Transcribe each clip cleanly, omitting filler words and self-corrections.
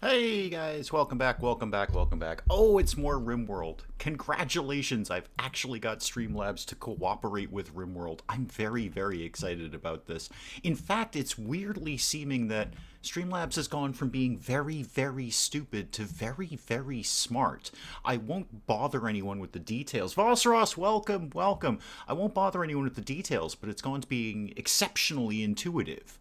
Hey guys, welcome back, welcome back, welcome back. Oh, it's more RimWorld. Congratulations, I've actually got Streamlabs to cooperate with RimWorld. I'm very, very excited about this. In fact, it's weirdly seeming that Streamlabs has gone from being very, very stupid to very, very smart. I won't bother anyone with the details. Vosros, welcome, welcome. I won't bother anyone with the details, but it's gone to being exceptionally intuitive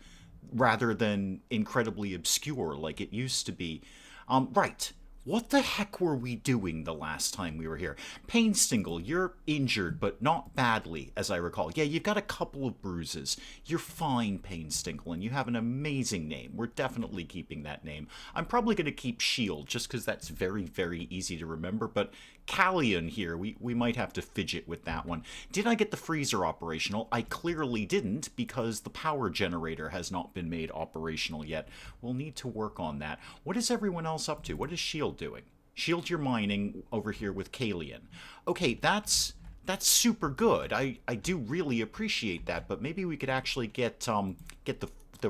rather than incredibly obscure like it used to be. Right. What the heck were we doing the last time we were here? Painstingle, you're injured, but not badly, as I recall. Yeah, you've got a couple of bruises. You're fine, Painstingle, and you have an amazing name. We're definitely keeping that name. I'm probably going to keep Shield, just because that's very, very easy to remember, but Callion here, we might have to fidget with that one. Did I get the freezer operational? I clearly didn't, because the power generator has not been made operational yet. We'll need to work on that. What is everyone else up to? What is Shield doing? Shield, you're mining over here with Callion. Okay, that's super good. I do really appreciate that, but maybe we could actually get the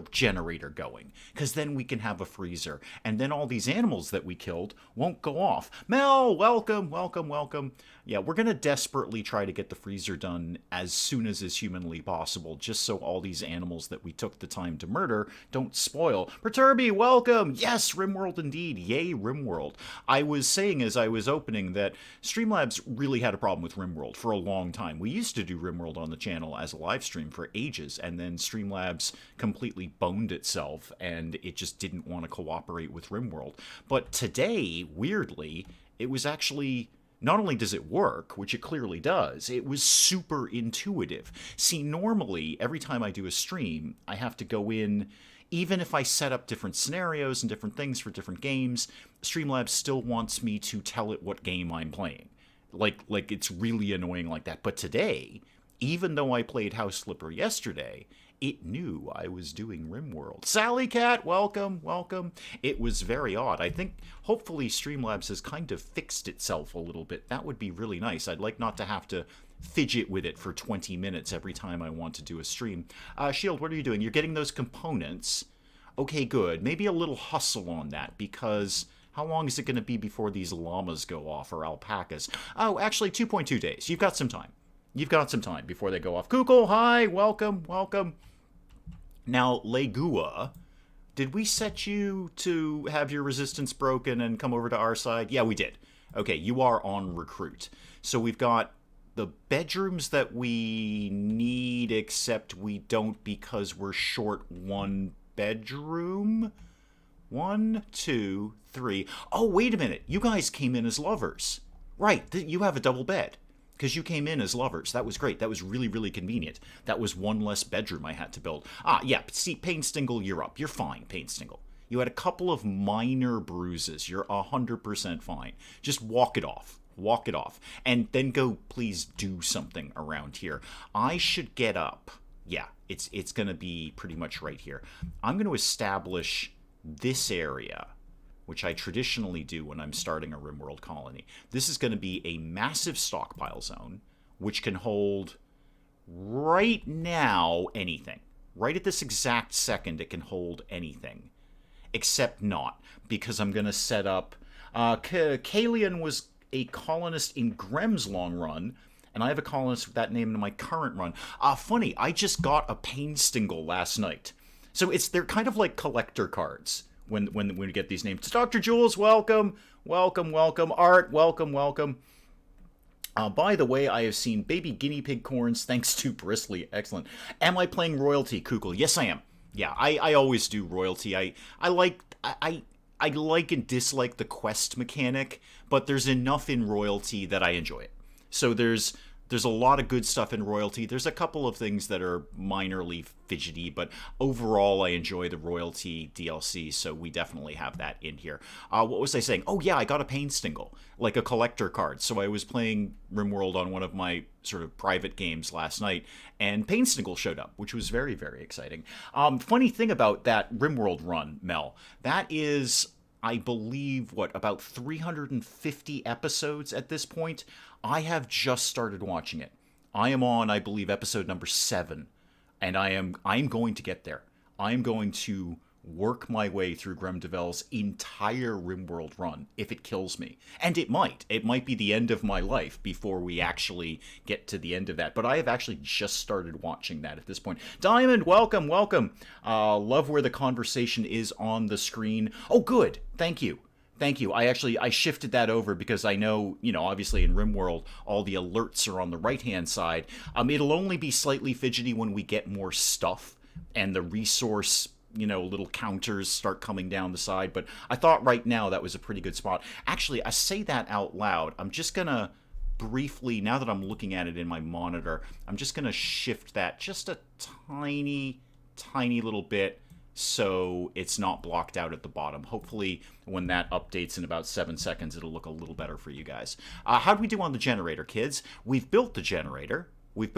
generator going, because then we can have a freezer, and then all these animals that we killed won't go off. Mel, welcome, welcome, welcome. Yeah, we're gonna desperately try to get the freezer done as soon as is humanly possible, just so all these animals that we took the time to murder don't spoil. Perturby, welcome. Yes, RimWorld indeed. Yay, RimWorld. I was saying as I was opening that Streamlabs really had a problem with RimWorld for a long time. We used to do RimWorld on the channel as a live stream for ages, and then Streamlabs completely boned itself and it just didn't want to cooperate with RimWorld. But today, weirdly, it was actually, not only does it work, which it clearly does, it was super intuitive. See, normally, every time I do a stream, I have to go in, even if I set up different scenarios and different things for different games, Streamlabs still wants me to tell it what game I'm playing. Like it's really annoying like that. But today, even though I played House Flipper yesterday, it knew I was doing RimWorld. Sally Cat, welcome, welcome. It was very odd. I think hopefully Streamlabs has kind of fixed itself a little bit. That would be really nice. I'd like not to have to fidget with it for 20 minutes every time I want to do a stream. Shield, what are you doing? You're getting those components. Okay, good. Maybe a little hustle on that, because how long is it going to be before these llamas go off, or alpacas? Oh, actually, 2.2 days. You've got some time. You've got some time before they go off. Kukul, hi, welcome, welcome. Now, Legua, did we set you to have your resistance broken and come over to our side? Yeah, we did. Okay, you are on recruit. So we've got the bedrooms that we need, except we don't because we're short one bedroom. 1, 2, 3. Oh, wait a minute. You guys came in as lovers. Right, you have a double bed. Because you came in as lovers. That was great. That was really, really convenient. That was one less bedroom I had to build. Yeah, see, Painstingle, you're up. You're fine, Painstingle. You had a couple of minor bruises. You're 100% fine. Just walk it off. Walk it off. And then go, please do something around here. I should get up. Yeah, it's going to be pretty much right here. I'm going to establish this area, which I traditionally do when I'm starting a RimWorld colony. This is going to be a massive stockpile zone, which can hold, right now, anything. Right at this exact second, it can hold anything. Except not, because I'm going to set up... Kalian was a colonist in Grem's long run, and I have a colonist with that name in my current run. Funny, I just got a Painstingle last night. So they're kind of like collector cards when we get these names. Dr. Jules, welcome, welcome, welcome. Art, welcome, welcome. By the way, I have seen baby guinea pig corns thanks to Bristly. Excellent. Am I playing Royalty, Kukul? Yes, I am. Yeah, I always do Royalty. I like and dislike the quest mechanic, but there's enough in Royalty that I enjoy it. So there's a lot of good stuff in Royalty. There's a couple of things that are minorly fidgety, but overall I enjoy the Royalty DLC, so we definitely have that in here. What was I saying? Oh yeah, I got a Painstingle, like a collector card. So I was playing RimWorld on one of my sort of private games last night, and Painstingle showed up, which was very, very exciting. Funny thing about that RimWorld run, Mel, that is, I believe, about 350 episodes at this point. I have just started watching it. I am on, I believe, episode number 7, and I'm going to get there. I'm going to work my way through Grem Devel's entire RimWorld run if it kills me. And it might. It might be the end of my life before we actually get to the end of that. But I have actually just started watching that at this point. Diamond, welcome, welcome. Love where the conversation is on the screen. Oh, good. Thank you. Thank you. I shifted that over because I know, obviously in RimWorld, all the alerts are on the right-hand side. It'll only be slightly fidgety when we get more stuff and the resource little counters start coming down the side. But I thought right now that was a pretty good spot. Actually, I say that out loud. I'm just going to briefly, now that I'm looking at it in my monitor, I'm just going to shift that just a tiny little bit so it's not blocked out at the bottom. Hopefully, when that updates in about 7 seconds, it'll look a little better for you guys. How'd we do on the generator, kids? We've built the generator. We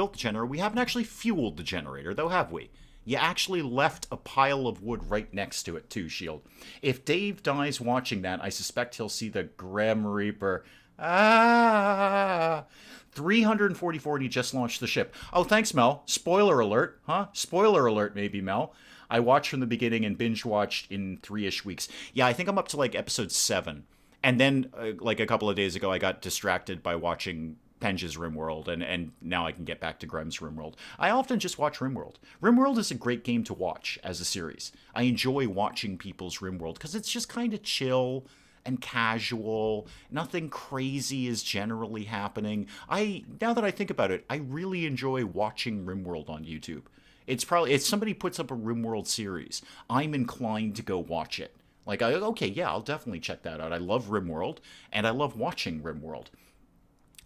haven't actually fueled the generator, though, have we? You actually left a pile of wood right next to it, too, Shield. If Dave dies watching that, I suspect he'll see the Grim Reaper. 344 and he just launched the ship. Oh, thanks, Mel. Spoiler alert, huh? Spoiler alert, maybe, Mel. I watched from the beginning and binge-watched in 3-ish weeks. Yeah, I think I'm up to, episode 7. And then, a couple of days ago, I got distracted by watching Penge's RimWorld, and now I can get back to Grem's RimWorld. I often just watch RimWorld. RimWorld is a great game to watch as a series. I enjoy watching people's RimWorld because it's just kind of chill and casual. Nothing crazy is generally happening. Now that I think about it, I really enjoy watching RimWorld on YouTube. If somebody puts up a RimWorld series, I'm inclined to go watch it. I'll definitely check that out. I love RimWorld, and I love watching RimWorld.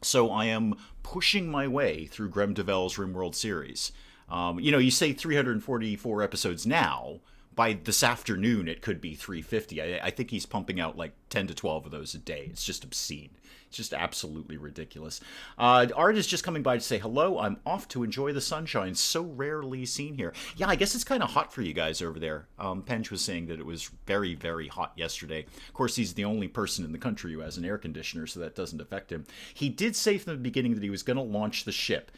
So I am pushing my way through Grem Devel's RimWorld series. You say 344 episodes now. By this afternoon, it could be 350. I think he's pumping out 10 to 12 of those a day. It's just obscene. It's just absolutely ridiculous. Art is just coming by to say, hello, I'm off to enjoy the sunshine, so rarely seen here. Yeah, I guess it's kind of hot for you guys over there. Penge was saying that it was very, very hot yesterday. Of course, he's the only person in the country who has an air conditioner, so that doesn't affect him. He did say from the beginning that he was going to launch the ship.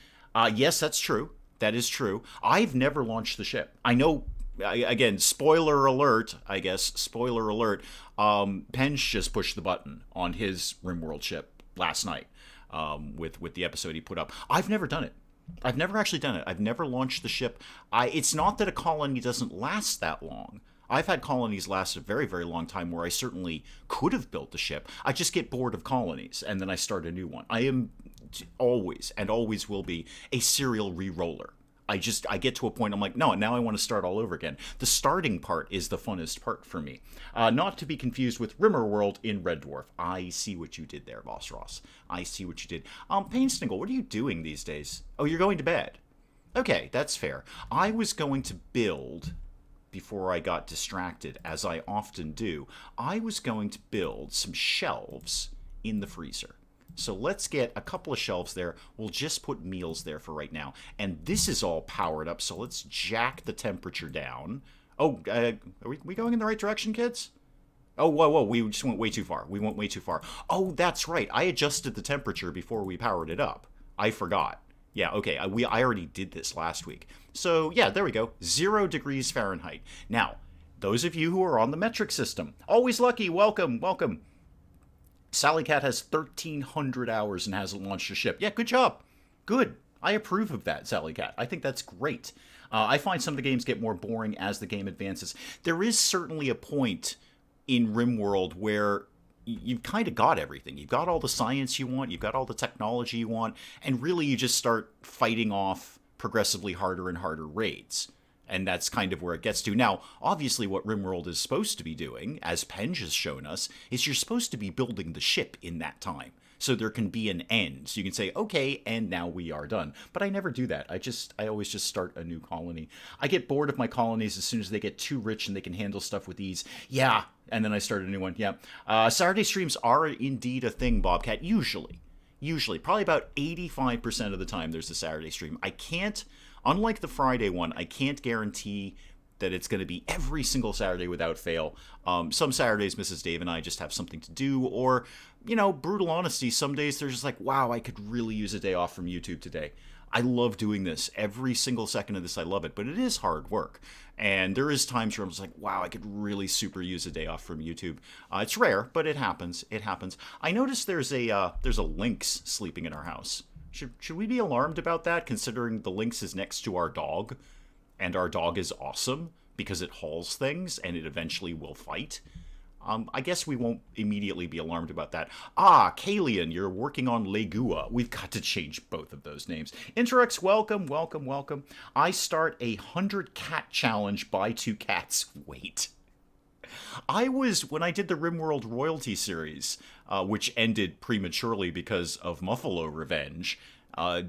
Yes, that's true. That is true. I've never launched the ship. I know... Again, spoiler alert, I guess. Spoiler alert. Penge just pushed the button on his RimWorld ship last night with the episode he put up. I've never done it. I've never actually done it. I've never launched the ship. It's not that a colony doesn't last that long. I've had colonies last a very, very long time where I certainly could have built the ship. I just get bored of colonies, and then I start a new one. I am always, and always will be, a serial re-roller. I get to a point, I'm like, no, now I want to start all over again. The starting part is the funnest part for me. Not to be confused with RimWorld in Red Dwarf. I see what you did there, Boss Ross. I see what you did. Painstingle, what are you doing these days? Oh, you're going to bed. Okay, that's fair. I was going to build, before I got distracted, as I often do, I was going to build some shelves in the freezer. So let's get a couple of shelves there. We'll just put meals there for right now. And this is all powered up, so let's jack the temperature down. Oh, are we going in the right direction, kids? Oh, whoa, we just went way too far. We went way too far. Oh, that's right. I adjusted the temperature before we powered it up. I forgot. Yeah, okay, I already did this last week. So, yeah, there we go. 0 degrees Fahrenheit. Now, those of you who are on the metric system, always lucky, welcome, welcome. Sally Cat has 1,300 hours and hasn't launched a ship. Yeah, good job. Good. I approve of that, Sally Cat. I think that's great. I find some of the games get more boring as the game advances. There is certainly a point in RimWorld where you've kind of got everything. You've got all the science you want. You've got all the technology you want. And really, you just start fighting off progressively harder and harder raids. And that's kind of where it gets to. Now, obviously what RimWorld is supposed to be doing, as Penge has shown us, is you're supposed to be building the ship in that time. So there can be an end. So you can say, okay, and now we are done. But I never do that. I always just start a new colony. I get bored of my colonies as soon as they get too rich and they can handle stuff with ease. Yeah, and then I start a new one. Yeah. Saturday streams are indeed a thing, Bobcat, usually. Probably about 85% of the time there's a Saturday stream. I can't... Unlike the Friday one, I can't guarantee that it's going to be every single Saturday without fail. Some Saturdays, Mrs. Dave and I just have something to do, or, brutal honesty, some days they're just like, wow, I could really use a day off from YouTube today. I love doing this. Every single second of this, I love it. But it is hard work. And there is times where I'm just like, wow, I could really super use a day off from YouTube. It's rare, but it happens. It happens. I noticed there's a lynx sleeping in our house. Should we be alarmed about that, considering the lynx is next to our dog, and our dog is awesome because it hauls things and it eventually will fight? I guess we won't immediately be alarmed about that. Ah, Kalian, you're working on Legua. We've got to change both of those names. Interex, welcome, welcome, welcome. I start a 100 cat challenge, buy 2 cats. Wait. When I did the RimWorld royalty series, which ended prematurely because of Muffalo Revenge, I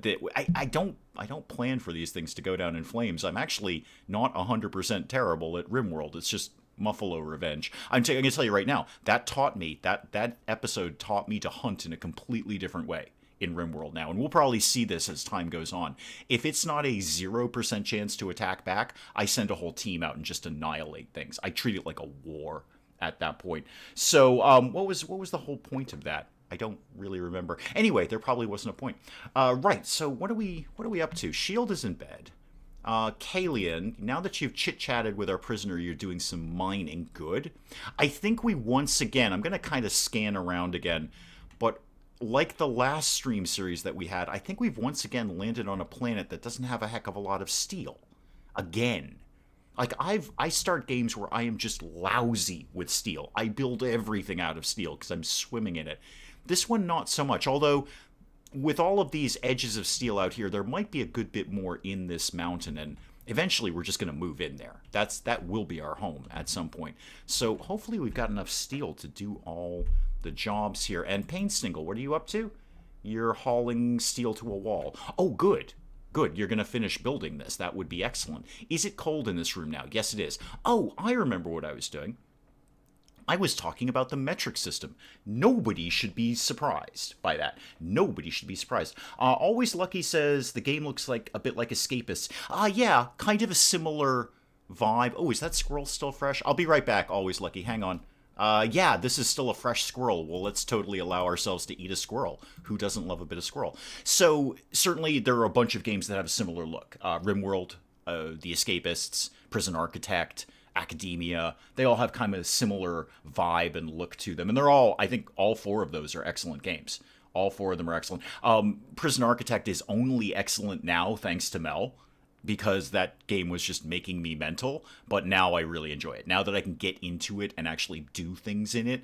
don't plan for these things to go down in flames. I'm actually not 100% terrible at RimWorld. It's just Muffalo Revenge. I'm going to tell you right now, that episode taught me to hunt in a completely different way in RimWorld now. And we'll probably see this as time goes on. If it's not a 0% chance to attack back, I send a whole team out and just annihilate things. I treat it like a war at that point. So what was the whole point of that? I don't really remember. Anyway, there probably wasn't a point. Right, so what are we up to? Shield is in bed. Kalian, now that you've chit-chatted with our prisoner, you're doing some mining. Good. I think we once again, I'm going to kind of scan around again, but like the last stream series that we had, I think we've once again landed on a planet that doesn't have a heck of a lot of steel. Again. Like, I start games where I am just lousy with steel. I build everything out of steel because I'm swimming in it. This one, not so much, although with all of these edges of steel out here, there might be a good bit more in this mountain, and eventually we're just going to move in there. That will be our home at some point. So hopefully we've got enough steel to do all the jobs here. And Painstingle, what are you up to? You're hauling steel to a wall. Oh, good. Good, you're going to finish building this. That would be excellent. Is it cold in this room now? Yes, it is. Oh, I remember what I was doing. I was talking about the metric system. Nobody should be surprised by that. Nobody should be surprised. Always Lucky says the game looks like a bit like Escapist. Yeah, kind of a similar vibe. Oh, is that squirrel still fresh? I'll be right back, Always Lucky. Hang on. Yeah, this is still a fresh squirrel. Well, let's totally allow ourselves to eat a squirrel. Who doesn't love a bit of squirrel? So, certainly there are a bunch of games that have a similar look. RimWorld, The Escapists, Prison Architect, Academia, they all have kind of a similar vibe and look to them. And they're all, I think all 4 of those are excellent games. All 4 of them are excellent. Prison Architect is only excellent now thanks to Mel, because that game was just making me mental, but now I really enjoy it. Now that I can get into it and actually do things in it,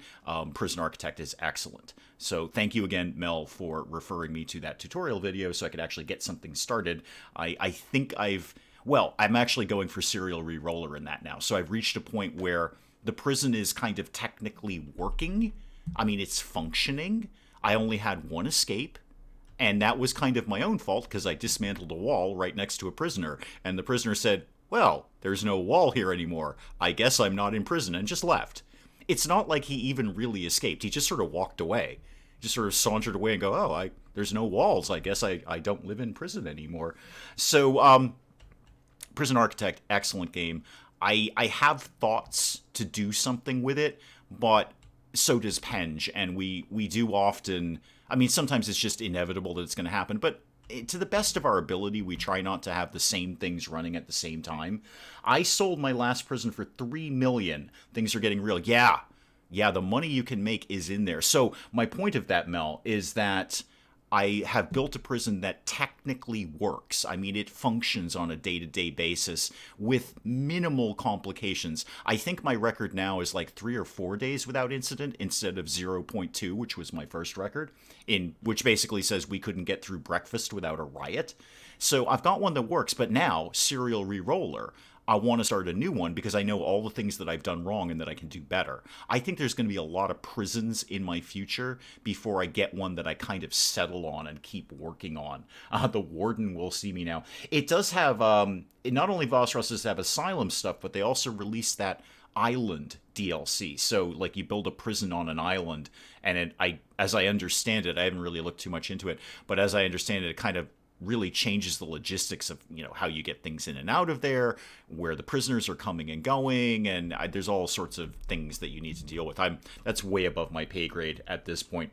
Prison Architect is excellent. So thank you again, Mel, for referring me to that tutorial video so I could actually get something started. I think I'm actually going for serial re-roller in that now. So I've reached a point where the prison is kind of technically working. I mean, it's functioning. I only had 1 escape. And that was kind of my own fault because I dismantled a wall right next to a prisoner. And the prisoner said, well, there's no wall here anymore. I guess I'm not in prison, and just left. It's not like he even really escaped. He just sort of walked away. Just sort of sauntered away and go, there's no walls. I guess I don't live in prison anymore. So, Prison Architect, excellent game. I have thoughts to do something with it, but so does Penge. And we do often... I mean, sometimes it's just inevitable that it's going to happen, but to the best of our ability, we try not to have the same things running at the same time. I sold my last prison for $3 million. Things are getting real. Yeah, the money you can make is in there. So my point of that, Mel, is that I have built a prison that technically works. I mean, it functions on a day-to-day basis with minimal complications. I think my record now is like 3 or 4 days without incident instead of 0.2, which was my first record, which basically says we couldn't get through breakfast without a riot. So I've got one that works, but now, serial re-roller, I want to start a new one because I know all the things that I've done wrong and that I can do better. I think there's going to be a lot of prisons in my future before I get one that I kind of settle on and keep working on. The Warden will see me now. It does have, not only Vossross does have asylum stuff, but they also released that island DLC. So, like, you build a prison on an island, and as I understand it, I haven't really looked too much into it, but as I understand it, it kind of really changes the logistics of, how you get things in and out of there, where the prisoners are coming and going, and there's all sorts of things that you need to deal with. That's way above my pay grade at this point.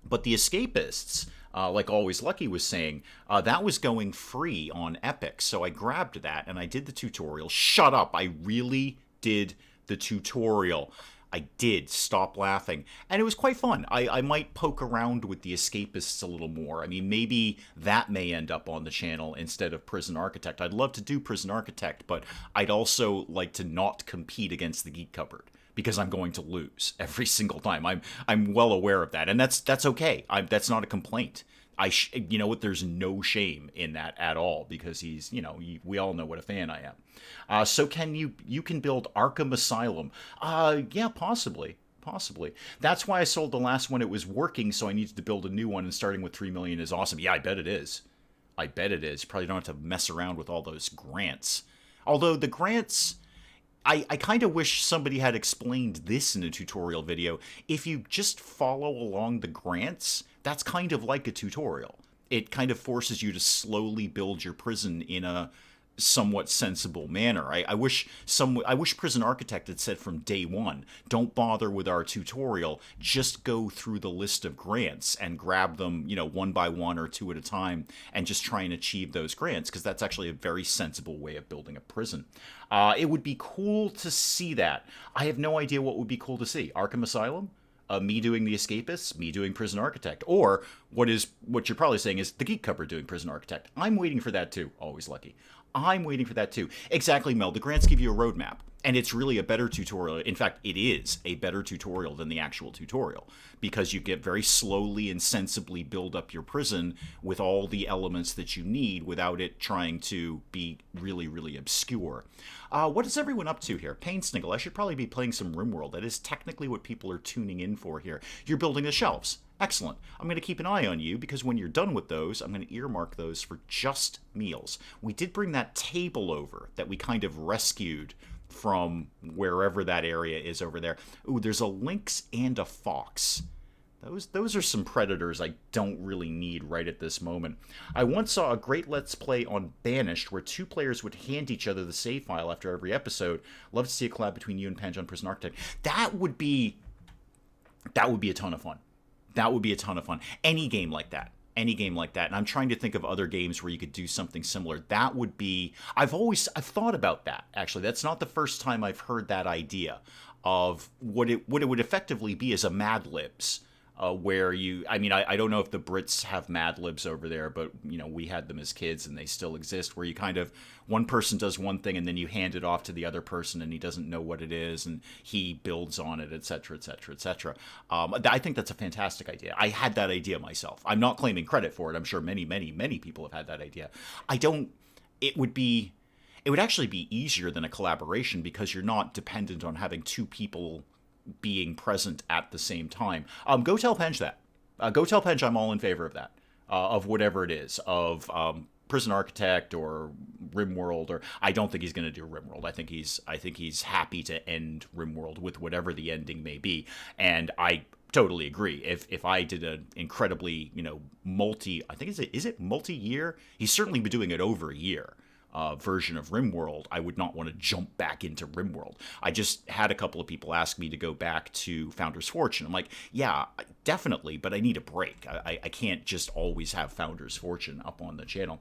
But the escapists, like Always Lucky was saying, that was going free on Epic. So I grabbed that and I did the tutorial. Shut up. I really did the tutorial. I did. Stop laughing. And it was quite fun. I might poke around with the escapists a little more. I mean, maybe that may end up on the channel instead of Prison Architect. I'd love to do Prison Architect, but I'd also like to not compete against the Geek Cupboard, because I'm going to lose every single time. I'm well aware of that, and that's okay. That's not a complaint. You know what? There's no shame in that at all, because he's, we all know what a fan I am. So you can build Arkham Asylum? Yeah, possibly. That's why I sold the last one. It was working, so I needed to build a new one, and starting with 3 million is awesome. Yeah, I bet it is. Probably don't have to mess around with all those grants. Although the grants, I kind of wish somebody had explained this in a tutorial video. If you just follow along the grants, that's kind of like a tutorial. It kind of forces you to slowly build your prison in a somewhat sensible manner. I wish Prison Architect had said from day one, don't bother with our tutorial, just go through the list of grants and grab them, one by one or two at a time, and just try and achieve those grants, because that's actually a very sensible way of building a prison. It would be cool to see that. I have no idea what would be cool to see. Arkham Asylum? Me doing the Escapists, me doing Prison Architect, or what you're probably saying is the Geek Cupboard doing Prison Architect. I'm waiting for that too. Always Lucky. I'm waiting for that too. Exactly, Mel. The grants give you a roadmap, and it's really a better tutorial. In fact, it is a better tutorial than the actual tutorial, because you get very slowly and sensibly build up your prison with all the elements that you need without it trying to be really, really obscure. What is everyone up to here? Pain Sniggle, I should probably be playing some RimWorld. That is technically what people are tuning in for here. You're building the shelves. Excellent. I'm going to keep an eye on you, because when you're done with those, I'm going to earmark those for just meals. We did bring that table over that we kind of rescued from wherever that area is over there. Ooh, there's a lynx and a fox. Those are some predators I don't really need right at this moment. I once saw a great Let's Play on Banished where 2 players would hand each other the save file after every episode. Love to see a collab between you and Penge on Prison Architect. That would be a ton of fun. That would be a ton of fun. Any game like that. And I'm trying to think of other games where you could do something similar. That would be... I've thought about that, actually. That's not the first time I've heard that idea of what it would effectively be as a Mad Libs. Where I don't know if the Brits have Mad Libs over there, but, we had them as kids and they still exist, where you kind of, one person does one thing and then you hand it off to the other person and he doesn't know what it is and he builds on it, etc., etc., etc. I think that's a fantastic idea. I had that idea myself. I'm not claiming credit for it. I'm sure many, many, many people have had that idea. It would actually be easier than a collaboration, because you're not dependent on having 2 people being present at the same time. Go tell Penge that. Go tell Penge I'm all in favor of that. Of whatever it is. Of Prison Architect or RimWorld, or I don't think he's going to do RimWorld. I think he's happy to end RimWorld with whatever the ending may be. And I totally agree. If I did an incredibly, is it multi-year? He's certainly been doing it over a year. Version of RimWorld, I would not want to jump back into RimWorld. I just had a couple of people ask me to go back to Founder's Fortune. I'm like, yeah, definitely, but I need a break. I can't just always have Founder's Fortune up on the channel.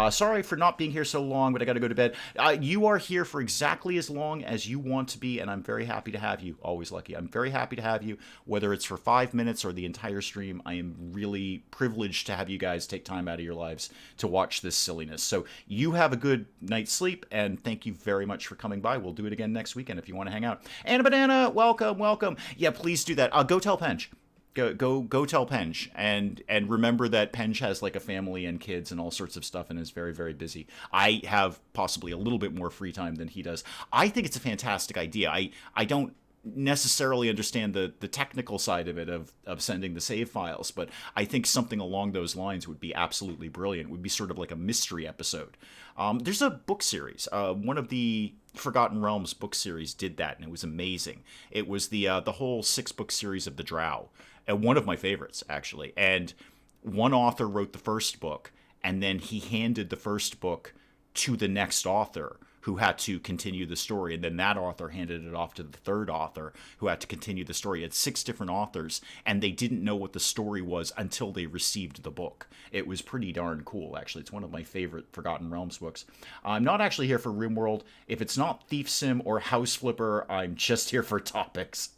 Sorry for not being here so long, but I got to go to bed. You are here for exactly as long as you want to be, and I'm very happy to have you. Always Lucky. I'm very happy to have you, whether it's for 5 minutes or the entire stream. I am really privileged to have you guys take time out of your lives to watch this silliness. So you have a good night's sleep, and thank you very much for coming by. We'll do it again next weekend if you want to hang out. Anna Banana, welcome. Yeah, please do that. Go tell Penge. Go tell Penge, and remember that Penge has like a family and kids and all sorts of stuff and is very, very busy. I have possibly a little bit more free time than he does. I think it's a fantastic idea. I don't necessarily understand the technical side of it, of sending the save files, but I think something along those lines would be absolutely brilliant. It would be sort of like a mystery episode. There's a book series. One of the Forgotten Realms book series did that, and it was amazing. It was the whole 6-book series of the Drow, and one of my favorites, actually. And one author wrote the first book, and then he handed the first book to the next author who had to continue the story, and then that author handed it off to the third author who had to continue the story. It's 6 different authors, and they didn't know what the story was until they received the book. It was pretty darn cool, actually. It's one of my favorite Forgotten Realms books. I'm not actually here for RimWorld. If it's not Thief Sim or House Flipper, I'm just here for topics.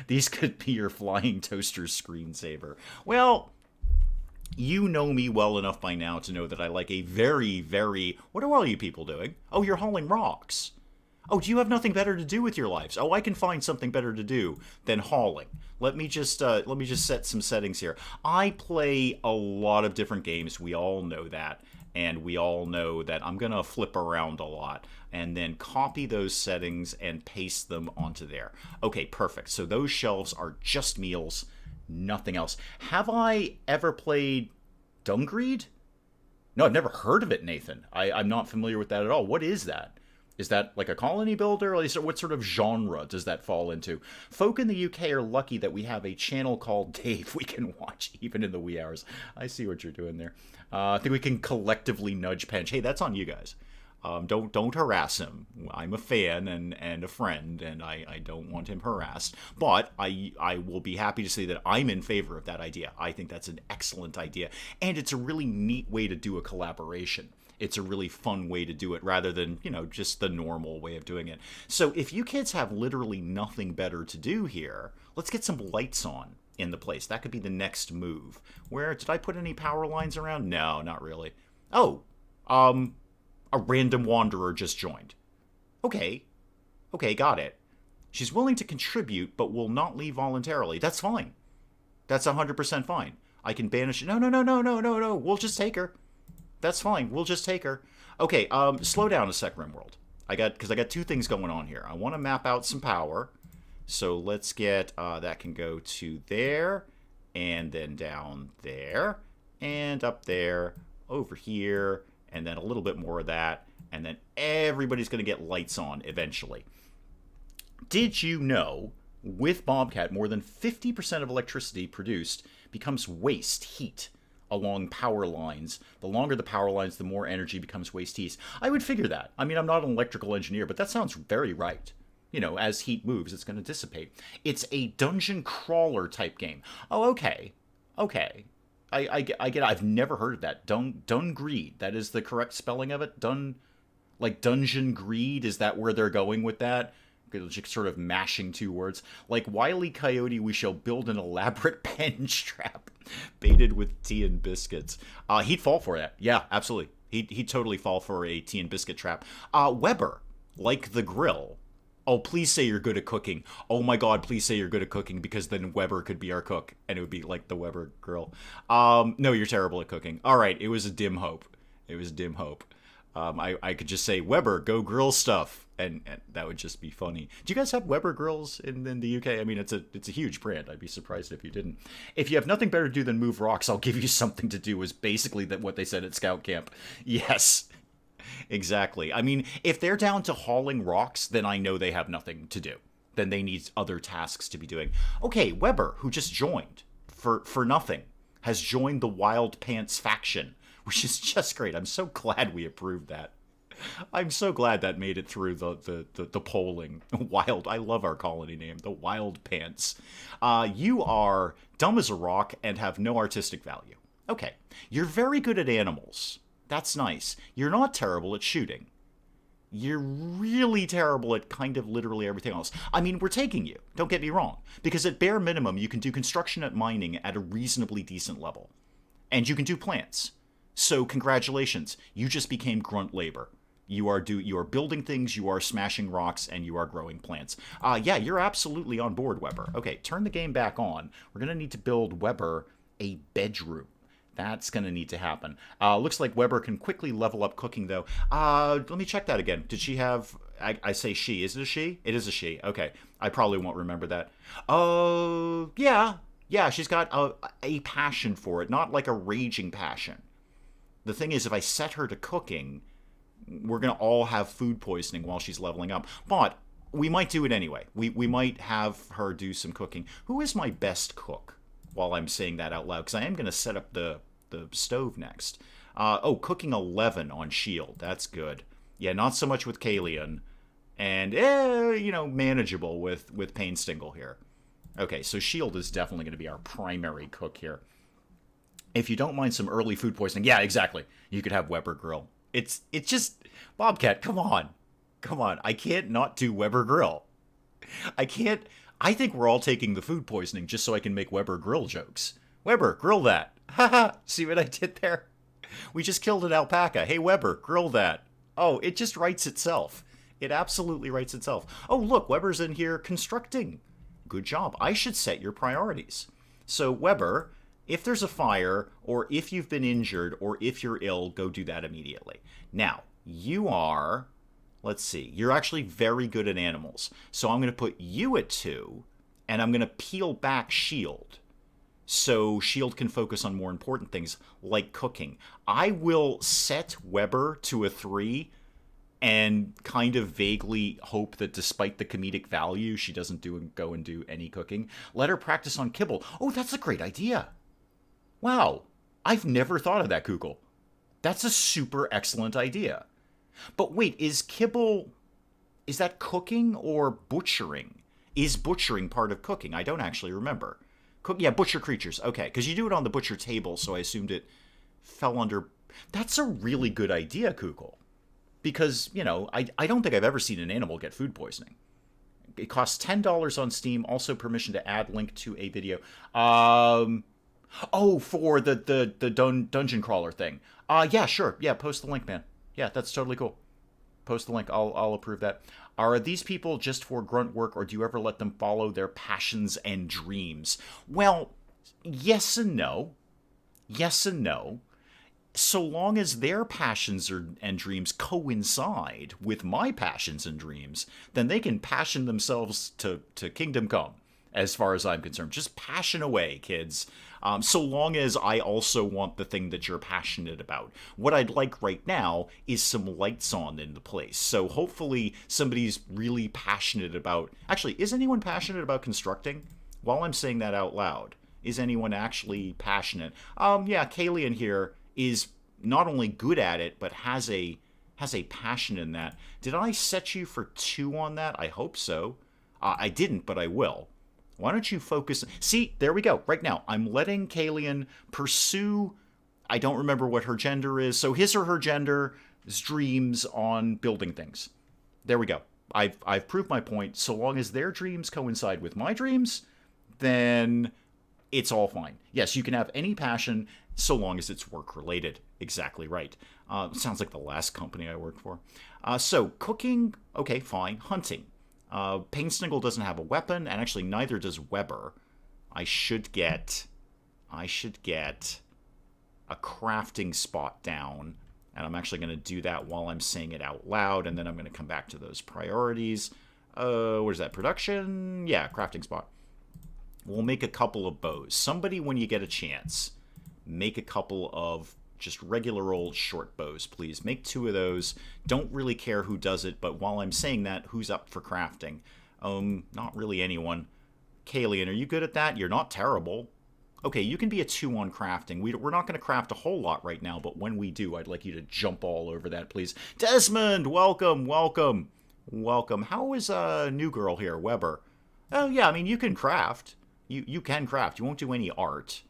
These could be your flying toaster screensaver. Well, you know me well enough by now to know that I like a very, very... What are all you people doing? Oh, you're hauling rocks. Oh, do you have nothing better to do with your lives? Oh, I can find something better to do than hauling. Let me just set some settings here. I play a lot of different games. We all know that. And we all know that I'm going to flip around a lot and then copy those settings and paste them onto there. Okay, perfect. So those shelves are just meals, nothing else. Have I ever played Dungreed? No, I've never heard of it, Nathan. I'm not familiar with that at all. What is that? Is that like a colony builder? Or what sort of genre does that fall into? Folk in the UK are lucky that we have a channel called Dave we can watch even in the wee hours. I see what you're doing there. I think we can collectively nudge Pench. Hey, that's on you guys. Don't harass him. I'm a fan and a friend, and I don't want him harassed. But I will be happy to say that I'm in favor of that idea. I think that's an excellent idea, and it's a really neat way to do a collaboration. It's a really fun way to do it rather than, just the normal way of doing it. So if you kids have literally nothing better to do here, let's get some lights on in the place. That could be the next move. Where, did I put any power lines around? No, not really. Oh, a random wanderer just joined. Okay, got it. She's willing to contribute, but will not leave voluntarily. That's fine. That's 100% fine. I can banish... No. We'll just take her. That's fine. We'll just take her. Okay, slow down a sec, RimWorld. Because I got 2 things going on here. I want to map out some power. So let's get... that can go to there, and then down there, and up there, over here, and then a little bit more of that, and then everybody's going to get lights on eventually. Did you know, with Bobcat, more than 50% of electricity produced becomes waste heat along power lines? The longer the power lines, the more energy becomes waste heat. I would figure that. I mean, I'm not an electrical engineer, but that sounds very right. As heat moves, it's going to dissipate. It's a dungeon crawler type game. Oh, okay. I get it. I've never heard of that. Dungreed. That is the correct spelling of it? Like dungeon greed? Is that where they're going with that? Just sort of mashing 2 words. Like Wile E. Coyote, we shall build an elaborate pen trap baited with tea and biscuits. He'd fall for that. Yeah, absolutely. He'd totally fall for a tea and biscuit trap. Weber, like the grill. Oh, please say you're good at cooking. Oh my god, please say you're good at cooking, because then Weber could be our cook, and it would be like the Weber grill. No, you're terrible at cooking. Alright, it was a dim hope. I could just say, Weber, go grill stuff, and that would just be funny. Do you guys have Weber grills in the UK? I mean, it's a huge brand. I'd be surprised if you didn't. If you have nothing better to do than move rocks, I'll give you something to do, is basically what they said at Scout Camp. Yes. Exactly. I mean, if they're down to hauling rocks, then I know they have nothing to do. Then they need other tasks to be doing. Okay, Weber, who just joined for nothing, has joined the Wild Pants faction, which is just great. I'm so glad we approved that. I'm so glad that made it through the polling. Wild. I love our colony name, the Wild Pants. You are dumb as a rock and have no artistic value. Okay. You're very good at animals. That's nice. You're not terrible at shooting. You're really terrible at kind of literally everything else. I mean, we're taking you. Don't get me wrong. Because at bare minimum, you can do construction at mining at a reasonably decent level. And you can do plants. So congratulations. You just became grunt labor. You are building things, you are smashing rocks, and you are growing plants. Yeah, you're absolutely on board, Weber. Okay, turn the game back on. We're going to need to build Weber a bedroom. That's going to need to happen. Looks like Weber can quickly level up cooking, though. Let me check that again. Did she have... I say she. Is it a she? It is a she. Okay. I probably won't remember that. Oh, yeah. Yeah, she's got a passion for it. Not like a raging passion. The thing is, if I set her to cooking, we're going to all have food poisoning while she's leveling up. But we might do it anyway. We might have her do some cooking. Who is my best cook? While I'm saying that out loud, because I am going to set up the stove next. Cooking 11 on shield. That's good. Yeah, not so much with Kalian. And, manageable with Painstingle here. Okay, so Shield is definitely going to be our primary cook here. If you don't mind some early food poisoning, yeah, exactly. You could have Weber Grill. It's just, Bobcat, come on. Come on, I can't not do Weber Grill. I can't, I think we're all taking the food poisoning just so I can make Weber Grill jokes. Weber, grill that. Haha, see what I did there? We just killed an alpaca. Hey, Weber, grill that. Oh, it just writes itself. It absolutely writes itself. Oh, look, Weber's in here constructing. Good job. I should set your priorities. So, Weber, if there's a fire, or if you've been injured, or if you're ill, go do that immediately. Now, you are, let's see, you're actually very good at animals. So I'm going to put you at 2, and I'm going to peel back Shield. So Shield can focus on more important things, like cooking. I will set Weber to a 3, and kind of vaguely hope that despite the comedic value, she doesn't go and do any cooking. Let her practice on kibble. Oh, that's a great idea. Wow, I've never thought of that, Kugel. That's a super excellent idea. But wait, is kibble, is that cooking or butchering? Is butchering part of cooking? I don't actually remember. Yeah, butcher creatures. Okay, because you do it on the butcher table, so I assumed it fell under... That's a really good idea, Kugel. Because, I don't think I've ever seen an animal get food poisoning. It costs $10 on Steam. Also permission to add link to a video. For the dungeon crawler thing. Yeah, sure. Yeah, post the link, man. Yeah, that's totally cool. Post the link. I'll approve that. Are these people just for grunt work, or do you ever let them follow their passions and dreams? Well, yes and no. Yes and no. So long as their passions and dreams coincide with my passions and dreams, then they can passion themselves to kingdom come, as far as I'm concerned. Just passion away, kids. So long as I also want the thing that you're passionate about. What I'd like right now is some lights on in the place. So hopefully somebody's really passionate about... Actually, is anyone passionate about constructing? While I'm saying that out loud, is anyone actually passionate? Yeah, Kalian here is not only good at it, but has a passion in that. Did I set you for 2 on that? I hope so. I didn't, but I will. Why don't you focus... See, there we go. Right now, I'm letting Kalian pursue... I don't remember what her gender is. So his or her gender's dreams on building things. There we go. I've proved my point. So long as their dreams coincide with my dreams, then it's all fine. Yes, you can have any passion so long as it's work-related. Exactly right. Sounds like the last company I worked for. So cooking, okay, fine. Hunting. Painstingle doesn't have a weapon, and actually neither does Weber. I should get a crafting spot down, and I'm actually going to do that while I'm saying it out loud, and then I'm going to come back to those priorities. Where's that? Production? Yeah, crafting spot. We'll make a couple of bows. Somebody, when you get a chance, make a couple of just regular old short bows, please. Make 2 of those. Don't really care who does it, but while I'm saying that, who's up for crafting? Not really anyone. Kalian, are you good at that? You're not terrible. Okay, you can be a 2 on crafting. We're not going to craft a whole lot right now, but when we do, I'd like you to jump all over that, please. Desmond, welcome, welcome, welcome. How is a new girl here, Weber? Oh, yeah, I mean, you can craft. You can craft. You won't do any art.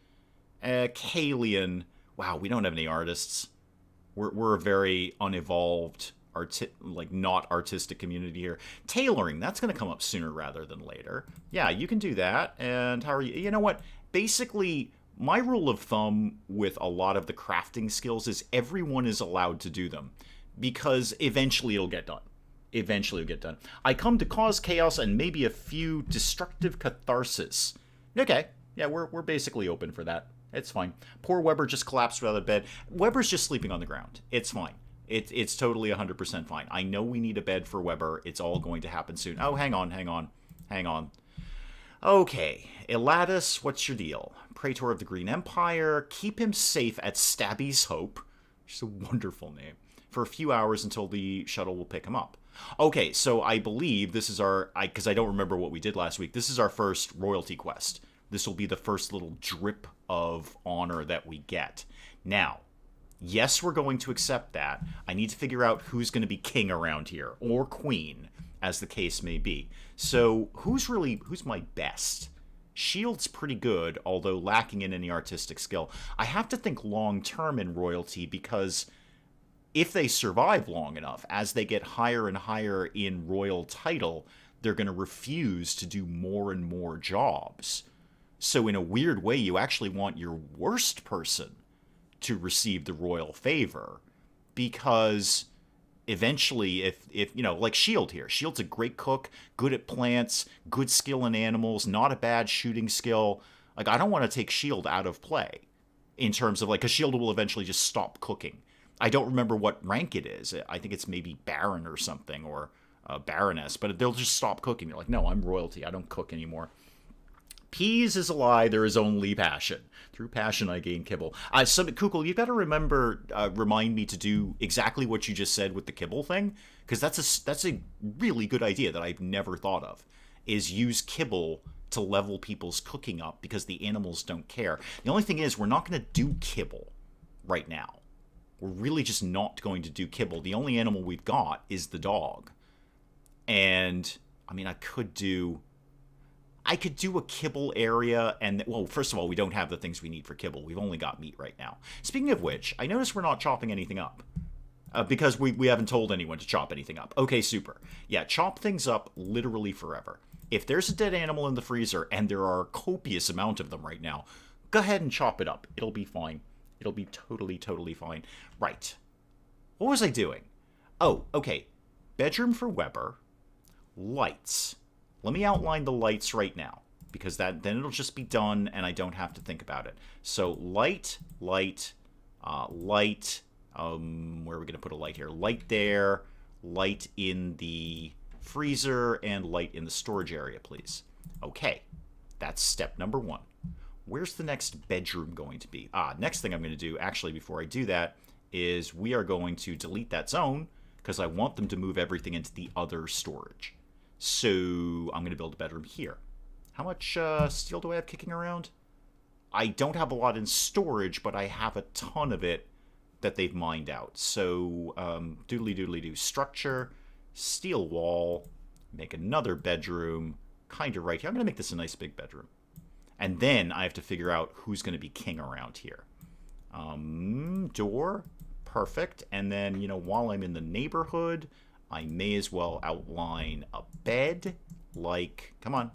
Kalian... Wow, we don't have any artists. We're a very unevolved, not artistic community here. Tailoring, that's going to come up sooner rather than later. Yeah, you can do that. And how are you? You know what? Basically, my rule of thumb with a lot of the crafting skills is everyone is allowed to do them, because eventually it'll get done. Eventually it'll get done. I come to cause chaos and maybe a few destructive catharsis. Okay, yeah, we're basically open for that. It's fine. Poor Weber just collapsed without a bed. Weber's just sleeping on the ground. It's fine. It's totally 100% fine. I know we need a bed for Weber. It's all going to happen soon. Oh, hang on. Okay. Elatus, what's your deal? Praetor of the Green Empire. Keep him safe at Stabby's Hope. Which is a wonderful name. For a few hours until the shuttle will pick him up. Okay, so I believe this is our... Because I don't remember what we did last week. This is our first royalty quest. This will be the first little drip of honor that we get. Now, Yes, we're going to accept that. I need to figure out who's going to be king around here, or queen, as the case may be. So who's my best? Shield's pretty good, although lacking in any artistic skill. I have to think long term in royalty, because if they survive long enough, as they get higher and higher in royal title, they're going to refuse to do more and more jobs. So in a weird way, you actually want your worst person to receive the royal favor, because eventually, if you know, like Shield here, Shield's a great cook, good at plants, good skill in animals, not a bad shooting skill. Like, I don't want to take Shield out of play in terms of, like, because Shield will eventually just stop cooking. I don't remember what rank it is. I think it's maybe Baron or something, or Baroness, but they'll just stop cooking. They're like, no, I'm royalty, I don't cook anymore. Peas is a lie, there is only passion. Through passion I gain kibble. Kukul, you gotta remind me to do exactly what you just said with the kibble thing, because that's a really good idea that I've never thought of, is use kibble to level people's cooking up, because the animals don't care. The only thing is, we're not going to do kibble right now. We're really just not going to do kibble. The only animal we've got is the dog. And, I mean, I could do a kibble area, and, well, first of all, we don't have the things we need for kibble. We've only got meat right now. Speaking of which, I notice we're not chopping anything up. Because we haven't told anyone to chop anything up. Okay, super. Yeah, chop things up literally forever. If there's a dead animal in the freezer, and there are a copious amount of them right now, go ahead and chop it up. It'll be fine. It'll be totally fine. Right. What was I doing? Oh, okay. Bedroom for Weber. Lights. Let me outline the lights right now, because then it'll just be done and I don't have to think about it. So light, light, light. Where are we going to put a light here? Light there, light in the freezer, and light in the storage area, please. Okay, that's step number one. Where's the next bedroom going to be? Next thing I'm going to do, actually, before I do that, is we are going to delete that zone, because I want them to move everything into the other storage. So I'm going to build a bedroom here. How much steel do I have kicking around? I don't have a lot in storage, but I have a ton of it that they've mined out. So doodly-doodly-doo. Structure, steel wall, make another bedroom, kind of right here. I'm going to make this a nice big bedroom. And then I have to figure out who's going to be king around here. Door, perfect. And then, you know, while I'm in the neighborhood, I may as well outline a bed, like, come on,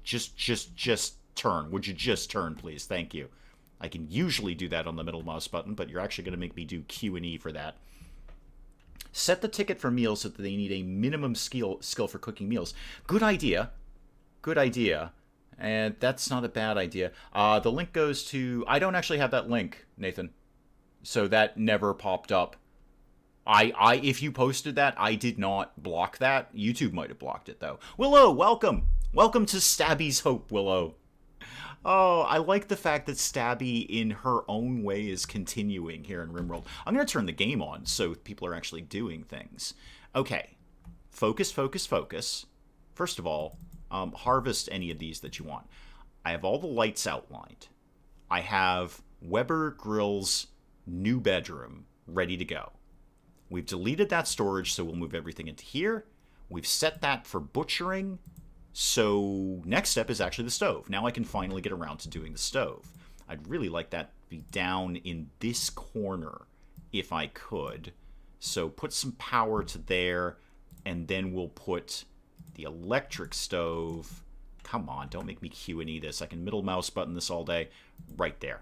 just turn. Would you just turn, please? Thank you. I can usually do that on the middle mouse button, but you're actually going to make me do Q and E for that. Set the ticket for meals so that they need a minimum skill for cooking meals. Good idea. Good idea. And that's not a bad idea. The link goes to... I don't actually have that link, Nathan. So that never popped up. If you posted that, I did not block that. YouTube might have blocked it, though. Willow, welcome! Welcome to Stabby's Hope, Willow. Oh, I like the fact that Stabby, in her own way, is continuing here in RimWorld. I'm going to turn the game on so people are actually doing things. Okay. Focus, focus, focus. First of all, harvest any of these that you want. I have all the lights outlined. I have Weber Grill's new bedroom ready to go. We've deleted that storage, so we'll move everything into here. We've set that for butchering. So next step is actually the stove. Now I can finally get around to doing the stove. I'd really like that to be down in this corner if I could. So put some power to there, and then we'll put the electric stove. Come on, don't make me Q and E this. I can middle mouse button this all day. Right there.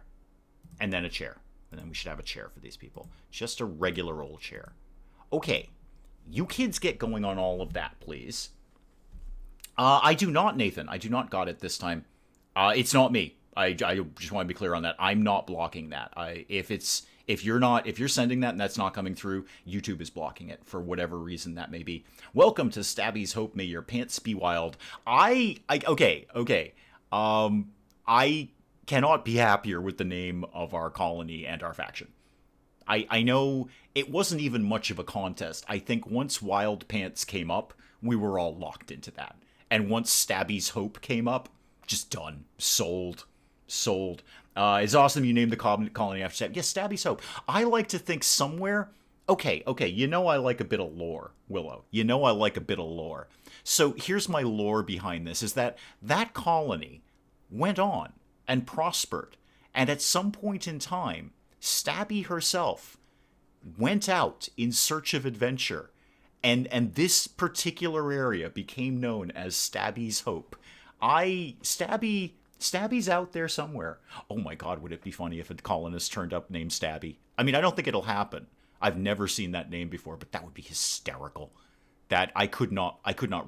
And then a chair. And then we should have a chair for these people. Just a regular old chair. Okay. You kids get going on all of that, please. I do not, Nathan. I do not got it this time. It's not me. I just want to be clear on that. I'm not blocking that. If you're sending that and that's not coming through, YouTube is blocking it for whatever reason that may be. Welcome to Stabby's Hope. May your pants be wild. Okay. I cannot be happier with the name of our colony and our faction. I know it wasn't even much of a contest. I think once Wild Pants came up, we were all locked into that. And once Stabby's Hope came up, just done. Sold. It's awesome you named the colony after Stabby. Yes, Stabby's Hope. I like to think somewhere. Okay, you know I like a bit of lore, Willow. You know I like a bit of lore. So here's my lore behind this, is that that colony went on and prospered. And at some point in time, Stabby herself went out in search of adventure. And this particular area became known as Stabby's Hope. Stabby's out there somewhere. Oh my god, would it be funny if a colonist turned up named Stabby? I mean, I don't think it'll happen. I've never seen that name before, but that would be hysterical. That I could not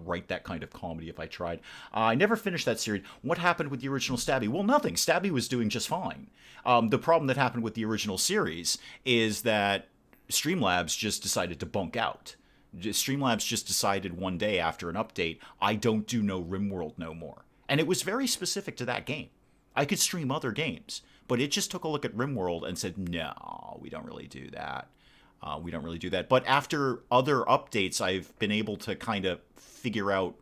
write that kind of comedy if I tried. I never finished that series. What happened with the original Stabby? Well, nothing. Stabby was doing just fine. The problem that happened with the original series is that Streamlabs just decided to bunk out. Streamlabs just decided one day after an update, I don't do no RimWorld no more. And it was very specific to that game. I could stream other games, but it just took a look at RimWorld and said, no, we don't really do that. We don't really do that. But after other updates, I've been able to kind of figure out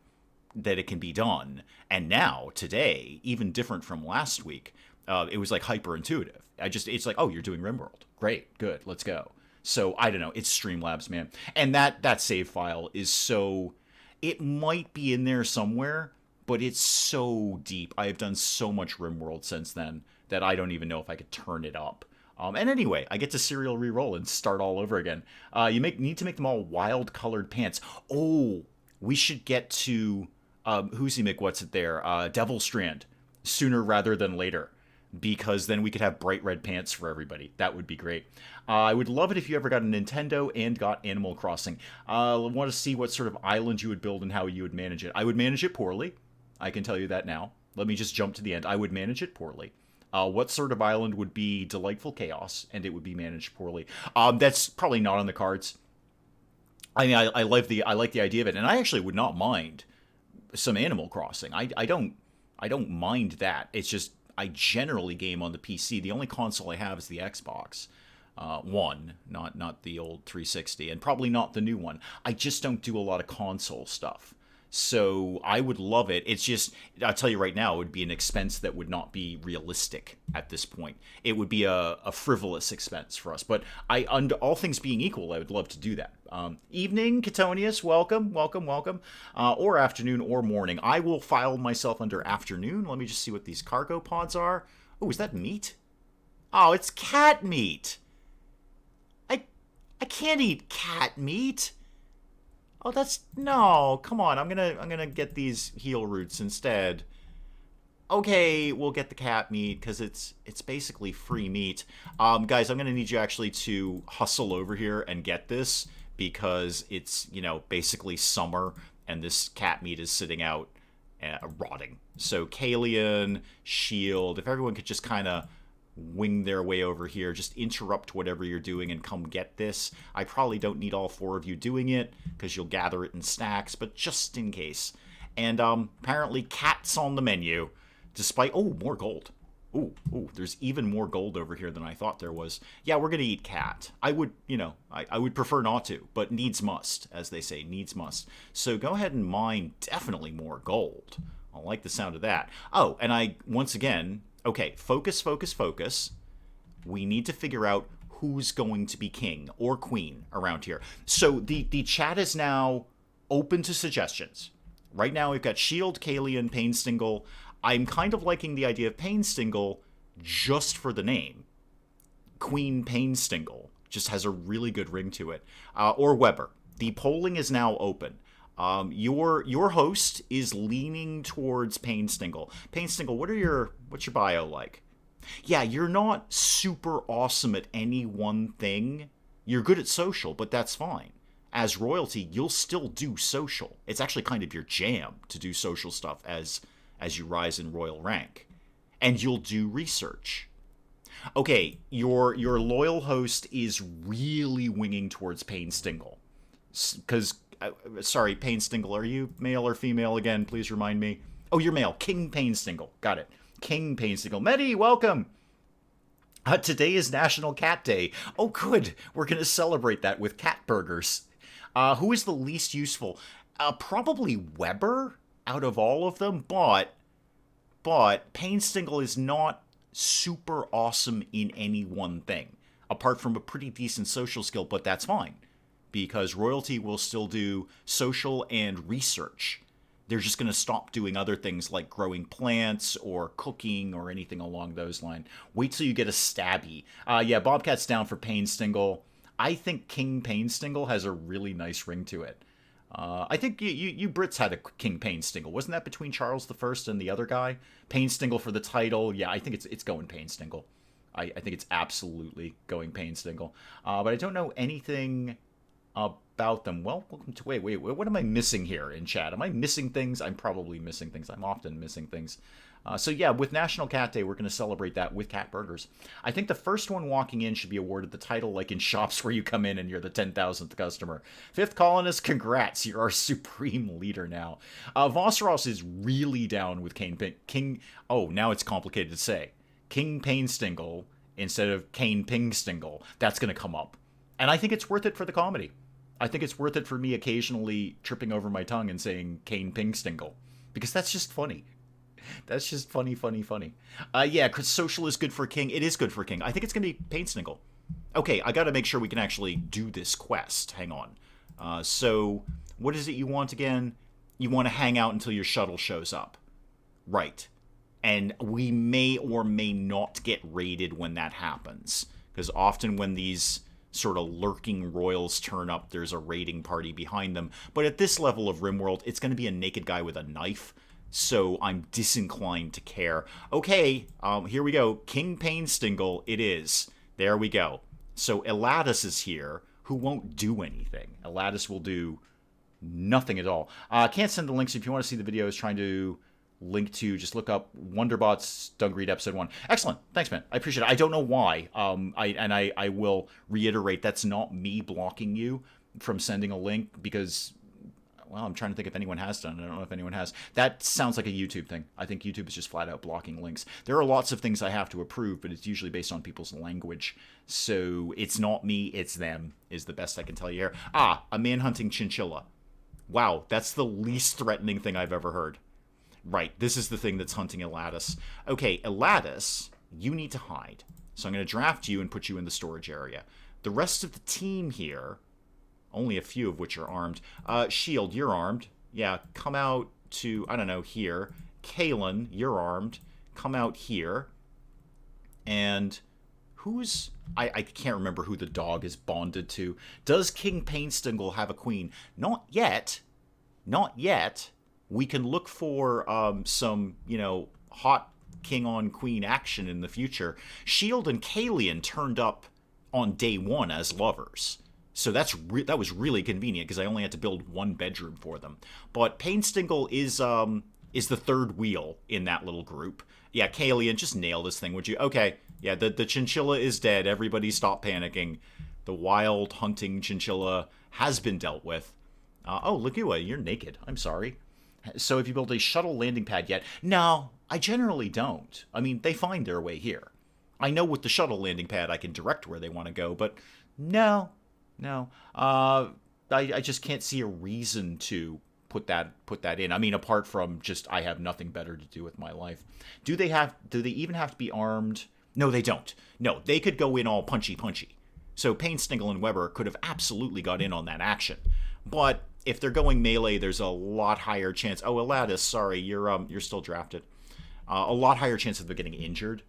that it can be done. And now, today, even different from last week, it was like hyper intuitive. It's like, oh, you're doing RimWorld. Great, good, let's go. So I don't know. It's Streamlabs, man. And that save file is so. It might be in there somewhere, but it's so deep. I have done so much RimWorld since then that I don't even know if I could turn it up. And anyway, I get to serial re-roll and start all over again. You need to make them all wild-colored pants. Oh, we should get to Who's what's it there? Devil Strand sooner rather than later, because then we could have bright red pants for everybody. That would be great. I would love it if you ever got a Nintendo and got Animal Crossing. I want to see what sort of island you would build and how you would manage it. I would manage it poorly. I can tell you that now. Let me just jump to the end. I would manage it poorly. What sort of island would be delightful chaos, and it would be managed poorly? That's probably not on the cards. I mean, I like the idea of it, and I actually would not mind some Animal Crossing. I don't mind that. It's just I generally game on the PC. The only console I have is the Xbox One, not the old 360, and probably not the new one. I just don't do a lot of console stuff. So I would love it. It's just, I'll tell you right now, it would be an expense that would not be realistic at this point. It would be a frivolous expense for us. But under all things being equal, I would love to do that. Evening, Catonius, welcome. Or afternoon or morning. I will file myself under afternoon. Let me just see what these cargo pods are. Oh, is that meat? Oh, it's cat meat. I can't eat cat meat. Oh, no, come on. I'm gonna get these heel roots instead. Okay, we'll get the cat meat because it's basically free meat. Guys, I'm gonna need you actually to hustle over here and get this because it's, basically summer and this cat meat is sitting out rotting. So Kalian, Shield, if everyone could just kind of wing their way over here, just interrupt whatever you're doing and come get this. I probably don't need all four of you doing it because you'll gather it in stacks, but just in case. And apparently cat's on the menu, despite more gold. Ooh, there's even more gold over here than I thought there was. Yeah, we're gonna eat cat. I would, I would prefer not to, but needs must, as they say, needs must. So go ahead and mine definitely more gold. I like the sound of that. Oh, and once again, okay, focus. We need to figure out who's going to be king or queen around here. So the chat is now open to suggestions. Right now we've got Shield, Kalian, Painstingle. I'm kind of liking the idea of Painstingle just for the name. Queen Painstingle just has a really good ring to it. Or Weber. The polling is now open. Your host is leaning towards Painstingle. Painstingle, what's your bio like? Yeah, you're not super awesome at any one thing. You're good at social, but that's fine. As royalty, you'll still do social. It's actually kind of your jam to do social stuff as you rise in royal rank. And you'll do research. Okay, your loyal host is really winging towards Painstingle. Because sorry, Painstingle, are you male or female again? Please remind me. Oh, you're male. King Painstingle. Got it. King Painstingle. Medi, welcome. Today is National Cat Day. Oh, good. We're going to celebrate that with cat burgers. Who is the least useful? Probably Weber out of all of them, but Painstingle is not super awesome in any one thing, apart from a pretty decent social skill, but that's fine, because royalty will still do social and research. They're just going to stop doing other things like growing plants or cooking or anything along those lines. Wait till you get a stabby. Yeah, Bobcat's down for Painstingle. I think King Painstingle has a really nice ring to it. I think you Brits had a King Painstingle. Wasn't that between Charles I and the other guy? Painstingle for the title. Yeah, I think it's going Painstingle. I think it's absolutely going Painstingle. But I don't know anything about them. Well, welcome to... Wait. What am I missing here in chat? Am I missing things? I'm probably missing things. I'm often missing things. So yeah, with National Cat Day, we're going to celebrate that with cat burgers. I think the first one walking in should be awarded the title like in shops where you come in and you're the 10,000th customer. Fifth colonist, congrats, you're our supreme leader now. Vosseros is really down with King... Oh, now it's complicated to say. King Painstingle instead of Kane Pingstingle. That's going to come up. And I think it's worth it for the comedy. I think it's worth it for me occasionally tripping over my tongue and saying Kane Pingstingle. Because that's just funny. That's just funny. Yeah, because social is good for King. It is good for King. I think it's going to be Painstingle. Okay, I got to make sure we can actually do this quest. Hang on. So, what is it you want again? You want to hang out until your shuttle shows up. Right. And we may or may not get raided when that happens. Because often when these sort of lurking royals turn up, there's a raiding party behind them. But at this level of RimWorld, it's going to be a naked guy with a knife. So I'm disinclined to care. Okay, here we go. King Painstingle it is. There we go. So Elatus is here, who won't do anything. Elatus will do nothing at all. Can't send the links if you want to see the videos. Trying to link to, just look up Wonderbots Dungreed episode 1. Excellent. Thanks, man. I appreciate it. I don't know why. I will reiterate, that's not me blocking you from sending a link because... Well, I'm trying to think if anyone has done it. I don't know if anyone has. That sounds like a YouTube thing. I think YouTube is just flat out blocking links. There are lots of things I have to approve, but it's usually based on people's language. So it's not me, it's them, is the best I can tell you here. A man-hunting chinchilla. Wow, that's the least threatening thing I've ever heard. Right, this is the thing that's hunting Elatus. Okay, Elatus, you need to hide. So I'm going to draft you and put you in the storage area. The rest of the team here... Only a few of which are armed. Shield, you're armed. Yeah, come out to, I don't know, here. Kalen, you're armed. Come out here. And who's... I can't remember who the dog is bonded to. Does King Painstingle have a queen? Not yet. Not yet. We can look for some, hot king on queen action in the future. Shield and Kalian turned up on day one as lovers. So that was really convenient because I only had to build one bedroom for them. But Painstingle is the third wheel in that little group. Yeah, Kalian, just nail this thing, would you? Okay, yeah, the chinchilla is dead. Everybody stop panicking. The wild hunting chinchilla has been dealt with. Oh, Lagua, you're naked. I'm sorry. So have you built a shuttle landing pad yet? No, I generally don't. I mean, they find their way here. I know with the shuttle landing pad I can direct where they want to go, but no. I just can't see a reason to put that in. I mean, apart from just I have nothing better to do with my life. Do they even have to be armed? No, they don't. No, they could go in all punchy. So Painstingle and Weber could have absolutely got in on that action. But if they're going melee, there's a lot higher chance. Oh, Elatus, sorry, you're still drafted. A lot higher chance of them getting injured.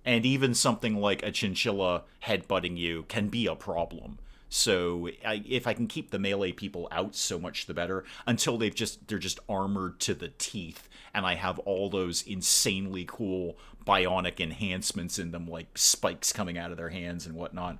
And even something like a chinchilla headbutting you can be a problem. So if I can keep the melee people out, so much the better, until they're just armored to the teeth, and I have all those insanely cool bionic enhancements in them, like spikes coming out of their hands and whatnot.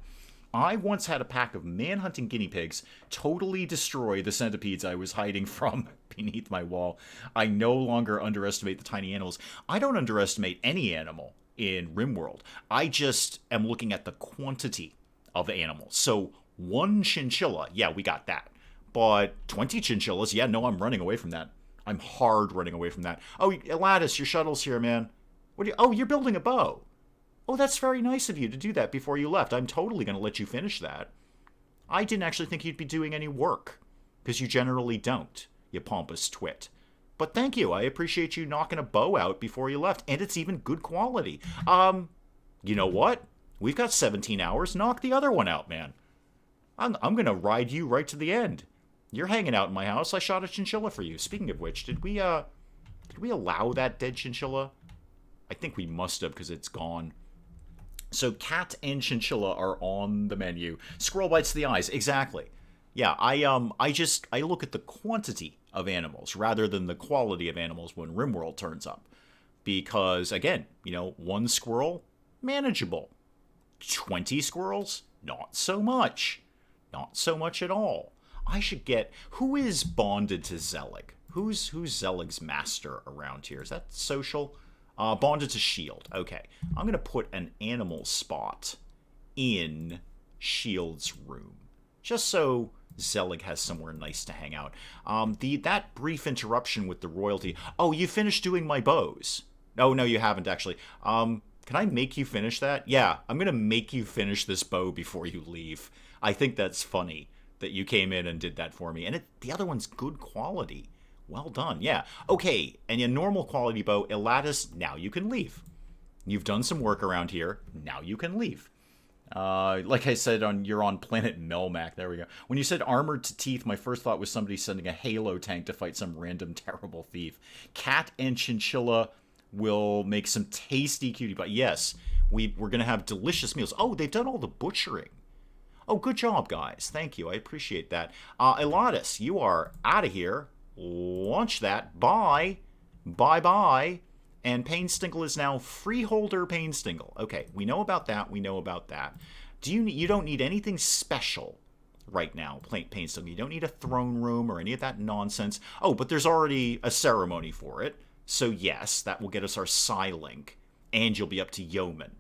I once had a pack of man-hunting guinea pigs totally destroy the centipedes I was hiding from beneath my wall. I no longer underestimate the tiny animals. I don't underestimate any animal in RimWorld. I just am looking at the quantity of animals. So 1 chinchilla, yeah, we got that. But 20 chinchillas, yeah, no, I'm running away from that. I'm hard running away from that. Oh, Elatus, your shuttle's here, man. You're building a bow. Oh, that's very nice of you to do that before you left. I'm totally going to let you finish that. I didn't actually think you'd be doing any work, because you generally don't, you pompous twit. But thank you. I appreciate you knocking a bow out before you left, and it's even good quality. You know what? We've got 17 hours. Knock the other one out, man. I'm gonna ride you right to the end. You're hanging out in my house. I shot a chinchilla for you. Speaking of which, did we allow that dead chinchilla? I think we must have, because it's gone. So cat and chinchilla are on the menu. Squirrel bites the eyes. Exactly. Yeah, I look at the quantity of animals rather than the quality of animals when RimWorld turns up. Because, again, one squirrel, manageable. 20 squirrels, not so much. Not so much at all. I should get... Who is bonded to Zelig? Who's Zelig's master around here? Is that social? Bonded to Shield. Okay. I'm going to put an animal spot in Shield's room. Just so Zelig has somewhere nice to hang out. That brief interruption with the royalty... Oh, you finished doing my bows. Oh, no, you haven't, actually. Can I make you finish that? Yeah, I'm going to make you finish this bow before you leave. I think that's funny that you came in and did that for me. And the other one's good quality. Well done, yeah. Okay, and your normal quality bow, Elatus, now you can leave. You've done some work around here. Now you can leave. Like I said, you're on planet Melmac. There we go. When you said armored to teeth, my first thought was somebody sending a Halo tank to fight some random terrible thief. Cat and chinchilla will make some tasty cutie pie. Yes, we're going to have delicious meals. Oh, they've done all the butchering. Oh, good job, guys. Thank you. I appreciate that. Elatus, you are out of here. Launch that. Bye. Bye-bye. And Painstinkle is now Freeholder Painstinkle. Okay, we know about that. We know about that. You don't need anything special right now, Painstinkle. You don't need a throne room or any of that nonsense. Oh, but there's already a ceremony for it. So yes, that will get us our Psi-Link. And you'll be up to Yeoman.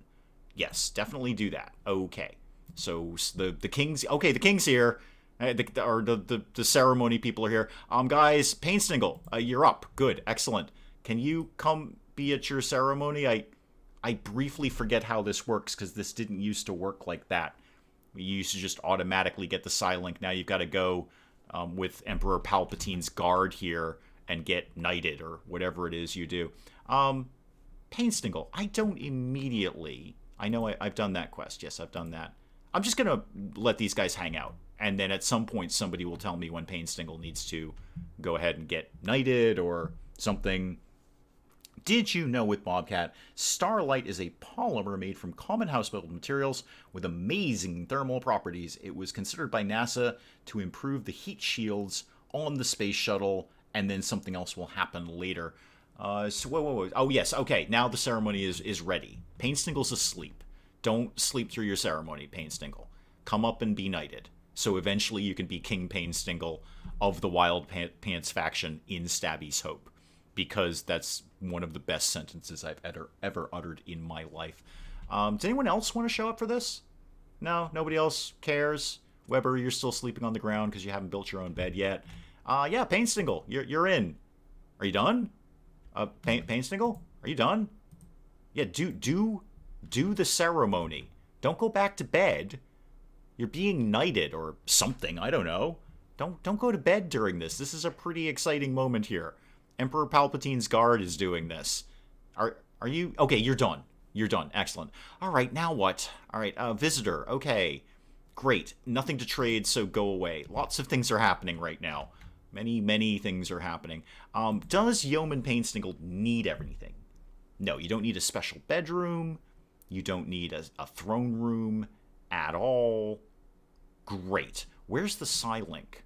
Yes, definitely do that. Okay. So the king's... Okay, the king's here. The ceremony people are here. Guys, Painstinkle, you're up. Good. Excellent. Can you come be at your ceremony? I briefly forget how this works because this didn't used to work like that. We used to just automatically get the Psi-Link. Now you've got to go with Emperor Palpatine's guard here and get knighted or whatever it is you do. Painstinkle, I don't immediately... I know I've done that quest. Yes, I've done that. I'm just going to let these guys hang out. And then at some point somebody will tell me when Painstinkle needs to go ahead and get knighted or something. Did you know with Bobcat, Starlight is a polymer made from common household materials with amazing thermal properties. It was considered by NASA to improve the heat shields on the space shuttle, and then something else will happen later. Whoa. Oh, yes, okay, now the ceremony is ready. Painstinkle's asleep. Don't sleep through your ceremony, Painstinkle. Come up and be knighted. So eventually you can be King Painstinkle of the Wild Pants faction in Stabby's Hope. Because that's one of the best sentences I've ever uttered in my life. Does anyone else want to show up for this? No? Nobody else cares? Weber, you're still sleeping on the ground because you haven't built your own bed yet. Yeah, Painstinkle, you're in. Are you done? Painstinkle? Are you done? Yeah, do the ceremony. Don't go back to bed. You're being knighted or something, I don't know. Don't go to bed during this. This is a pretty exciting moment here. Emperor Palpatine's guard is doing this. Are you... Okay, you're done. You're done. Excellent. All right, now what? All right, visitor. Okay. Great. Nothing to trade, so go away. Lots of things are happening right now. Many things are happening. Does Yeoman Painstinkle need everything? No, you don't need a special bedroom. You don't need a throne room at all. Great. Where's the Psi-Link?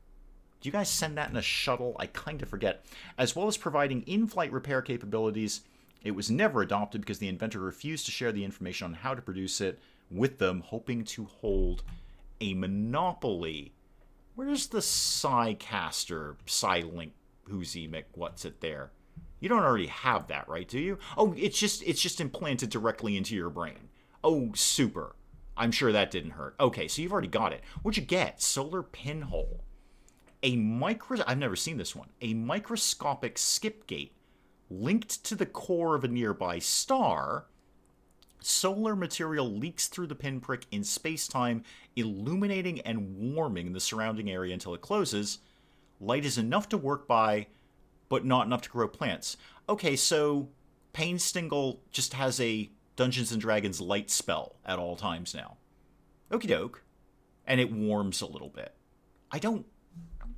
Do you guys send that in a shuttle? I kind of forget. As well as providing in-flight repair capabilities, it was never adopted because the inventor refused to share the information on how to produce it with them, hoping to hold a monopoly. Where's the Psi-Caster, Psi-Link, Whoosy what's it there? You don't already have that, right, do you? Oh, it's just implanted directly into your brain. Oh, super. I'm sure that didn't hurt. Okay, so you've already got it. What'd you get? Solar pinhole. I've never seen this one. A microscopic skip gate linked to the core of a nearby star. Solar material leaks through the pinprick in space-time, illuminating and warming the surrounding area until it closes. Light is enough to work by but not enough to grow plants. Okay, so Painstingle just has a Dungeons and Dragons light spell at all times now. Okie doke. And it warms a little bit. I don't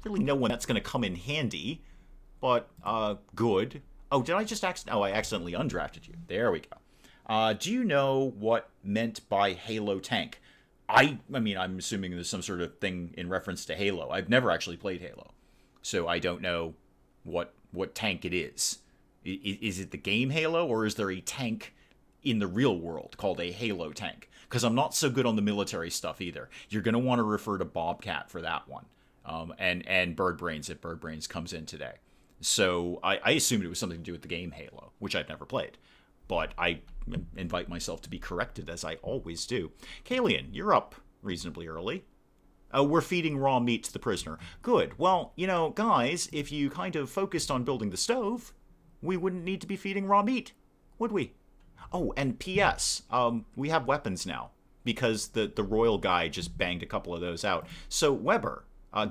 really know when that's going to come in handy, but good. Oh, did I just I accidentally undrafted you. There we go. Do you know what meant by Halo tank? I mean, I'm assuming there's some sort of thing in reference to Halo. I've never actually played Halo, so I don't know what tank it is. Is it the game Halo, or is there a tank in the real world called a Halo tank? Because I'm not so good on the military stuff either. You're going to want to refer to Bobcat for that one, and Bird Brains if Bird Brains comes in today. So I assumed it was something to do with the game Halo, which I've never played. But I invite myself to be corrected, as I always do. Kalian, you're up reasonably early. We're feeding raw meat to the prisoner. Good. Well, you know, guys, if you kind of focused on building the stove, we wouldn't need to be feeding raw meat, would we? Oh, and P.S., we have weapons now, because the royal guy just banged a couple of those out. So, Weber,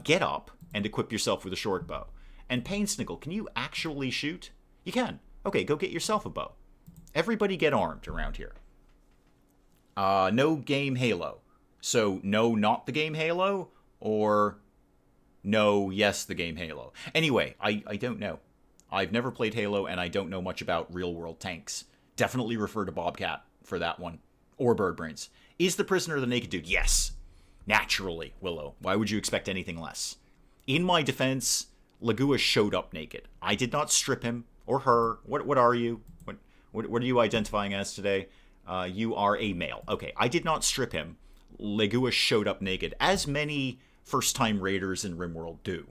get up and equip yourself with a short bow. And Painsnickle, can you actually shoot? You can. Okay, go get yourself a bow. Everybody get armed around here. No game Halo. So, no, not the game Halo? Or no, yes, the game Halo? Anyway, I don't know. I've never played Halo, and I don't know much about real-world tanks. Definitely refer to Bobcat for that one. Or Bird Brains. Is the prisoner the naked dude? Yes. Naturally, Willow. Why would you expect anything less? In my defense, Lagua showed up naked. I did not strip him or her. What are you? What are you identifying as today? You are a male. Okay, I did not strip him. Lagua showed up naked, as many first-time raiders in RimWorld do.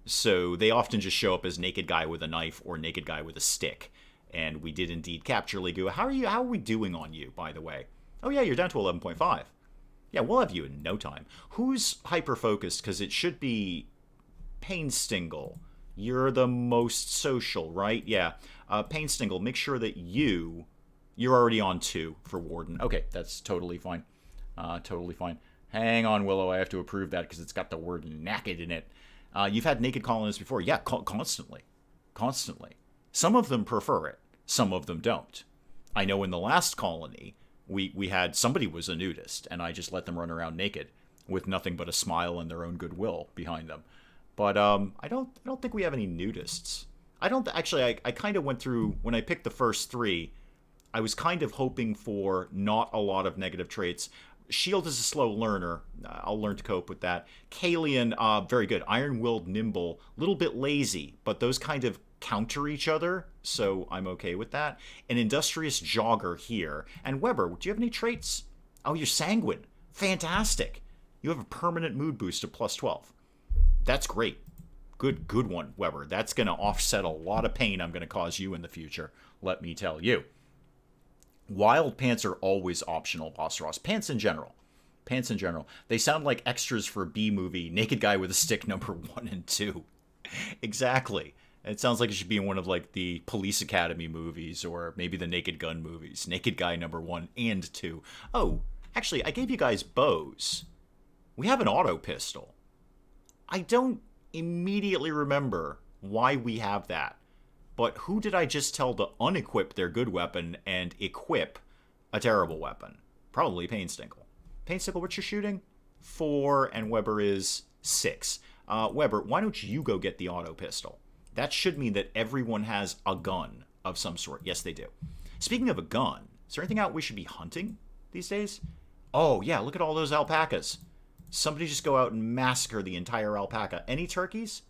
So they often just show up as naked guy with a knife or naked guy with a stick. And we did indeed capture Lagua. How are we doing on you, by the way? Oh yeah, you're down to 11.5. Yeah, we'll have you in no time. Who's hyper-focused? Because it should be Painstingle. You're the most social, right? Yeah. Painstingle, make sure that you're already on 2 for Warden. Okay, that's totally fine. Totally fine. Hang on, Willow. I have to approve that because it's got the word naked in it. You've had naked colonists before. Yeah, constantly. Constantly. Some of them prefer it. Some of them don't. I know in the last colony, we had somebody was a nudist, and I just let them run around naked with nothing but a smile and their own goodwill behind them. But I don't think we have any nudists. I kind of went through, when I picked the first 3, I was kind of hoping for not a lot of negative traits. Shield is a slow learner. I'll learn to cope with that. Kalian, very good. Iron-willed, nimble, little bit lazy, but those kind of counter each other, so I'm okay with that. An industrious jogger here. And Weber, do you have any traits? Oh, you're sanguine. Fantastic. You have a permanent mood boost of plus 12. That's great. Good one, Weber. That's going to offset a lot of pain I'm going to cause you in the future, let me tell you. Wild pants are always optional, Boss Ross. Pants in general. Pants in general. They sound like extras for a B movie, Naked Guy with a Stick number 1 and 2. Exactly. It sounds like it should be in one of like the Police Academy movies or maybe the Naked Gun movies. Naked Guy number 1 and 2. Oh, actually, I gave you guys bows. We have an auto pistol. I don't immediately remember why we have that. But who did I just tell to unequip their good weapon and equip a terrible weapon? Probably Painstingle. Painstingle, what's your shooting? 4, and Weber is 6. Weber, why don't you go get the auto pistol? That should mean that everyone has a gun of some sort. Yes, they do. Speaking of a gun, is there anything out we should be hunting these days? Oh, yeah, look at all those alpacas. Somebody just go out and massacre the entire alpaca. Any turkeys?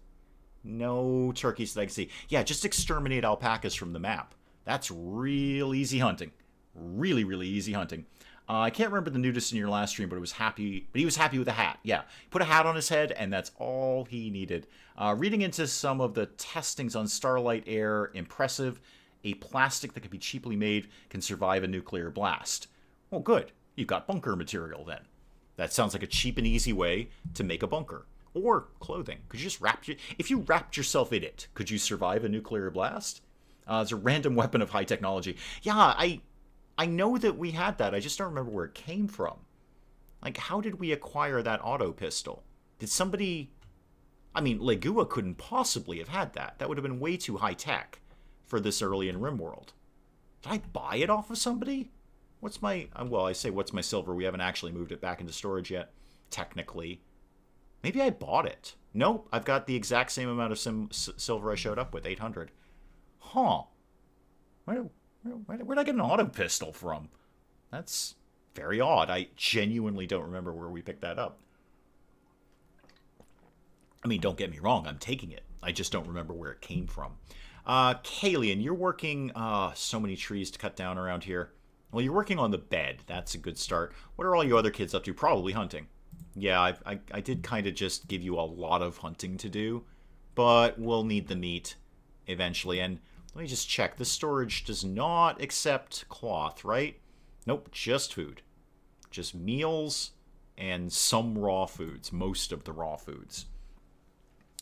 No turkeys that I can see. Yeah, just exterminate alpacas from the map. That's real easy hunting. Really, really easy hunting. I can't remember the nudist in your last stream, but he was happy with a hat. Yeah, put a hat on his head, and that's all he needed. Reading into some of the testings on Starlight Air, impressive. A plastic that can be cheaply made can survive a nuclear blast. Well, good. You've got bunker material then. That sounds like a cheap and easy way to make a bunker. Or clothing. Could you just if you wrapped yourself in it, could you survive a nuclear blast? It's a random weapon of high technology. Yeah, I know that we had that. I just don't remember where it came from. Like, how did we acquire that auto pistol? Did somebody I mean, Legua couldn't possibly have had that. That would have been way too high tech for this early in RimWorld. Did I buy it off of somebody? What's my... Well, I say what's my silver. We haven't actually moved it back into storage yet, technically. Maybe I bought it. Nope, I've got the exact same amount of silver I showed up with, 800. Huh. Where did I get an auto pistol from? That's very odd. I genuinely don't remember where we picked that up. I mean, don't get me wrong, I'm taking it. I just don't remember where it came from. Kalian, you're working... so many trees to cut down around here. Well, you're working on the bed. That's a good start. What are all you other kids up to? Probably hunting. Yeah, I did kind of just give you a lot of hunting to do. But we'll need the meat eventually. And let me just check. This storage does not accept cloth, right? Nope, just food. Just meals and some raw foods. Most of the raw foods.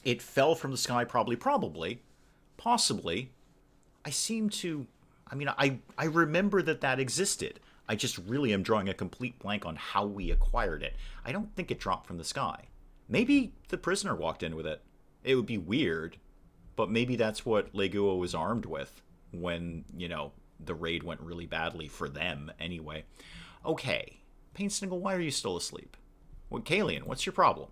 It fell from the sky probably, possibly. I seem to... I mean, I remember that existed. I just really am drawing a complete blank on how we acquired it. I don't think it dropped from the sky. Maybe the prisoner walked in with it. It would be weird, but maybe that's what Legua was armed with when, you know, the raid went really badly for them anyway. Okay. Pain Sniggle, why are you still asleep? Well, Kalian, what's your problem?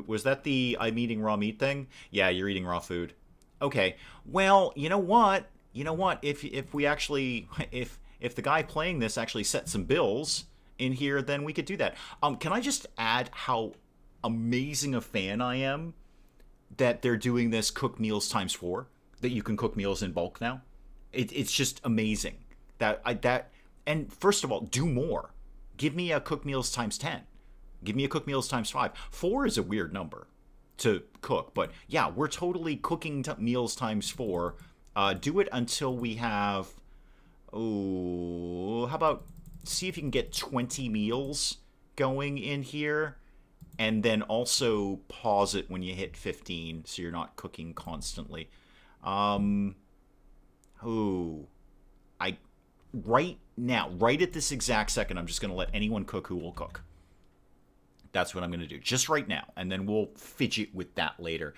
Was that the I'm eating raw meat thing? Yeah, you're eating raw food. Okay. Well, you know what? If we actually if the guy playing this actually set some bills in here, then we could do that. Can I just add how amazing a fan I am that they're doing this cook meals ×4, that you can cook meals in bulk now? It's just amazing. And first of all, do more. Give me a cook meals ×10. Give me a cook meals ×5. 4 is a weird number to cook, but yeah, we're totally cooking meals ×4. Do it until we have... Oh, how about see if you can get 20 meals going in here, and then also pause it when you hit 15 so you're not cooking constantly. Right now, right at this exact second, I'm just going to let anyone cook who will cook. That's what I'm going to do, just right now, and then we'll fidget with that later.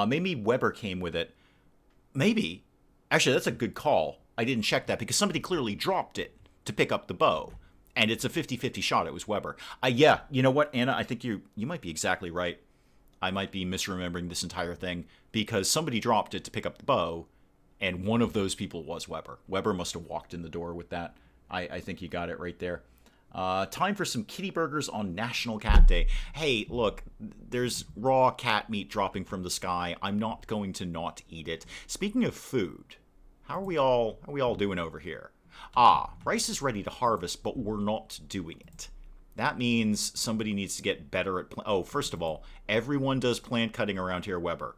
Maybe Weber came with it. Maybe. Actually, that's a good call. I didn't check that because somebody clearly dropped it to pick up the bow. And it's a 50-50 shot. It was Weber. Yeah, you know what, Anna? I think you might be exactly right. I might be misremembering this entire thing because somebody dropped it to pick up the bow, and one of those people was Weber. Weber must have walked in the door with that. I think you got it right there. Time for some kitty burgers on National Cat Day. Hey, look, there's raw cat meat dropping from the sky. I'm not going to not eat it. Speaking of food, how are we all doing over here? Rice is ready to harvest, but we're not doing it. That means somebody needs to get better at... first of all, everyone does plant cutting around here, Weber.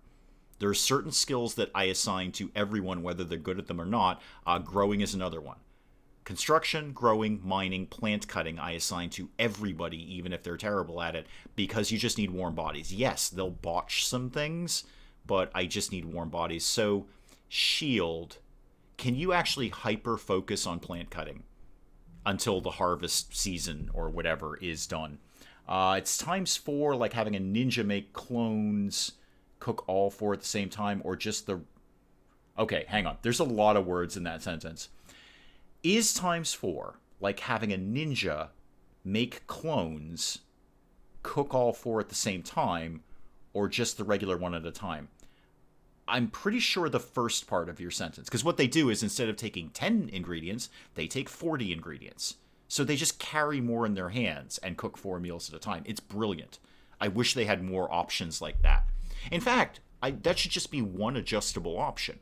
There are certain skills that I assign to everyone, whether they're good at them or not. Growing is another one. Construction, growing, mining, plant cutting, I assign to everybody, even if they're terrible at it, because you just need warm bodies. Yes, they'll botch some things, but I just need warm bodies. So, Shield, can you actually hyper-focus on plant cutting until the harvest season or whatever is done? It's ×4, like having a ninja make clones, cook all 4 at the same time, or just the... Okay, hang on. There's a lot of words in that sentence. Is ×4 like having a ninja make clones, cook all 4 at the same time, or just the regular one at a time? I'm pretty sure the first part of your sentence, because what they do is instead of taking 10 ingredients, they take 40 ingredients. So they just carry more in their hands and cook 4 meals at a time. It's brilliant. I wish they had more options like that. In fact, that should just be one adjustable option.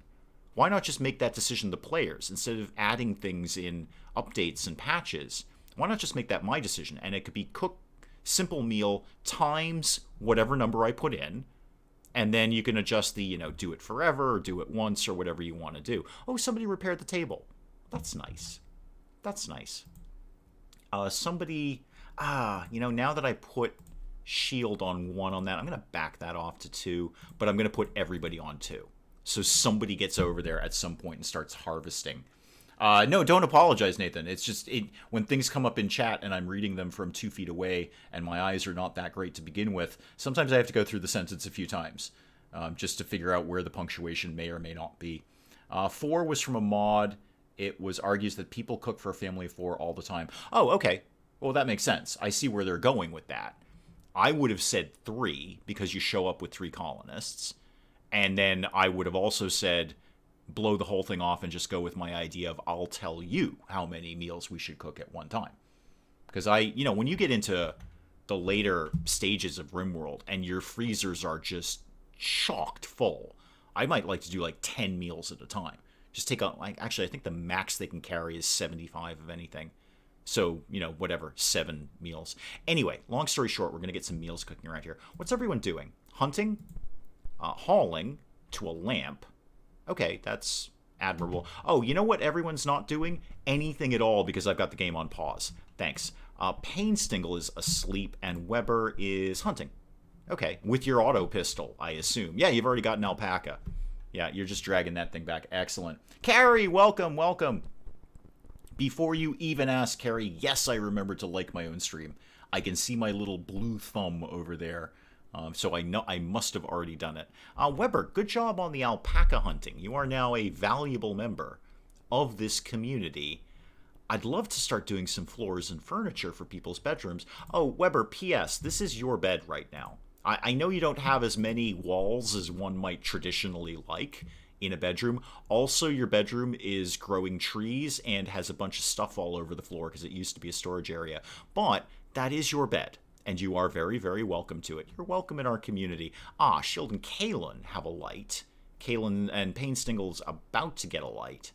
Why not just make that decision the players instead of adding things in updates and patches? Why not just make that my decision? And it could be cook simple meal times whatever number I put in. And then you can adjust the, do it forever or do it once or whatever you want to do. Oh, somebody repaired the table. That's nice. That's nice. Somebody, now that I put shield on 1 on that, I'm going to back that off to 2, but I'm going to put everybody on 2. So somebody gets over there at some point and starts harvesting. No, don't apologize, Nathan. It's just when things come up in chat and I'm reading them from 2 feet away and my eyes are not that great to begin with, sometimes I have to go through the sentence a few times just to figure out where the punctuation may or may not be. 4 was from a mod. It was argues that people cook for a family of 4 all the time. Oh, okay. Well, that makes sense. I see where they're going with that. I would have said 3 because you show up with 3 colonists. And then I would have also said blow the whole thing off and just go with my idea of I'll tell you how many meals we should cook at one time. Because when you get into the later stages of RimWorld and your freezers are just chocked full, I might like to do like 10 meals at a time. Just take out, actually, I think the max they can carry is 75 of anything. So, whatever, 7 meals. Anyway, long story short, we're going to get some meals cooking around here. What's everyone doing? Hunting? Hauling to a lamp. Okay, that's admirable. Oh, you know what everyone's not doing? Anything at all because I've got the game on pause. Thanks. Painstingle is asleep and Weber is hunting. Okay, with your auto pistol, I assume. Yeah, you've already got an alpaca. Yeah, you're just dragging that thing back. Excellent. Carrie, welcome, welcome. Before you even ask, Carrie, yes, I remember to like my own stream. I can see my little blue thumb over there. So I know I must have already done it. Weber, good job on the alpaca hunting. You are now a valuable member of this community. I'd love to start doing some floors and furniture for people's bedrooms. Oh, Weber, P.S., this is your bed right now. I know you don't have as many walls as one might traditionally like in a bedroom. Also, your bedroom is growing trees and has a bunch of stuff all over the floor because it used to be a storage area. But that is your bed. And you are very, very welcome to it. You're welcome in our community. Shield and Kalen have a light. Kalen and Painstingle's about to get a light.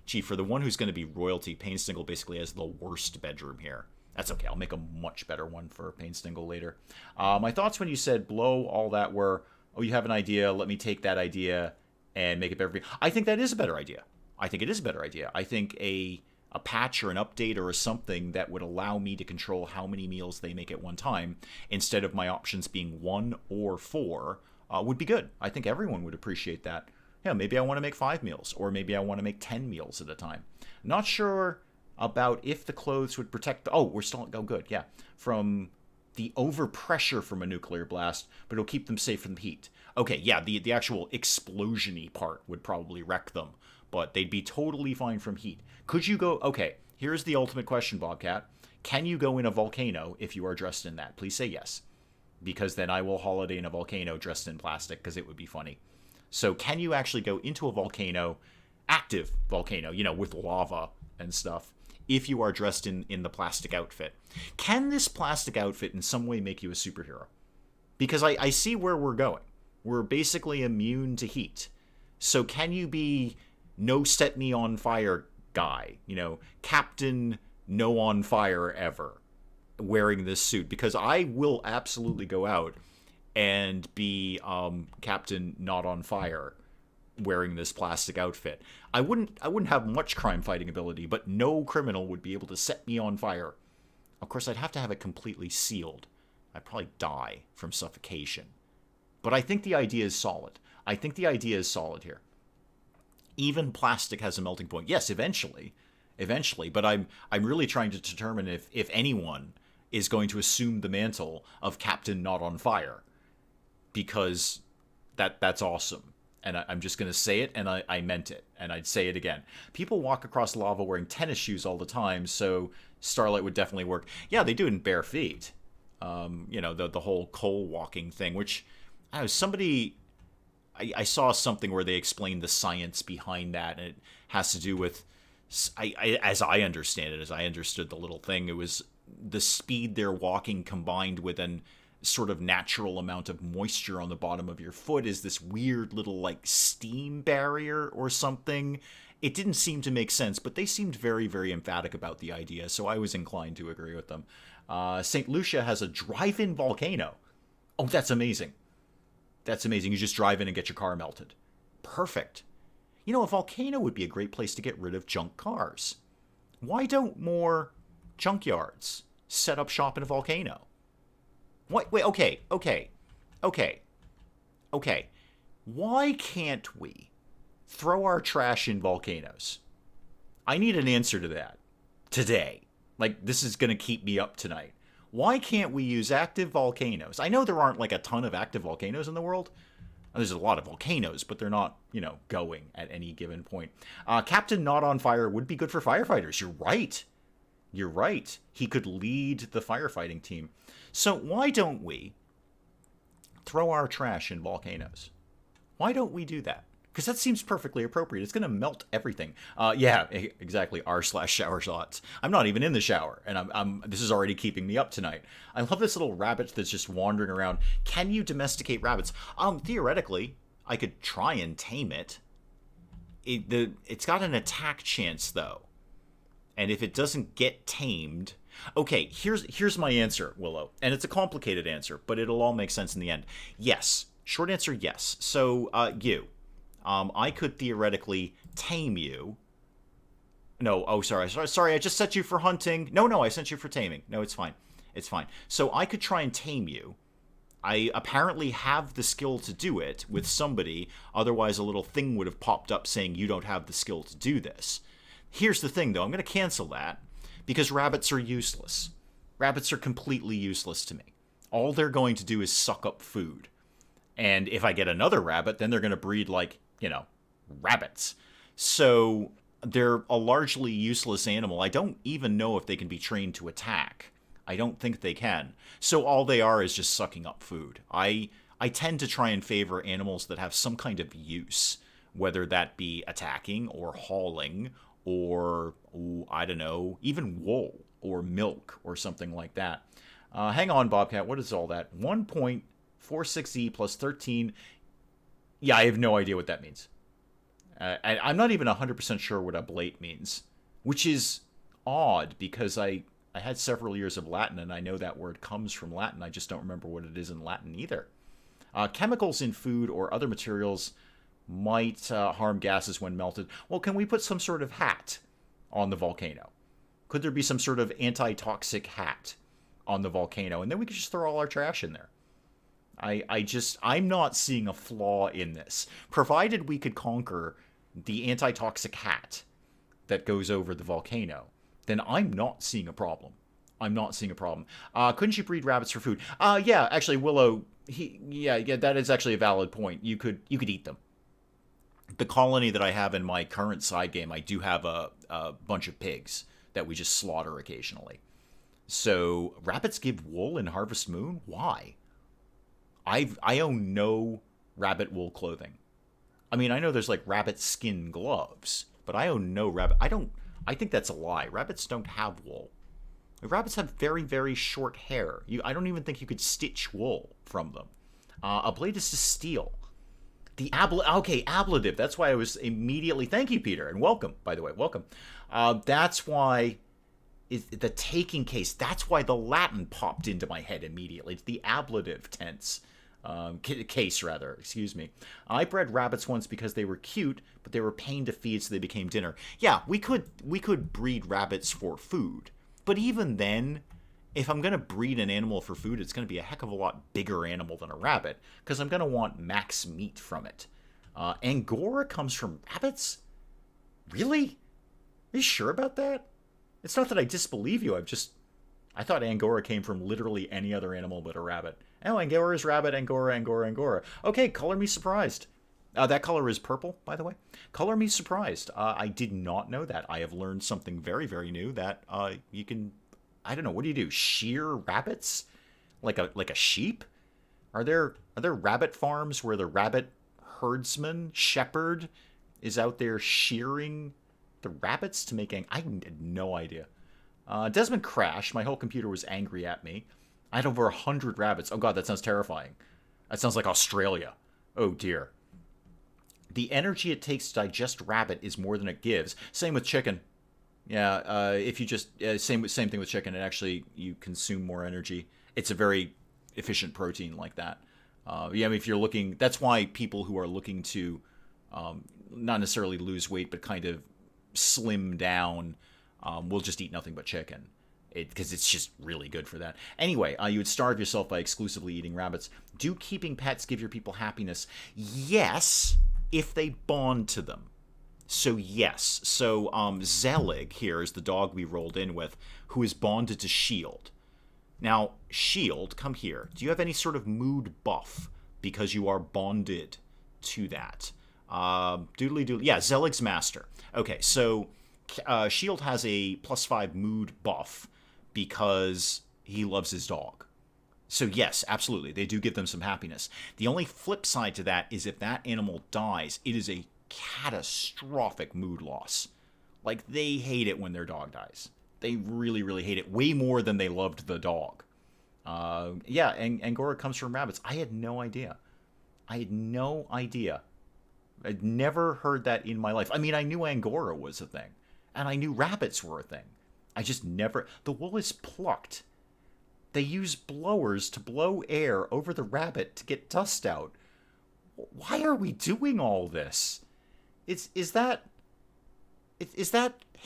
Gee, for the one who's going to be royalty, Painstingle basically has the worst bedroom here. That's okay. I'll make a much better one for Painstingle later. My thoughts when you said blow all that were, oh, you have an idea. Let me take that idea and make it better for you. I think that is a better idea. I think it is a better idea. I think a patch or an update or something that would allow me to control how many meals they make at one time instead of my options being 1 or 4 would be good. I think everyone would appreciate that. Yeah, maybe I want to make 5 meals or maybe I want to make 10 meals at a time. Not sure about if the clothes would protect we're still good, yeah, from the overpressure from a nuclear blast, but it'll keep them safe from the heat. Okay, yeah, the actual explosion-y part would probably wreck them, but they'd be totally fine from heat. Could you go... Okay, here's the ultimate question, Bobcat. Can you go in a volcano if you are dressed in that? Please say yes. Because then I will holiday in a volcano dressed in plastic, because it would be funny. So can you actually go into a volcano, active volcano, with lava and stuff, if you are dressed in the plastic outfit? Can this plastic outfit in some way make you a superhero? Because I see where we're going. We're basically immune to heat. So can you be no set me on fire guy, Captain no on fire ever, wearing this suit? Because I will absolutely go out and be Captain not on fire wearing this plastic outfit. I wouldn't have much crime fighting ability, but no criminal would be able to set me on fire. Of course, I'd have to have it completely sealed. I'd probably die from suffocation. But I think the idea is solid. I think the idea is solid here. Even plastic has a melting point. Yes, eventually, but I'm really trying to determine if anyone is going to assume the mantle of Captain Not on Fire, because that's awesome. And I'm just going to say it, and I meant it, and I'd say it again. People walk across lava wearing tennis shoes all the time, so Starlight would definitely work. Yeah, they do it in bare feet. The whole coal walking thing, which, I don't know, somebody... I saw something where they explained the science behind that, and it has to do with, as I understand it, as I understood the little thing, it was the speed they're walking combined with an sort of natural amount of moisture on the bottom of your foot is this weird little, steam barrier or something. It didn't seem to make sense, but they seemed very, very emphatic about the idea, so I was inclined to agree with them. St. Lucia has a drive-in volcano. Oh, that's amazing. That's amazing. You just drive in and get your car melted. Perfect. A volcano would be a great place to get rid of junk cars. Why don't more junkyards set up shop in a volcano? Wait, okay. Why can't we throw our trash in volcanoes? I need an answer to that today. Like, this is going to keep me up tonight. Why can't we use active volcanoes? I know there aren't like a ton of active volcanoes in the world. There's a lot of volcanoes, but they're not, going at any given point. Captain Not on Fire would be good for firefighters. You're right. You're right. He could lead the firefighting team. So why don't we throw our trash in volcanoes? Why don't we do that? Because that seems perfectly appropriate. It's going to melt everything. Yeah, exactly. r/shower shots. I'm not even in the shower, and this is already keeping me up tonight. I love this little rabbit that's just wandering around. Can you domesticate rabbits? Theoretically, I could try and tame it. It's got an attack chance though, and if it doesn't get tamed, okay. Here's my answer, Willow, and it's a complicated answer, but it'll all make sense in the end. Yes. Short answer, yes. So you. I could theoretically tame you. No, sorry, I just set you for hunting. No, I sent you for taming. No, it's fine. It's fine. So I could try and tame you. I apparently have the skill to do it with somebody, otherwise a little thing would have popped up saying you don't have the skill to do this. Here's the thing, though. I'm going to cancel that because rabbits are useless. Rabbits are completely useless to me. All they're going to do is suck up food. And if I get another rabbit, then they're going to breed like, rabbits. So they're a largely useless animal. I don't even know if they can be trained to attack. I don't think they can. So all they are is just sucking up food. I tend to try and favor animals that have some kind of use, whether that be attacking or hauling or, I don't know, even wool or milk or something like that. Hang on, Bobcat. What is all that? 1.46e plus 13. Yeah, I have no idea what that means. I'm not even 100% sure what ablate means, which is odd because I had several years of Latin and I know that word comes from Latin. I just don't remember what it is in Latin either. Chemicals in food or other materials might harm gases when melted. Well, can we put some sort of hat on the volcano? Could there be some sort of anti-toxic hat on the volcano? And then we could just throw all our trash in there. I'm not seeing a flaw in this. Provided we could conquer the anti-toxic hat that goes over the volcano, then I'm not seeing a problem. I'm not seeing a problem. Couldn't you breed rabbits for food? Yeah, actually, Willow, yeah, that is actually a valid point. You could eat them. The colony that I have in my current side game, I do have a bunch of pigs that we just slaughter occasionally. So, rabbits give wool in Harvest Moon? Why? I own no rabbit wool clothing. I mean, I know there's like rabbit skin gloves, but I own no rabbit. I think that's a lie. Rabbits don't have wool. Rabbits have very, very short hair. I don't even think you could stitch wool from them. A blade is to steel. Ablative. That's why I was immediately... Thank you, Peter, and welcome, by the way. Welcome. That's why... the taking case. That's why the Latin popped into my head immediately. It's the ablative tense. Case, rather. Excuse me. I bred rabbits once because they were cute, but they were pain to feed, so they became dinner. Yeah, we could breed rabbits for food. But even then, if I'm going to breed an animal for food, it's going to be a heck of a lot bigger animal than a rabbit, because I'm going to want max meat from it. Angora comes from rabbits? Really? Are you sure about that? It's not that I disbelieve you, I thought Angora came from literally any other animal but a rabbit. Oh, Angora's rabbit, Angora. Okay, color me surprised. That color is purple, by the way. Color me surprised. I did not know that. I have learned something very, very new that you can... I don't know, what do you do? Shear rabbits? Like a sheep? Are there rabbit farms where the rabbit herdsman, shepherd, is out there shearing the rabbits to make... I had no idea. Desmond crashed. My whole computer was angry at me. I had over 100 rabbits. Oh god, that sounds terrifying. That sounds like Australia. Oh dear. The energy it takes to digest rabbit is more than it gives. Same with chicken. Yeah, if you just... same thing with chicken. It actually, you consume more energy. It's a very efficient protein like that. Yeah, I mean, if you're looking... That's why people who are looking to not necessarily lose weight, but kind of slim down, will just eat nothing but chicken. Because it's just really good for that. Anyway, you would starve yourself by exclusively eating rabbits. Do keeping pets give your people happiness? Yes, if they bond to them. So yes, so Zelig here is the dog we rolled in with, who is bonded to Shield. Now, Shield, come here. Do you have any sort of mood buff because you are bonded to that? Doodly doodly. Yeah, Zelig's master. Okay, so Shield has a +5 mood buff because he loves his dog. So yes, absolutely, they do give them some happiness. The only flip side to that is if that animal dies, it is a catastrophic mood loss. Like, they hate it when their dog dies. They really, really hate it. Way more than they loved the dog. Yeah, and Angora comes from rabbits. I had no idea. I had no idea. I'd never heard that in my life. I mean, I knew Angora was a thing. And I knew rabbits were a thing. I just never... The wool is plucked. They use blowers to blow air over the rabbit to get dust out. Why are we doing all this? Is that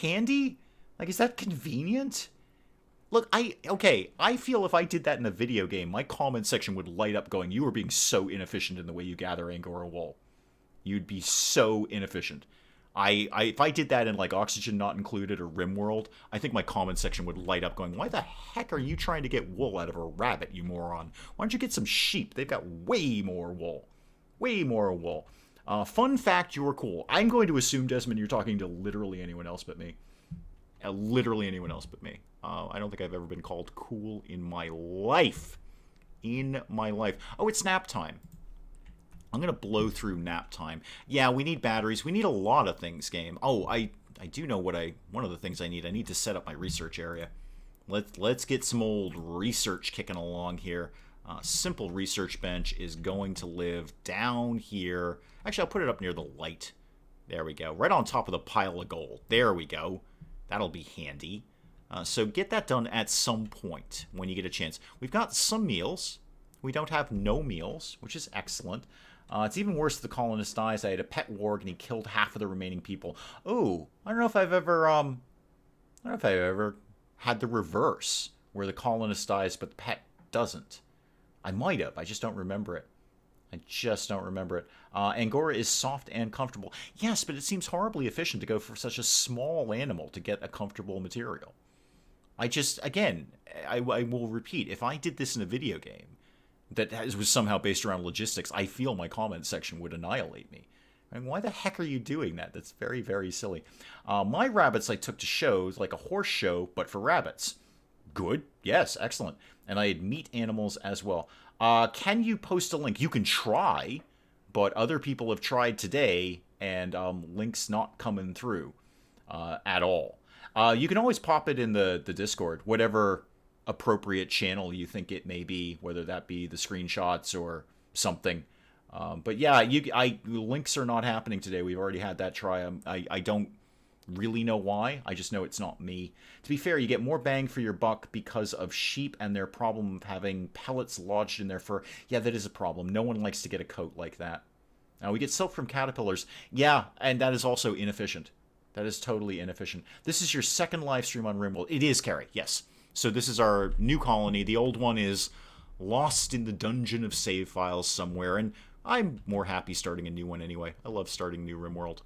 handy? Like, is that convenient? Look, I feel if I did that in a video game, my comment section would light up going, you are being so inefficient in the way you gather Angora wool. You'd be so inefficient. If I did that in, like, Oxygen Not Included or RimWorld, I think my comment section would light up going, why the heck are you trying to get wool out of a rabbit, you moron? Why don't you get some sheep? They've got way more wool. Way more wool. Fun fact, you're cool. I'm going to assume, Desmond, you're talking to literally anyone else but me. Literally anyone else but me. I don't think I've ever been called cool in my life. In my life. Oh, it's nap time. I'm going to blow through nap time. Yeah, we need batteries. We need a lot of things, game. Oh, I do know one of the things I need. I need to set up my research area. Let's get some old research kicking along here. Simple research bench is going to live down here. Actually, I'll put it up near the light. There we go. Right on top of the pile of gold. There we go. That'll be handy. So get that done at some point when you get a chance. We've got some meals. We don't have no meals, which is excellent. It's even worse if the colonist dies. I had a pet warg and he killed half of the remaining people. Oh, I don't know if I've ever had the reverse, where the colonist dies but the pet doesn't. I might have. I just don't remember it. Angora is soft and comfortable. Yes, but it seems horribly efficient to go for such a small animal to get a comfortable material. I will repeat, if I did this in a video game that was somehow based around logistics, I feel my comment section would annihilate me. I mean, why the heck are you doing that? That's very, very silly. My rabbits I took to shows, like a horse show, but for rabbits. Good. Yes, excellent. And I had meat animals as well. Can you post a link? You can try, but other people have tried today, and links not coming through at all. You can always pop it in the Discord, whatever appropriate channel you think it may be, whether that be the screenshots or something. But yeah, links are not happening today. We've already had that try. I don't really know why. I just know it's not me. To be fair, you get more bang for your buck because of sheep and their problem of having pellets lodged in their fur. Yeah, that is a problem. No one likes to get a coat like that. Now, we get silk from caterpillars. Yeah, and that is also inefficient. That is totally inefficient. This is your second live stream on RimWorld. It is, Carrie, yes. So this is our new colony. The old one is lost in the dungeon of save files somewhere, and I'm more happy starting a new one anyway. I love starting new RimWorld.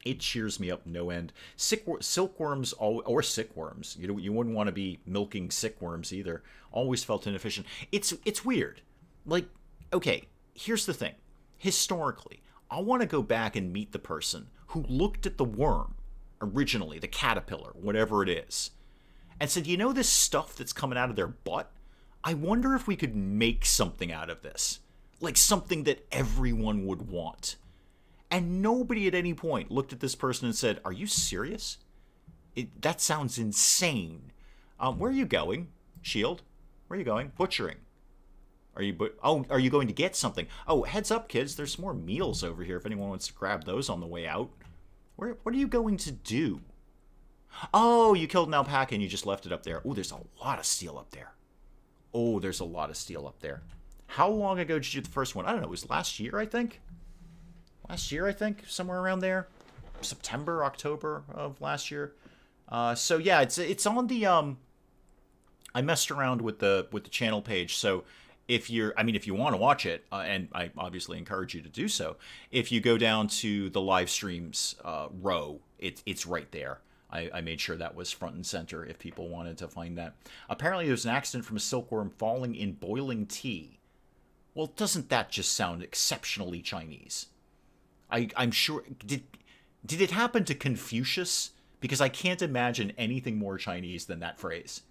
It cheers me up no end. Silkworms, or sickworms. You wouldn't want to be milking sickworms either. Always felt inefficient. It's weird. Like, okay, here's the thing. Historically, I want to go back and meet the person who looked at the worm, originally, the caterpillar, whatever it is, and said, you know this stuff that's coming out of their butt? I wonder if we could make something out of this. Like something that everyone would want. And nobody at any point looked at this person and said, are you serious? That sounds insane. Where are you going, Shield? Where are you going? Butchering. Are you going to get something? Oh, heads up, kids. There's some more meals over here if anyone wants to grab those on the way out. What are you going to do? Oh, you killed an alpaca and you just left it up there. Oh, there's a lot of steel up there. How long ago did you do the first one? I don't know. It was last year, I think. Somewhere around there. September, October of last year. So yeah, it's on the I messed around with the channel page, so if you want to watch it, and I obviously encourage you to do so, if you go down to the live streams row, it's right there. I made sure that was front and center if people wanted to find that. Apparently, there's an accident from a silkworm falling in boiling tea. Well, doesn't that just sound exceptionally Chinese? I'm sure. Did it happen to Confucius? Because I can't imagine anything more Chinese than that phrase.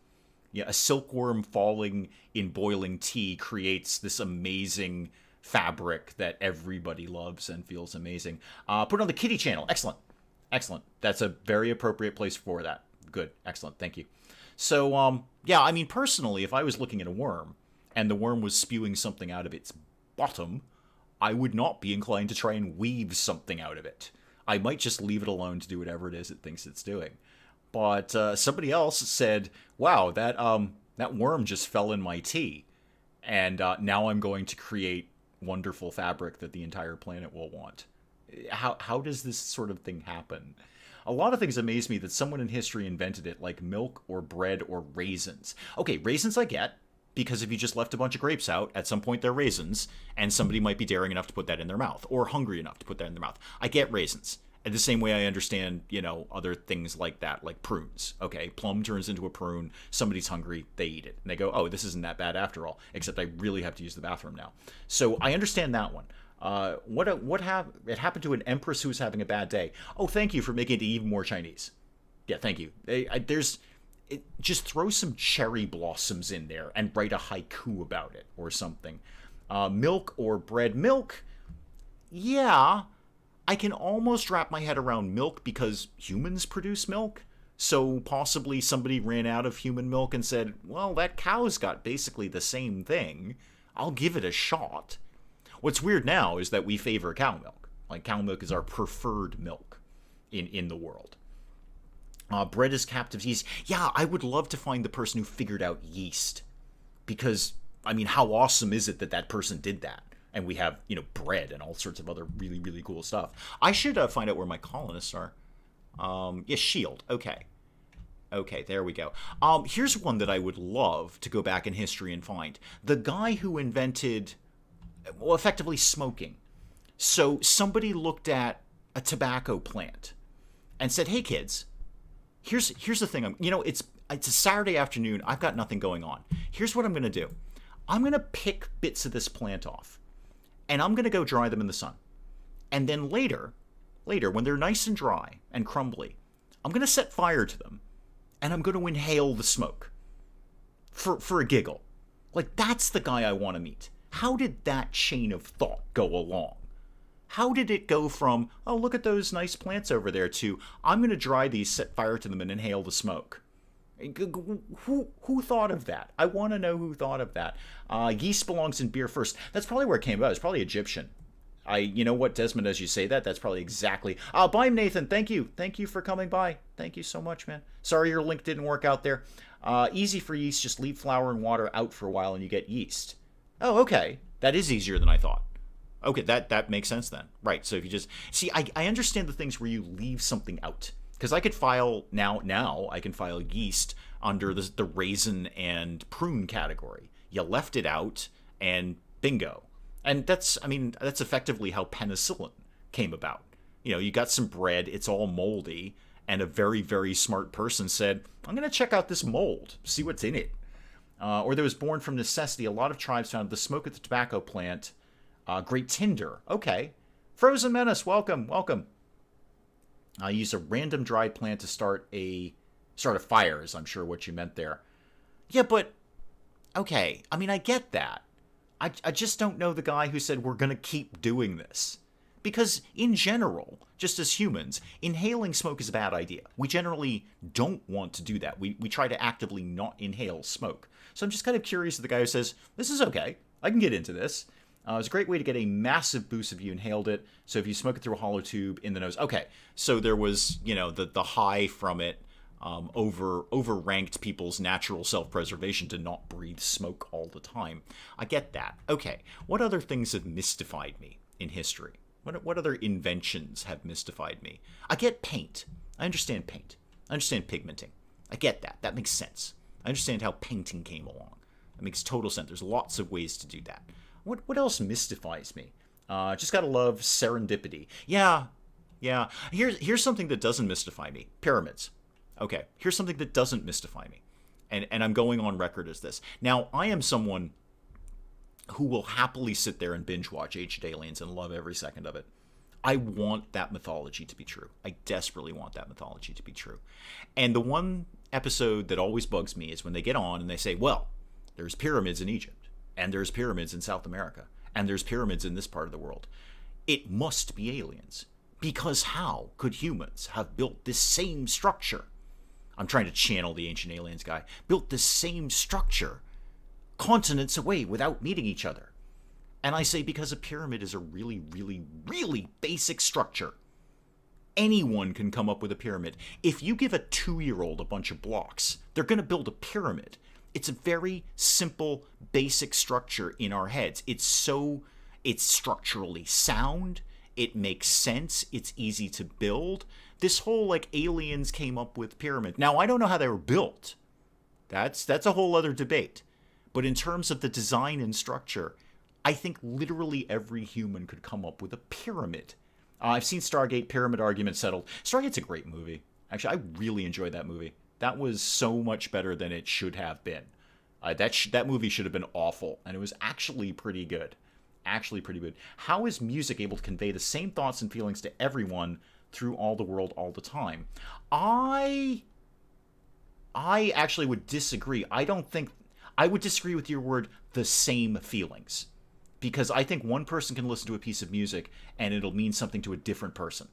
Yeah, a silkworm falling in boiling tea creates this amazing fabric that everybody loves and feels amazing. Put it on the Kitty channel. Excellent. Excellent. That's a very appropriate place for that. Good. Excellent. Thank you. So, yeah, I mean, personally, if I was looking at a worm and the worm was spewing something out of its bottom, I would not be inclined to try and weave something out of it. I might just leave it alone to do whatever it is it thinks it's doing. But somebody else said, wow, that worm just fell in my tea. And now I'm going to create wonderful fabric that the entire planet will want. How does this sort of thing happen? A lot of things amaze me that someone in history invented it, like milk or bread or raisins. Okay, raisins I get, because if you just left a bunch of grapes out, at some point they're raisins, and somebody might be daring enough to put that in their mouth, or hungry enough to put that in their mouth. I get raisins. In the same way I understand, other things like that, like prunes. Okay, plum turns into a prune, somebody's hungry, they eat it. And they go, oh, this isn't that bad after all, except I really have to use the bathroom now. So I understand that one. It happened to an empress who was having a bad day. Oh, thank you for making it even more Chinese. Yeah, thank you. Just throw some cherry blossoms in there and write a haiku about it or something. Milk or bread. Milk, yeah, I can almost wrap my head around milk because humans produce milk. So possibly somebody ran out of human milk and said, well, that cow's got basically the same thing. I'll give it a shot. What's weird now is that we favor cow milk. Like, cow milk is our preferred milk in the world. Bread is captive yeast. Yeah, I would love to find the person who figured out yeast. Because, I mean, how awesome is it that that person did that? And we have, bread and all sorts of other really, really cool stuff. I should find out where my colonists are. Yeah, shield. Okay. Okay, there we go. Here's one that I would love to go back in history and find. The guy who invented, well, effectively smoking. So somebody looked at a tobacco plant and said, hey, kids, here's the thing. It's a Saturday afternoon. I've got nothing going on. Here's what I'm going to do. I'm going to pick bits of this plant off, and I'm going to go dry them in the sun. And then later, when they're nice and dry and crumbly, I'm going to set fire to them, and I'm going to inhale the smoke for a giggle. Like, that's the guy I want to meet. How did that chain of thought go along? How did it go from, oh, look at those nice plants over there, to, I'm going to dry these, set fire to them, and inhale the smoke? Who thought of that? I want to know who thought of that. Yeast belongs in beer first. That's probably where it came about. It's probably Egyptian. You know what, Desmond, as you say that, that's probably exactly... bye, Nathan. Thank you. Thank you for coming by. Thank you so much, man. Sorry your link didn't work out there. Easy for yeast. Just leave flour and water out for a while and you get yeast. Oh, okay. That is easier than I thought. Okay, that makes sense then. Right, so if you just... See, I understand the things where you leave something out. Because I could file... Now I can file yeast under the raisin and prune category. You left it out, and bingo. And that's effectively how penicillin came about. You got some bread, it's all moldy, and a very, very smart person said, I'm going to check out this mold, see what's in it. Or there was born from necessity. A lot of tribes found the smoke of the tobacco plant great tinder. Okay. Frozen Menace, welcome. I use a random dried plant to start a fire, is I'm sure what you meant there. Yeah, but, okay, I get that. I just don't know the guy who said we're going to keep doing this. Because, in general, just as humans, inhaling smoke is a bad idea. We generally don't want to do that. We try to actively not inhale smoke. So I'm just kind of curious of the guy who says, this is okay, I can get into this. It's a great way to get a massive boost if you inhaled it. So if you smoke it through a hollow tube in the nose. Okay, so there was, the high from it overranked people's natural self-preservation to not breathe smoke all the time. I get that. Okay, what other things have mystified me in history? What other inventions have mystified me? I get paint. I understand paint. I understand pigmenting. I get that. That makes sense. I understand how painting came along. That makes total sense. There's lots of ways to do that. What else mystifies me? Just gotta love serendipity. Yeah. Here's something that doesn't mystify me. Pyramids. Okay, here's something that doesn't mystify me. And I'm going on record as this. Now, I am someone who will happily sit there and binge watch Ancient Aliens and love every second of it. I want that mythology to be true. I desperately want that mythology to be true. And the one episode that always bugs me is when they get on and they say, well, there's pyramids in Egypt, and there's pyramids in South America, and there's pyramids in this part of the world. It must be aliens. Because how could humans have built this same structure? I'm trying to channel the Ancient Aliens guy. Built this same structure continents away without meeting each other. And I say because a pyramid is a really, really, really basic structure. Anyone can come up with a pyramid. If you give a 2-year-old a bunch of blocks, they're going to build a pyramid. It's a very simple, basic structure in our heads. It's structurally sound. It makes sense. It's easy to build. This whole, like, aliens came up with pyramid. Now, I don't know how they were built. That's a whole other debate. But in terms of the design and structure, I think literally every human could come up with a pyramid. I've seen Stargate, Pyramid Argument Settled. Stargate's a great movie. Actually, I really enjoyed that movie. That was so much better than it should have been. That movie should have been awful, and it was actually pretty good. Actually pretty good. How is music able to convey the same thoughts and feelings to everyone through all the world all the time? I actually would disagree. I would disagree with your word, the same feelings. Because I think one person can listen to a piece of music and it'll mean something to a different person.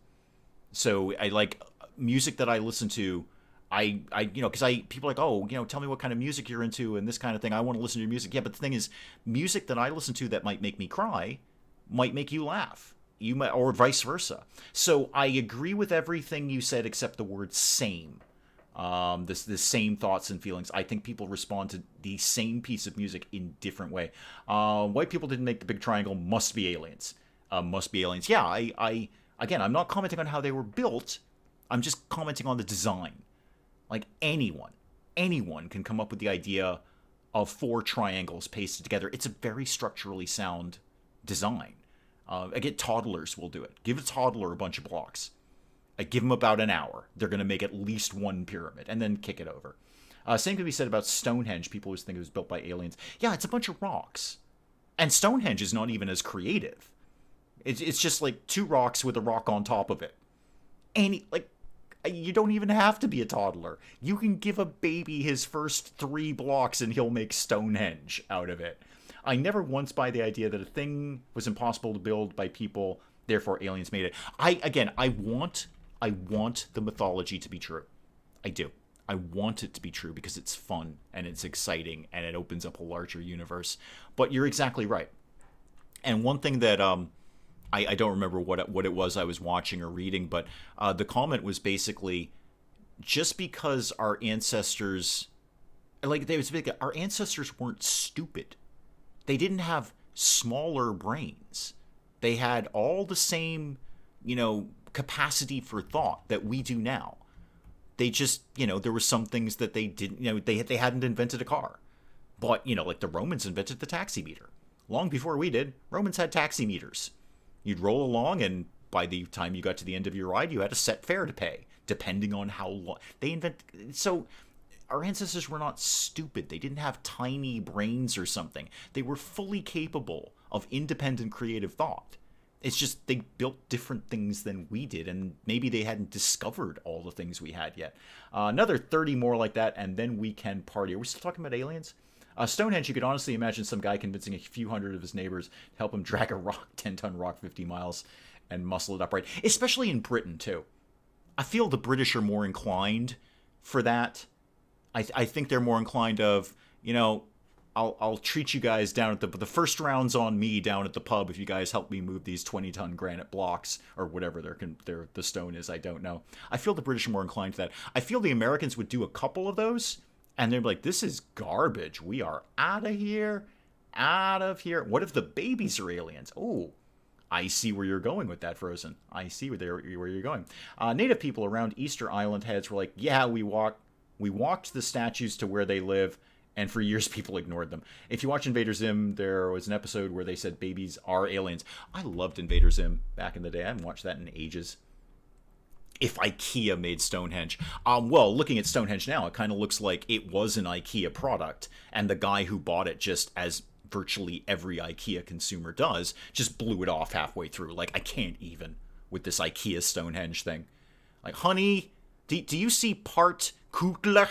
So I like music that I listen to. Because people are like, oh, tell me what kind of music you're into and this kind of thing. I want to listen to your music. Yeah, but the thing is, music that I listen to that might make me cry might make you laugh. Or vice versa. So I agree with everything you said except the word same. The same thoughts and feelings. I think people respond to the same piece of music in different way. White people didn't make the big triangle. Must be aliens. Must be aliens. Yeah, again, I'm not commenting on how they were built. I'm just commenting on the design. Like anyone can come up with the idea of 4 triangles pasted together. It's a very structurally sound design. Again, toddlers will do it. Give a toddler a bunch of blocks. Give them about an hour. They're going to make at least one pyramid and then kick it over. Same could be said about Stonehenge. People always think it was built by aliens. Yeah, it's a bunch of rocks. And Stonehenge is not even as creative. It's just like 2 rocks with a rock on top of it. You don't even have to be a toddler. You can give a baby his first 3 blocks and he'll make Stonehenge out of it. I never once buy the idea that a thing was impossible to build by people, therefore aliens made it. I want the mythology to be true. I do. I want it to be true because it's fun and it's exciting and it opens up a larger universe. But you're exactly right. And one thing that I don't remember what it was I was watching or reading, but the comment was basically, just because our ancestors, our ancestors weren't stupid. They didn't have smaller brains. They had all the same, capacity for thought that we do now. They just, there were some things that they didn't, they hadn't invented a car. But, like the Romans invented the taximeter. Long before we did, Romans had taximeters. You'd roll along, and by the time you got to the end of your ride, you had a set fare to pay, depending on how long. So our ancestors were not stupid. They didn't have tiny brains or something. They were fully capable of independent creative thought. It's just they built different things than we did, and maybe they hadn't discovered all the things we had yet. Another 30 more like that, and then we can party. Are we still talking about aliens? Stonehenge, you could honestly imagine some guy convincing a few hundred of his neighbors to help him drag a 10-ton rock 50 miles and muscle it upright. Especially in Britain, too. I feel the British are more inclined for that. I think they're more inclined of, I'll treat you guys down at the first round's on me down at the pub if you guys help me move these 20-ton granite blocks or whatever the stone is. I don't know. I feel the British are more inclined to that. I feel the Americans would do a couple of those, and they're like, this is garbage. We are out of here. Out of here. What if the babies are aliens? Oh, I see where you're going with that, Frozen. I see where you're going. Native people around Easter Island heads were like, yeah, we walked the statues to where they live, And for years, people ignored them. If you watch Invader Zim, there was an episode where they said babies are aliens. I loved Invader Zim back in the day. I haven't watched that in ages. If IKEA made Stonehenge. Well, looking at Stonehenge now, it kind of looks like it was an IKEA product, and the guy who bought it, just as virtually every IKEA consumer does, just blew it off halfway through. Like, I can't even with this IKEA Stonehenge thing. Like, honey, do you see part Kugler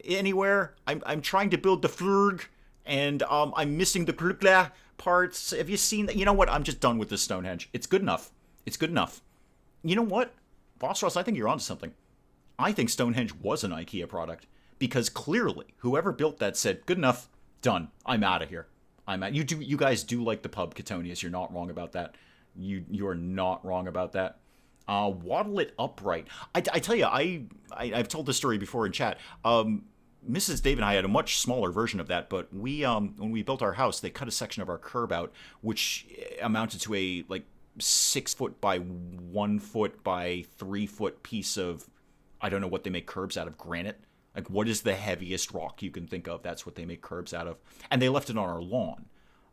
anywhere? I'm trying to build the Flurg, and I'm missing the Kugler parts. Have you seen that? You know what? I'm just done with this Stonehenge. It's good enough. It's good enough. You know what? Boss Ross, I think you're onto something. I think Stonehenge was an IKEA product, because clearly whoever built that said, good enough, done. I'm out of here. You guys do like the pub, Catonius. You're not wrong about that. You're not wrong about that. Waddle it upright. I tell you, I've told this story before in chat. Mrs. Dave and I had a much smaller version of that, but we when we built our house, they cut a section of our curb out, which amounted to a 6 foot by 1 foot by 3 foot piece of, I don't know what they make curbs out of, granite. Like, what is the heaviest rock you can think of? That's what they make curbs out of. And they left it on our lawn.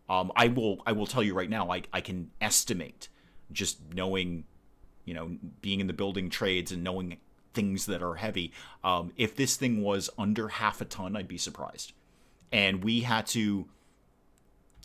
I will tell you right now, I can estimate, just knowing, being in the building trades and knowing things that are heavy. If this thing was under half a ton, I'd be surprised. And we had to,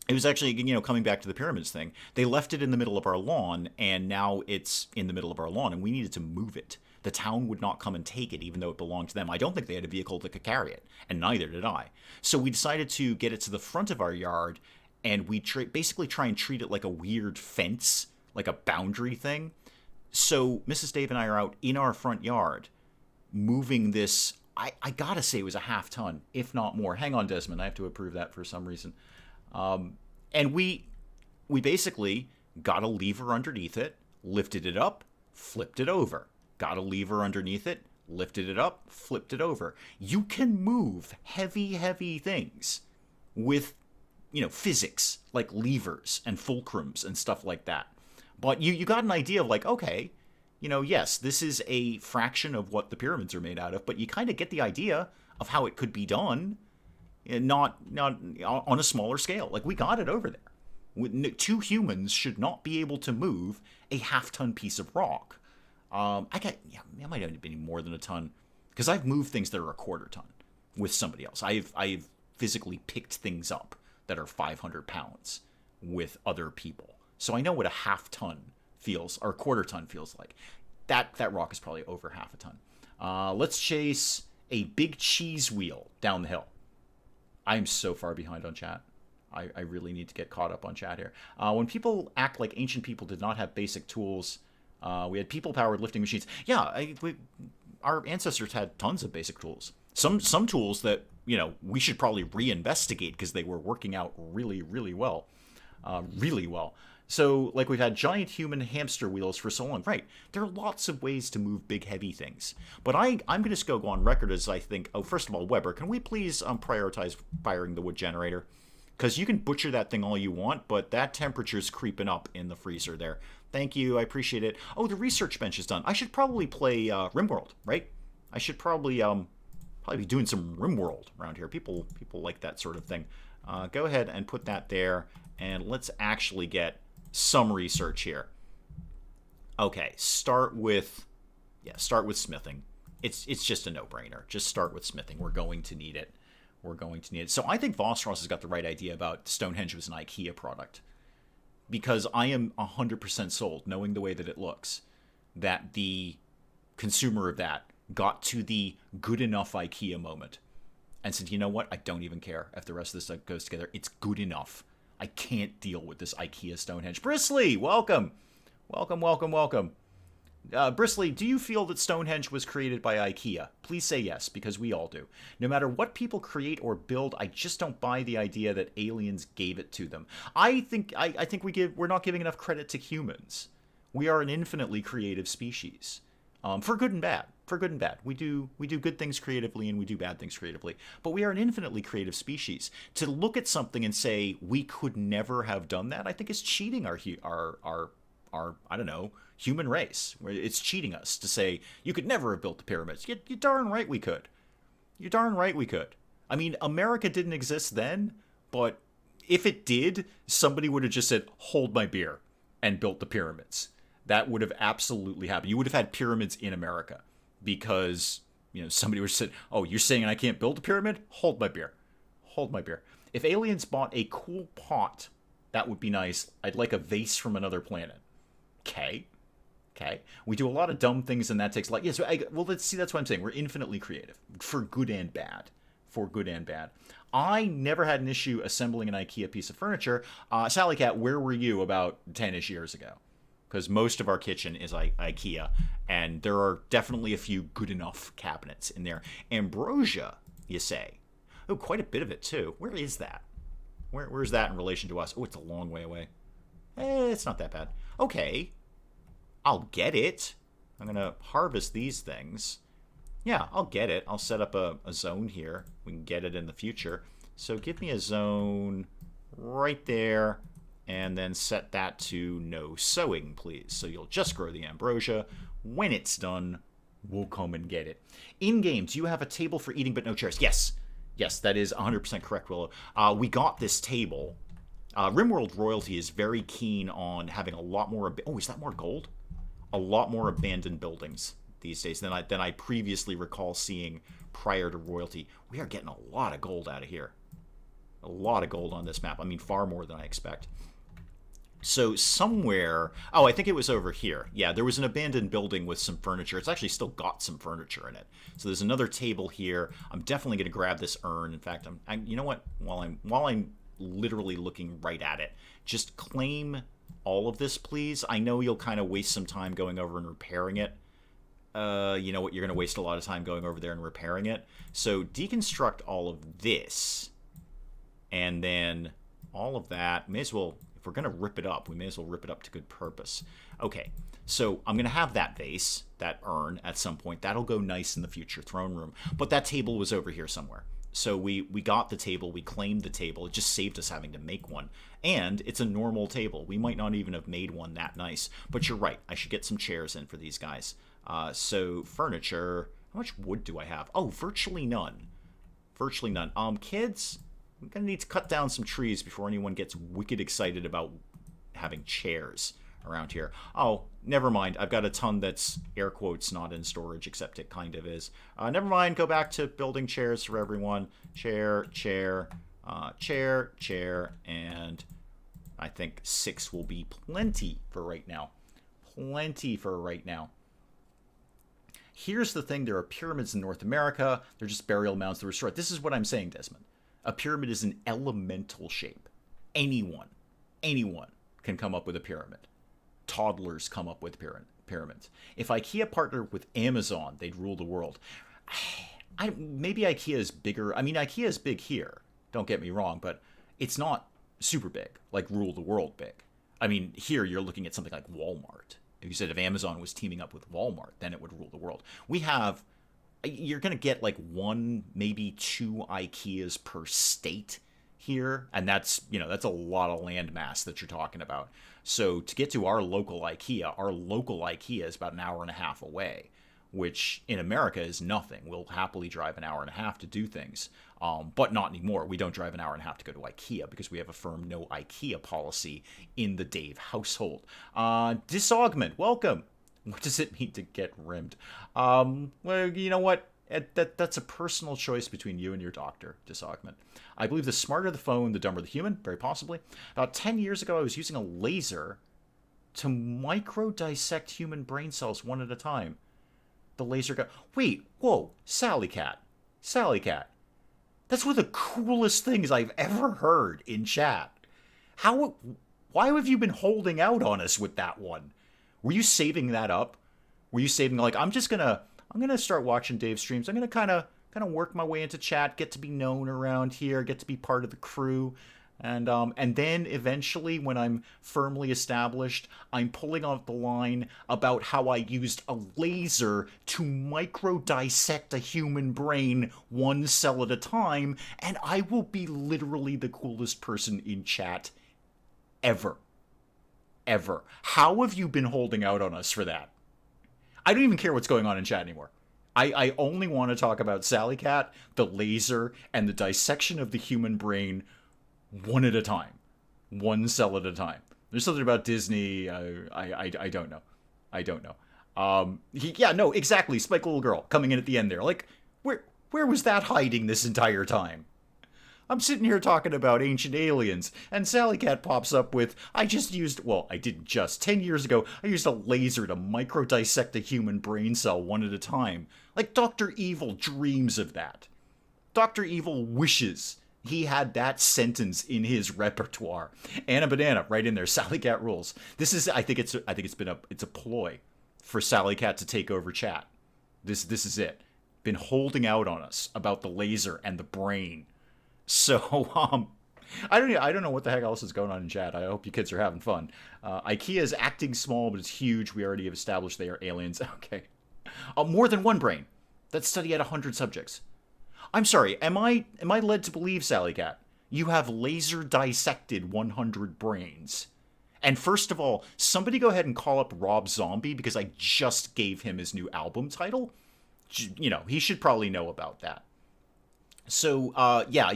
it was actually, coming back to the pyramids thing, they left it in the middle of our lawn, and now it's in the middle of our lawn, and we needed to move it. The town would not come and take it, even though it belonged to them. I don't think they had a vehicle that could carry it, and neither did I. So we decided to get it to the front of our yard, and we basically try and treat it like a weird fence, like a boundary thing. So Mrs. Dave and I are out in our front yard, moving this, I gotta say it was a half ton, if not more. Hang on, Desmond, I have to approve that for some reason. And we basically got a lever underneath it, lifted it up, flipped it over. Got a lever underneath it, lifted it up, flipped it over. You can move heavy, heavy things with, physics, like levers and fulcrums and stuff like that. But you got an idea of okay, yes, this is a fraction of what the pyramids are made out of, but you kind of get the idea of how it could be done, and not on a smaller scale. Like, we got it over there. 2 humans should not be able to move a half-ton piece of rock. It might have been more than a ton, because I've moved things that are a quarter ton with somebody else. I've physically picked things up that are 500 pounds with other people. So I know what a half ton feels, or a quarter ton feels like. That rock is probably over half a ton. Let's chase a big cheese wheel down the hill. I am so far behind on chat. I really need to get caught up on chat here. When people act like ancient people did not have basic tools, we had people-powered lifting machines. Yeah, our ancestors had tons of basic tools. Some tools that, we should probably reinvestigate because they were working out really, really well. Really well. So, we've had giant human hamster wheels for so long. Right, there are lots of ways to move big, heavy things. But I'm going to go on record as I think, first of all, Weber, can we please prioritize firing the wood generator? Because you can butcher that thing all you want, but that temperature's creeping up in the freezer there. Thank you, I appreciate it. Oh, the research bench is done. I should probably play RimWorld, right? I should probably be doing some RimWorld around here. People like that sort of thing. Go ahead and put that there, and let's actually get some research here. Okay, start with smithing. It's just a no-brainer. Just start with smithing. We're going to need it. So I think Vossross has got the right idea about Stonehenge was an IKEA product, because I am 100% sold, knowing the way that it looks, that the consumer of that got to the good enough IKEA moment and said, you know what, I don't even care if the rest of this stuff goes together. It's good enough. I can't deal with this IKEA Stonehenge. Bristly, welcome. Welcome. Bristly, do you feel that Stonehenge was created by IKEA? Please say yes, because we all do. No matter what people create or build, I just don't buy the idea that aliens gave it to them. I think we're not giving enough credit to humans. We are an infinitely creative species, for good and bad. We do good things creatively and we do bad things creatively. But we are an infinitely creative species. To look at something and say we could never have done that, I think is cheating our I don't know, human race. It's cheating us to say you could never have built the pyramids. You're darn right we could. I mean, America didn't exist then, but if it did, somebody would have just said, hold my beer, and built the pyramids. That would have absolutely happened. You would have had pyramids in America because, somebody would have said, oh, you're saying I can't build a pyramid? Hold my beer. Hold my beer. If aliens bought a cool pot, that would be nice. I'd like a vase from another planet. Okay. We do a lot of dumb things, and that takes a lot. Yes, well, let's see. That's what I'm saying. We're infinitely creative, for good and bad. I never had an issue assembling an IKEA piece of furniture. Sally Cat, where were you about 10-ish years ago? Because most of our kitchen is IKEA, and there are definitely a few good enough cabinets in there. Ambrosia, you say? Oh, quite a bit of it, too. Where is that? Where's that in relation to us? Oh, it's a long way away. It's not that bad. Okay. I'll get it. I'm going to harvest these things. Yeah, I'll get it. I'll set up a zone here. We can get it in the future. So give me a zone right there, and then set that to no sowing, please. So you'll just grow the ambrosia. When it's done, we'll come and get it. In-game, do you have a table for eating but no chairs? Yes. Yes, that is 100% correct, Willow. We got this table. RimWorld Royalty is very keen on having a lot more... Oh, is that more gold? A lot more abandoned buildings these days than I previously recall seeing prior to Royalty. We are getting a lot of gold out of here. A lot of gold on this map. I mean, far more than I expect. So somewhere... Oh, I think it was over here. Yeah, there was an abandoned building with some furniture. It's actually still got some furniture in it. So there's another table here. I'm definitely going to grab this urn. In fact, you know what? While I'm literally looking right at it, just claim all of this, please. I know you'll kind of waste some time going over and repairing it. You know what? You're going to waste a lot of time going over there and repairing it. So deconstruct all of this. And then all of that. May as well... If we're going to rip it up, we may as well rip it up to good purpose. Okay, so I'm going to have that vase, that urn, at some point. That'll go nice in the future throne room. But that table was over here somewhere. So we got the table, we claimed the table. It just saved us having to make one. And it's a normal table. We might not even have made one that nice. But you're right, I should get some chairs in for these guys. So furniture, how much wood do I have? Oh, virtually none. Virtually none. Kids... I'm going to need to cut down some trees before anyone gets wicked excited about having chairs around here. Oh, never mind. I've got a ton that's, air quotes, not in storage, except it kind of is. Never mind. Go back to building chairs for everyone. Chair, chair, chair, and I think 6 will be plenty for right now. Plenty for right now. Here's the thing. There are pyramids in North America. They're just burial mounds that were destroyed. This is what I'm saying, Desmond. A pyramid is an elemental shape. Anyone can come up with a pyramid. Toddlers come up with pyramids. If IKEA partnered with Amazon, they'd rule the world. Maybe IKEA is bigger. I mean, IKEA is big here. Don't get me wrong, but it's not super big, like rule the world big. I mean, here you're looking at something like Walmart. If you said if Amazon was teaming up with Walmart, then it would rule the world. You're going to get like 1, maybe 2 IKEAs per state here. And that's a lot of land mass that you're talking about. So to get to our local IKEA is about an hour and a half away, which in America is nothing. We'll happily drive an hour and a half to do things. But not anymore. We don't drive an hour and a half to go to IKEA because we have a firm no IKEA policy in the Dave household. Disaugment, welcome. What does it mean to get rimmed? Well, you know what? That's a personal choice between you and your doctor, Disaugment. I believe the smarter the phone, the dumber the human, very possibly. About 10 years ago, I was using a laser to micro-dissect human brain cells one at a time. The laser got... Wait, whoa, Sally Cat. That's one of the coolest things I've ever heard in chat. Why have you been holding out on us with that one? Were you saving that up? Were you saving like I'm gonna start watching Dave's streams. I'm gonna kind of work my way into chat, get to be known around here, get to be part of the crew, and then eventually when I'm firmly established, I'm pulling off the line about how I used a laser to micro dissect a human brain 1 cell at a time, and I will be literally the coolest person in chat ever. How have you been holding out on us for that? I don't even care what's going on in chat anymore. I only want to talk about Sally Cat, the laser, and the dissection of the human brain one at a time. One cell at a time. There's something about Disney. I don't know. I don't know. Yeah, no, exactly. Spike Little Girl coming in at the end there. Like, where was that hiding this entire time? I'm sitting here talking about ancient aliens, and Sally Cat pops up with, I didn't just. 10 years ago, I used a laser to micro-dissect a human brain cell one at a time. Like, Dr. Evil dreams of that. Dr. Evil wishes he had that sentence in his repertoire. Anna Banana, right in there. Sally Cat rules. This is, it's a ploy for Sally Cat to take over chat. This is it. Been holding out on us about the laser and the brain. So, I don't know what the heck else is going on in chat. I hope you kids are having fun. IKEA is acting small, but it's huge. We already have established they are aliens. Okay. More than one brain. That study had 100 subjects. I'm sorry, am I led to believe, Sally Cat, you have laser dissected 100 brains? And first of all, somebody go ahead and call up Rob Zombie, because I just gave him his new album title. You know, he should probably know about that. So, yeah,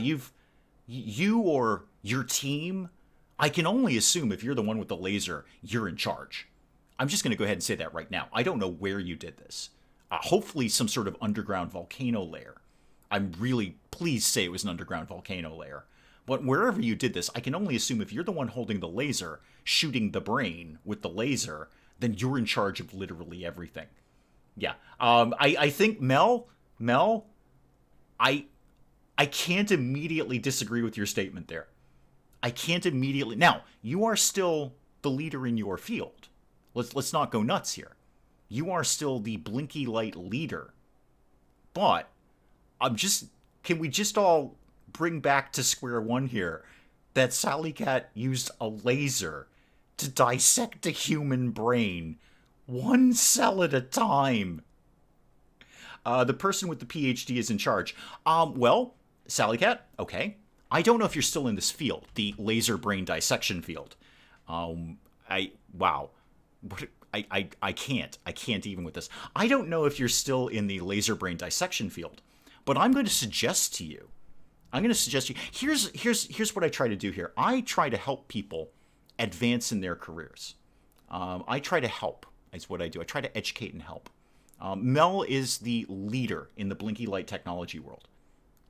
you or your team, I can only assume if you're the one with the laser, you're in charge. I'm just going to go ahead and say that right now. I don't know where you did this. Hopefully some sort of underground volcano lair. I'm really pleased to say it was an underground volcano lair. But wherever you did this, I can only assume if you're the one holding the laser, shooting the brain with the laser, then you're in charge of literally everything. Yeah. I think Mel, I can't immediately disagree with your statement there. I can't immediately. Now, you are still the leader in your field. Let's not go nuts here. You are still the blinky light leader. But can we just all bring back to square one here that Sally Cat used a laser to dissect a human brain one cell at a time? The person with the PhD is in charge. Well, Sally Cat, okay. I don't know if you're still in this field, the laser brain dissection field. I can't even with this. I don't know if you're still in the laser brain dissection field, but I'm going to suggest to you. Here's what I try to do here. I try to help people advance in their careers. I try to help is what I do. I try to educate and help. Mel is the leader in the blinky light technology world.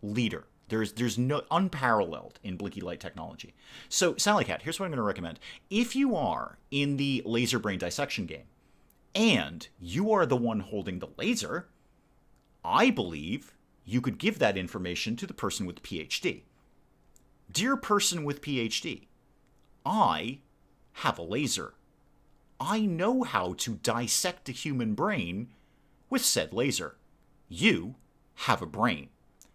Leader. There's no unparalleled in blinky light technology. So, Sally Cat, here's what I'm going to recommend. If you are in the laser brain dissection game, and you are the one holding the laser, I believe you could give that information to the person with the PhD. Dear person with PhD, I have a laser. I know how to dissect a human brain with said laser. You have a brain.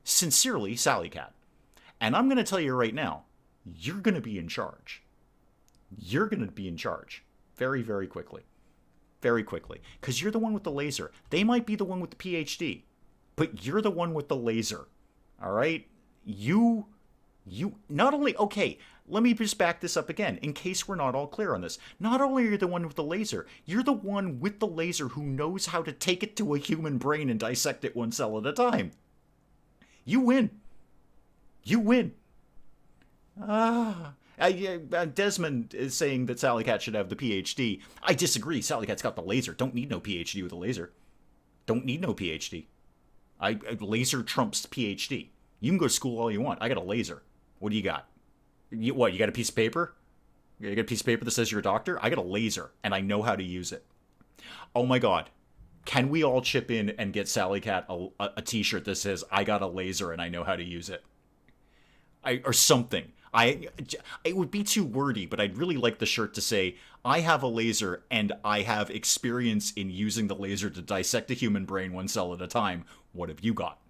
Sincerely, Sally Cat. And I'm going to tell you right now, you're going to be in charge. You're going to be in charge very, very quickly. Very quickly. Because you're the one with the laser. They might be the one with the PhD, but you're the one with the laser. All right? You not only, okay, let me just back this up again in case we're not all clear on this. Not only are you the one with the laser, you're the one with the laser who knows how to take it to a human brain and dissect it one cell at a time. You win. You win. Desmond is saying that Sally Cat should have the PhD. I disagree. Sally Cat's got the laser. Don't need no PhD with a laser. Don't need no PhD. Laser trumps PhD. You can go to school all you want. I got a laser. What do you got? You got a piece of paper? You got a piece of paper that says you're a doctor? I got a laser, and I know how to use it. Oh my god. Can we all chip in and get Sally Cat a t-shirt that says, I got a laser and I know how to use it? Or something. It would be too wordy, but I'd really like the shirt to say, I have a laser and I have experience in using the laser to dissect a human brain one cell at a time. What have you got?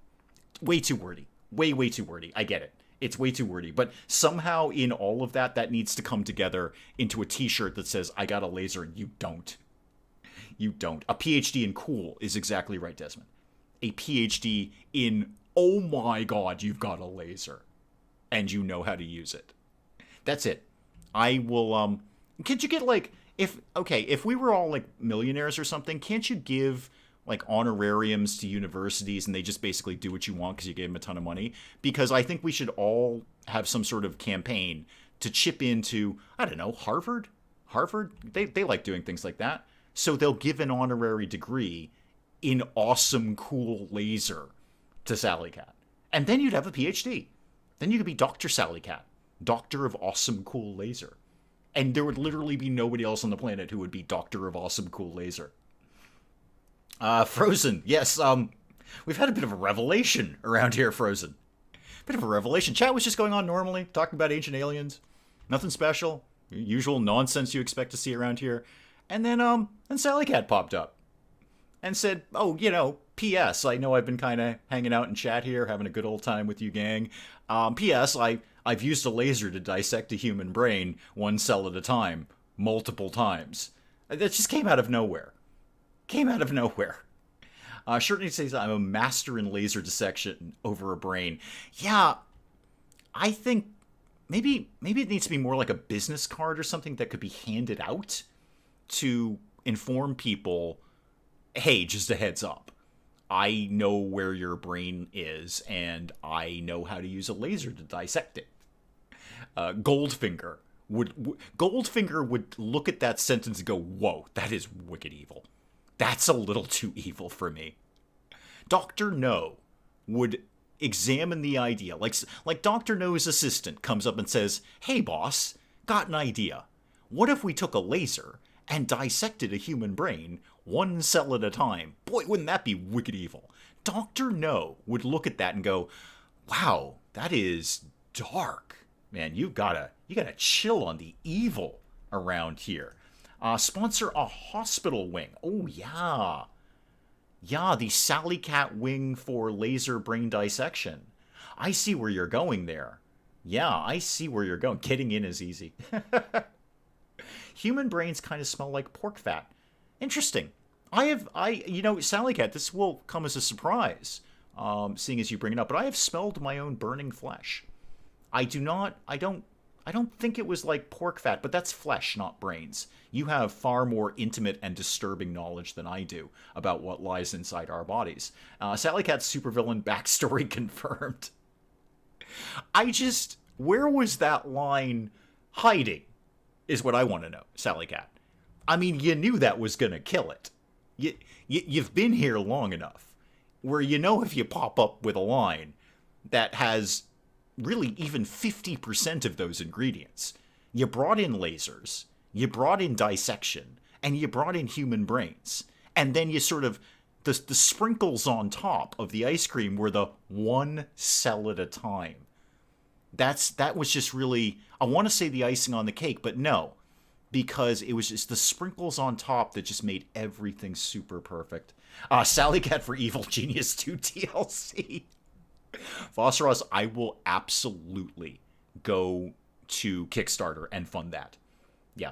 Way too wordy. Way too wordy. I get it. It's way too wordy. But somehow in all of that needs to come together into a t-shirt that says, I got a laser and you don't. You don't. A PhD in cool is exactly right, Desmond. A PhD in, oh my god, you've got a laser. And you know how to use it. That's it. I will, could you get like, if we were all like millionaires or something, can't you give like honorariums to universities, and they just basically do what you want because you gave them a ton of money. Because I think we should all have some sort of campaign to chip into, I don't know, Harvard. They like doing things like that. So they'll give an honorary degree in awesome, cool laser to Sally Cat. And then you'd have a PhD. Then you could be Dr. Sally Cat, Doctor of Awesome, Cool Laser. And there would literally be nobody else on the planet who would be Doctor of Awesome, Cool Laser. Frozen. Yes, we've had a bit of a revelation around here, Frozen. Bit of a revelation. Chat was just going on normally, talking about ancient aliens. Nothing special. Usual nonsense you expect to see around here. And then Sally Cat popped up and said, oh, P.S. I know I've been kind of hanging out in chat here, having a good old time with you gang. P.S. I've used a laser to dissect a human brain one cell at a time, multiple times. That just came out of nowhere. Shortly says I'm a master in laser dissection over a brain. Yeah, I think maybe it needs to be more like a business card or something that could be handed out to inform people, hey, just a heads up. I know where your brain is, and I know how to use a laser to dissect it. Goldfinger would look at that sentence and go, whoa, that is wicked evil. That's a little too evil for me. Dr. No would examine the idea. Like Dr. No's assistant comes up and says, hey, boss, got an idea. What if we took a laser and dissected a human brain one cell at a time? Boy, wouldn't that be wicked evil. Dr. No would look at that and go, wow, that is dark. Man, you gotta chill on the evil around here. Sponsor a hospital wing. Oh, yeah. Yeah, the Sally Cat wing for laser brain dissection. I see where you're going there. Yeah, I see where you're going. Getting in is easy. Human brains kind of smell like pork fat. Interesting. Sally Cat, this will come as a surprise, seeing as you bring it up, but I have smelled my own burning flesh. I don't think it was like pork fat, but that's flesh, not brains. You have far more intimate and disturbing knowledge than I do about what lies inside our bodies. Sally Cat's supervillain backstory confirmed. Where was that line hiding, is what I want to know, Sally Cat. I mean, you knew that was going to kill it. You've been here long enough where if you pop up with a line that has really even 50% of those ingredients. You brought in lasers, you brought in dissection, and you brought in human brains. And then you sort of, the sprinkles on top of the ice cream were the one cell at a time. That was just really, I want to say the icing on the cake, but no. Because it was just the sprinkles on top that just made everything super perfect. Sally Cat for Evil Genius 2 DLC. Phosphorus, I will absolutely go to Kickstarter and fund that. Yeah.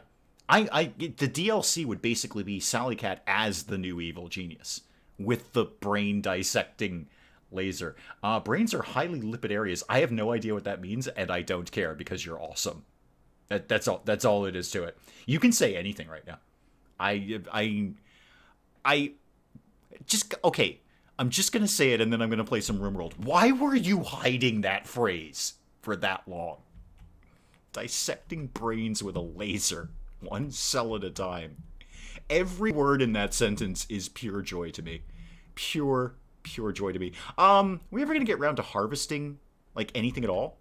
The DLC would basically be Sally Cat as the new evil genius with the brain dissecting laser. Brains are highly lipid areas. I have no idea what that means, and I don't care because you're awesome. That's all it is to it. You can say anything right now. Okay. I'm just going to say it, and then I'm going to play some RimWorld. Why were you hiding that phrase for that long? Dissecting brains with a laser, one cell at a time. Every word in that sentence is pure joy to me. Pure joy to me. We ever going to get around to harvesting, like, anything at all?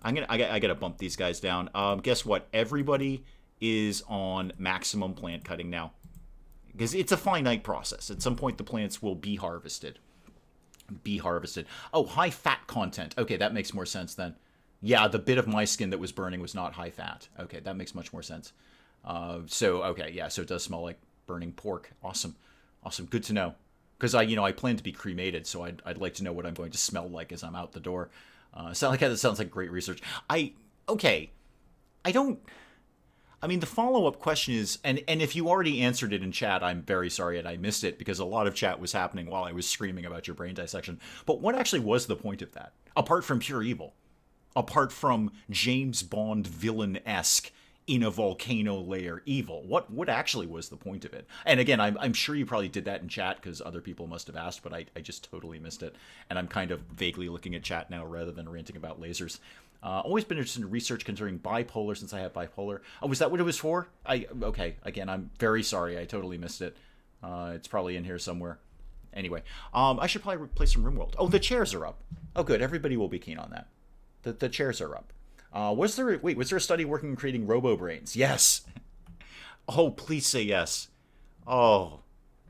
I gotta bump these guys down. Guess what? Everybody is on maximum plant cutting now. Because it's a finite process. At some point, the plants will be harvested. Oh, high fat content. Okay, that makes more sense then. Yeah, the bit of my skin that was burning was not high fat. Okay, that makes much more sense. So it does smell like burning pork. Awesome. Good to know. Because I plan to be cremated, so I'd like to know what I'm going to smell like as I'm out the door. That sounds like great research. The follow-up question is, and if you already answered it in chat, I'm very sorry and I missed it because a lot of chat was happening while I was screaming about your brain dissection. But what actually was the point of that? Apart from pure evil. Apart from James Bond villain-esque in a volcano layer evil. What actually was the point of it? And again, I'm sure you probably did that in chat because other people must have asked, but I just totally missed it. And I'm kind of vaguely looking at chat now rather than ranting about lasers. Always been interested in research concerning bipolar since I have bipolar. Oh, was that what it was for? Okay, again, I'm very sorry. I totally missed it. It's probably in here somewhere. Anyway, I should probably play some RimWorld. Oh, the chairs are up. Oh, good. Everybody will be keen on that. The chairs are up. Was there a study working on creating robo-brains? Yes. Oh, please say yes. Oh.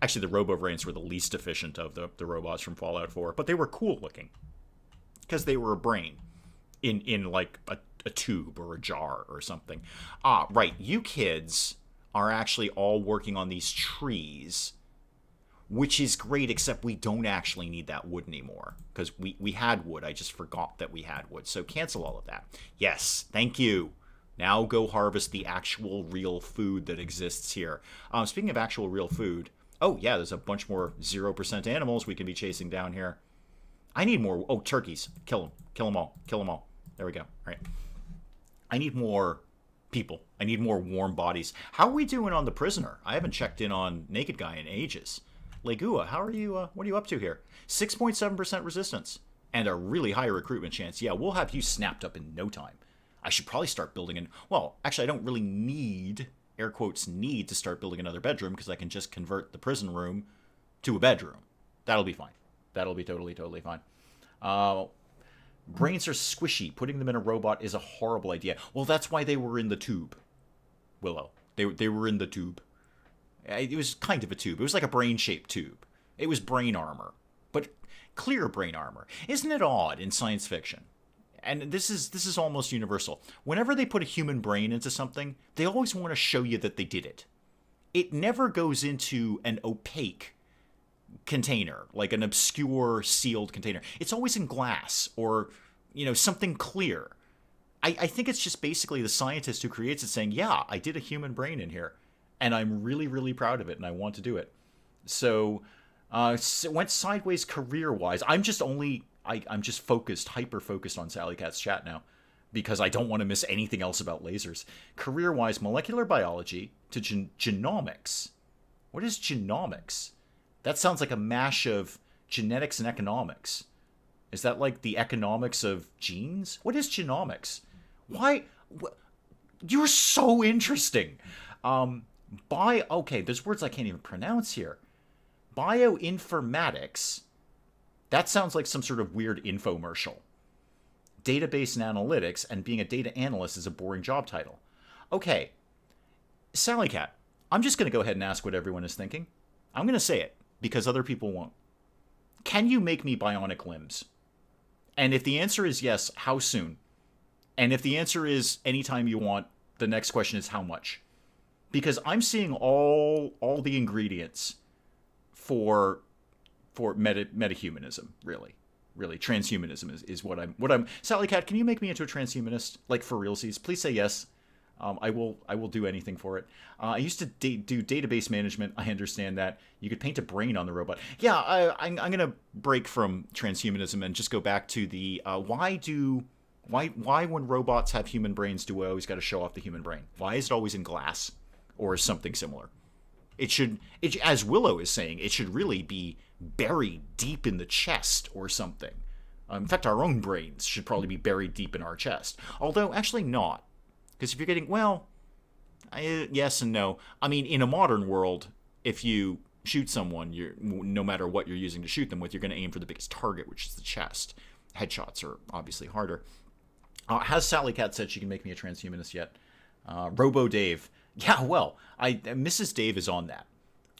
Actually, the robo-brains were the least efficient of the robots from Fallout 4, but they were cool looking. Because they were a brain in like a tube or a jar or something. Right. You kids are actually all working on these trees, which is great, except we don't actually need that wood anymore. Because we had wood. I just forgot that we had wood. So cancel all of that. Yes, thank you. Now go harvest the actual real food that exists here. Speaking of actual real food, oh yeah, there's a bunch more 0% animals we can be chasing down here. I need more. Oh, turkeys. Kill them. Kill them all. Kill them all. There we go. All right. I need more people. I need more warm bodies. How are we doing on the prisoner? I haven't checked in on Naked Guy in ages. Legua, how are you? What are you up to here? 6.7% resistance and a really high recruitment chance. Yeah, we'll have you snapped up in no time. I should probably start building an... Well, actually, I don't really need, air quotes, need to start building another bedroom because I can just convert the prison room to a bedroom. That'll be fine. That'll be totally fine. Brains are squishy. Putting them in a robot is a horrible idea. Well, that's why they were in the tube, Willow. They were in the tube. It was kind of a tube. It was like a brain-shaped tube. It was brain armor, but clear brain armor. Isn't it odd in science fiction? And this is almost universal. Whenever they put a human brain into something, they always want to show you that they did it. It never goes into an opaque container, like an obscure sealed container. It's always in glass or, something clear. I think it's just basically the scientist who creates it saying, yeah, I did a human brain in here. And I'm really, really proud of it, and I want to do it. So, it went sideways career-wise. I'm just focused, hyper-focused on Sally Cat's chat now, because I don't want to miss anything else about lasers. Career-wise, molecular biology to genomics. What is genomics? That sounds like a mash of genetics and economics. Is that like the economics of genes? What is genomics? Why? You're so interesting. Okay, there's words I can't even pronounce here. Bioinformatics. That sounds like some sort of weird infomercial. Database and analytics, and being a data analyst is a boring job title. Okay, Sally Cat, I'm just going to go ahead and ask what everyone is thinking. I'm going to say it, because other people won't. Can you make me bionic limbs? And if the answer is yes, how soon? And if the answer is anytime you want, the next question is how much? Because I'm seeing all the ingredients for metahumanism, really. Transhumanism is what I'm Sally Cat, can you make me into a transhumanist? Like for realsies? Please say yes. I will do anything for it. I used to do database management. I understand that. You could paint a brain on the robot. Yeah, I'm going to break from transhumanism and just go back to the why when robots have human brains do we always got to show off the human brain? Why is it always in glass? Or something similar. It should, as Willow is saying, it should really be buried deep in the chest or something. In fact, our own brains should probably be buried deep in our chest. Although, actually not. Because if you're getting, yes and no. I mean, in a modern world, if you shoot someone, no matter what you're using to shoot them with, you're going to aim for the biggest target, which is the chest. Headshots are obviously harder. Has Sally Cat said she can make me a transhumanist yet? Robo Dave. Yeah, well, Mrs. Dave is on that.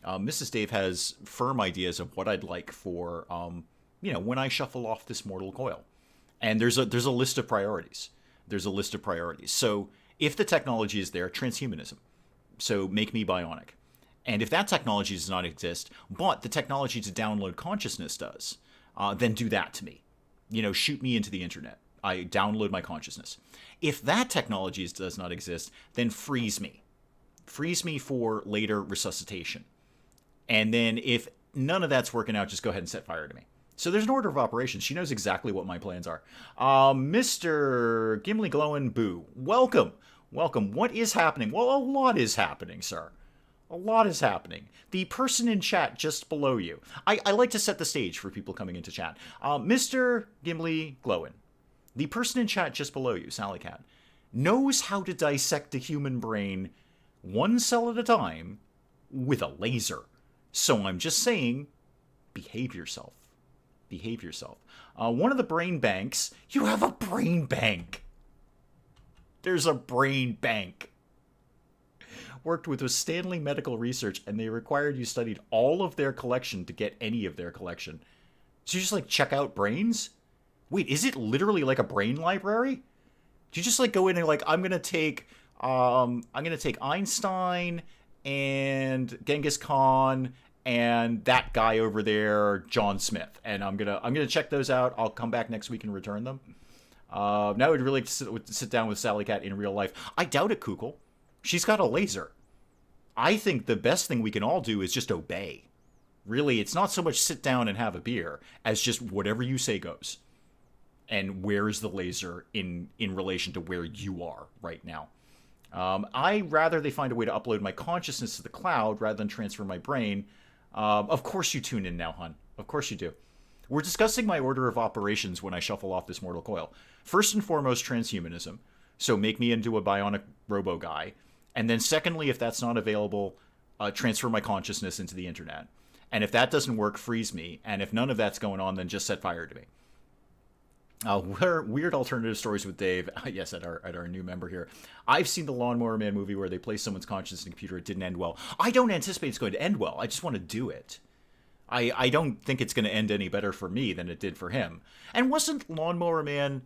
Mrs. Dave has firm ideas of what I'd like for, when I shuffle off this mortal coil. And there's a list of priorities. So if the technology is there, transhumanism. So make me bionic. And if that technology does not exist, but the technology to download consciousness does, then do that to me. Shoot me into the internet. I download my consciousness. If that technology does not exist, then freeze me. Freeze me for later resuscitation. And then if none of that's working out, just go ahead and set fire to me. So there's an order of operations. She knows exactly what my plans are. Mr. Gimli Glowin' Boo, welcome. Welcome. What is happening? Well, a lot is happening, sir. A lot is happening. The person in chat just below you. I like to set the stage for people coming into chat. Mr. Gimli Glowin, the person in chat just below you, Sally Cat, knows how to dissect a human brain one cell at a time with a laser. So I'm just saying, behave yourself. Behave yourself. One of the brain banks. You have a brain bank. There's a brain bank. Worked with Stanley Medical Research, and they required you studied all of their collection to get any of their collection. So you just like check out brains? Wait, is it literally like a brain library? Do you just like go in and like I'm gonna take Einstein and Genghis Khan and that guy over there, John Smith, and I'm gonna check those out. I'll come back next week and return them. Now I would really like to sit down with Sally Cat in real life. I doubt it, Kukul. She's got a laser. I think the best thing we can all do is just obey. Really, it's not so much sit down and have a beer as just whatever you say goes. And where is the laser in relation to where you are right now? I rather they find a way to upload my consciousness to the cloud rather than transfer my brain. Of course you tune in now, hun. Of course you do. We're discussing my order of operations when I shuffle off this mortal coil. First and foremost, transhumanism. So make me into a bionic robo guy. And then secondly, if that's not available, transfer my consciousness into the internet. And if that doesn't work, freeze me. And if none of that's going on, then just set fire to me. Weird alternative stories with Dave. Yes, at our new member here. I've seen the Lawnmower Man movie where they place someone's consciousness in a computer. It didn't end well. I don't anticipate it's going to end well. I just want to do it. I don't think it's going to end any better for me than it did for him. And wasn't Lawnmower Man...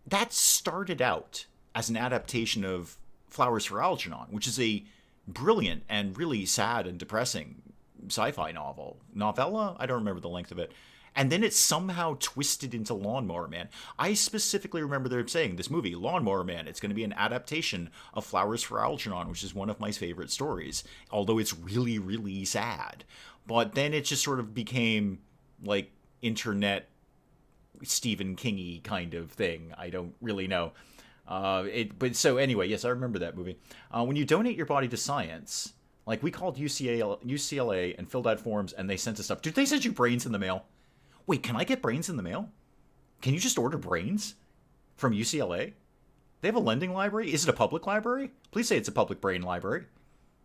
That started out as an adaptation of Flowers for Algernon, which is a brilliant and really sad and depressing sci-fi novella. I don't remember the length of it. And then it somehow twisted into Lawnmower Man. I specifically remember them saying this movie, Lawnmower Man, it's going to be an adaptation of Flowers for Algernon, which is one of my favorite stories, although it's really, really sad. But then it just sort of became like internet Stephen King-y kind of thing. I don't really know. But so anyway, yes, I remember that movie. When you donate your body to science, like we called UCLA and filled out forms and they sent us stuff. Dude, they sent you brains in the mail? Wait, can I get brains in the mail? Can you just order brains from UCLA? They have a lending library? Is it a public library? Please say it's a public brain library.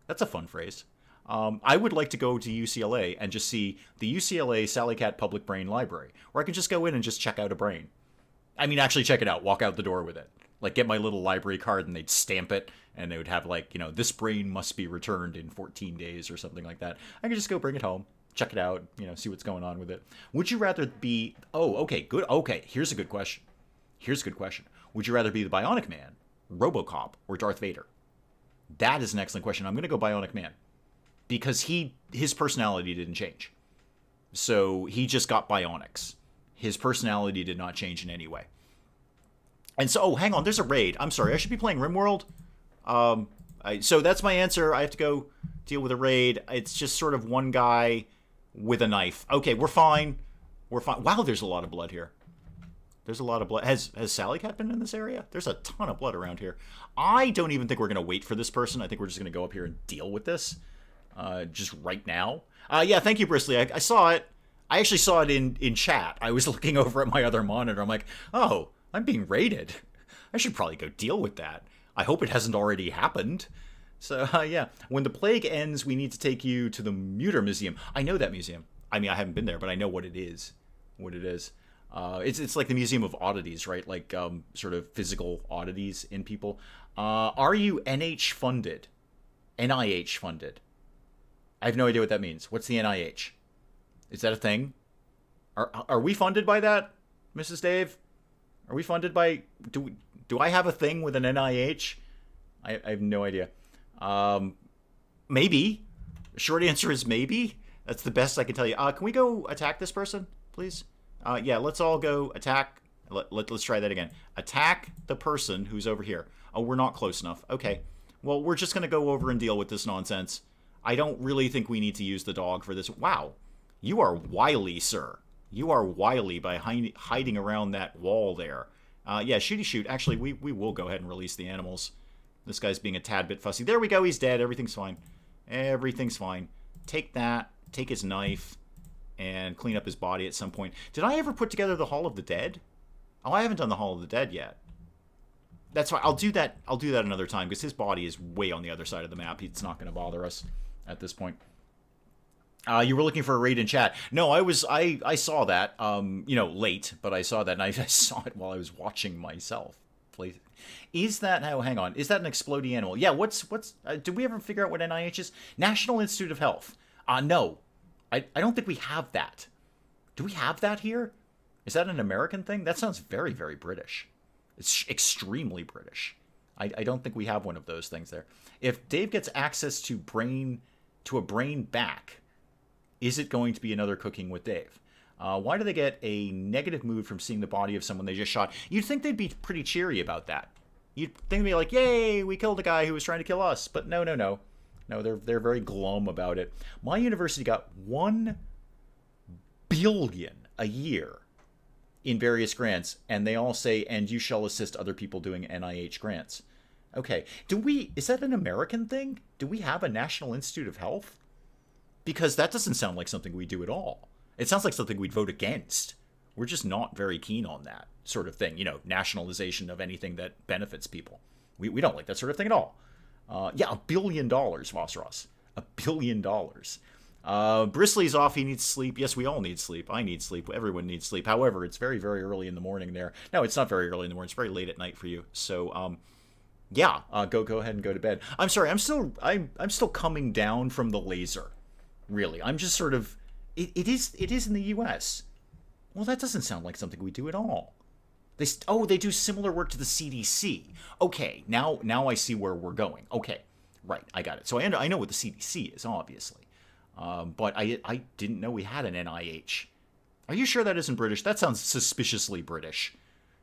That's a fun phrase. I would like to go to UCLA and just see the UCLA Sally Cat Public Brain Library, where I can just go in and just check out a brain. I mean, actually check it out, walk out the door with it. Like, get my little library card and they'd stamp it, and they would have, like, this brain must be returned in 14 days or something like that. I could just go bring it home, check it out, see what's going on with it. Would you rather be... Oh, okay, good. Okay, here's a good question. Would you rather be the Bionic Man, RoboCop, or Darth Vader? That is an excellent question. I'm going to go Bionic Man. Because his personality didn't change. So he just got bionics. His personality did not change in any way. And so, hang on, there's a raid. I'm sorry, I should be playing RimWorld. So that's my answer. I have to go deal with a raid. It's just sort of one guy with a knife. Okay, we're fine. Wow, there's a lot of blood here. There's a lot of blood. Has Sally Cat been in this area? There's a ton of blood around here. I don't even think we're going to wait for this person. I think we're just going to go up here and deal with this. Just right now. Yeah, thank you, Brisley. I saw it. I actually saw it in chat. I was looking over at my other monitor. I'm like, oh, I'm being raided. I should probably go deal with that. I hope it hasn't already happened. So, yeah. When the plague ends, we need to take you to the Muter Museum. I know that museum. I mean, I haven't been there, but I know what it is. It's like the Museum of Oddities, right? Like, sort of physical oddities in people. Are you NH funded? NIH funded? I have no idea what that means. What's the NIH? Is that a thing? Are we funded by that, Mrs. Dave? Are we funded by... Do I have a thing with an NIH? I have no idea. Maybe. Short answer is maybe. That's the best I can tell you. Can we go attack this person, please? Yeah, let's all go attack. Let's try that again. Attack the person who's over here. Oh, we're not close enough. Okay. Well, we're just going to go over and deal with this nonsense. I don't really think we need to use the dog for this. Wow. You are wily, sir. You are wily by hiding around that wall there. Yeah, shooty shoot. Actually, we will go ahead and release the animals. This guy's being a tad bit fussy. There we go. He's dead. Everything's fine. Everything's fine. Take that. Take his knife. And clean up his body at some point. Did I ever put together the Hall of the Dead? Oh, I haven't done the Hall of the Dead yet. That's why I'll do that another time, because his body is way on the other side of the map. It's not going to bother us at this point. You were looking for a raid in chat. No, I saw that, late, but I saw that, and I saw it while I was watching myself play. Is that, hang on, is that an exploding animal? Yeah, did we ever figure out what NIH is? National Institute of Health. No, I don't think we have that. Do we have that here? Is that an American thing? That sounds very, very British. It's extremely British. I don't think we have one of those things there. If Dave gets access to a brain back, is it going to be another Cooking with Dave? Why do they get a negative mood from seeing the body of someone they just shot? You'd think they'd be pretty cheery about that. You'd think they'd be like, yay, we killed a guy who was trying to kill us. But no. No, they're very glum about it. My university got $1 billion a year in various grants, and they all say, and you shall assist other people doing NIH grants. Okay, is that an American thing? Do we have a National Institute of Health? Because that doesn't sound like something we do at all. It sounds like something we'd vote against. We're just not very keen on that sort of thing. Nationalization of anything that benefits people. We don't like that sort of thing at all. $1 billion, Vossross. $1 billion. Brisley's off. He needs sleep. Yes, we all need sleep. I need sleep. Everyone needs sleep. However, it's very, very early in the morning there. No, it's not very early in the morning. It's very late at night for you. So, go ahead and go to bed. I'm sorry. I'm still coming down from the laser. Really, I'm just sort of. It is in the U.S. Well, that doesn't sound like something we do at all. They do similar work to the CDC. Okay, now I see where we're going. Okay, right, I got it. So I know what the CDC is, obviously. But I didn't know we had an NIH. Are you sure that isn't British? That sounds suspiciously British.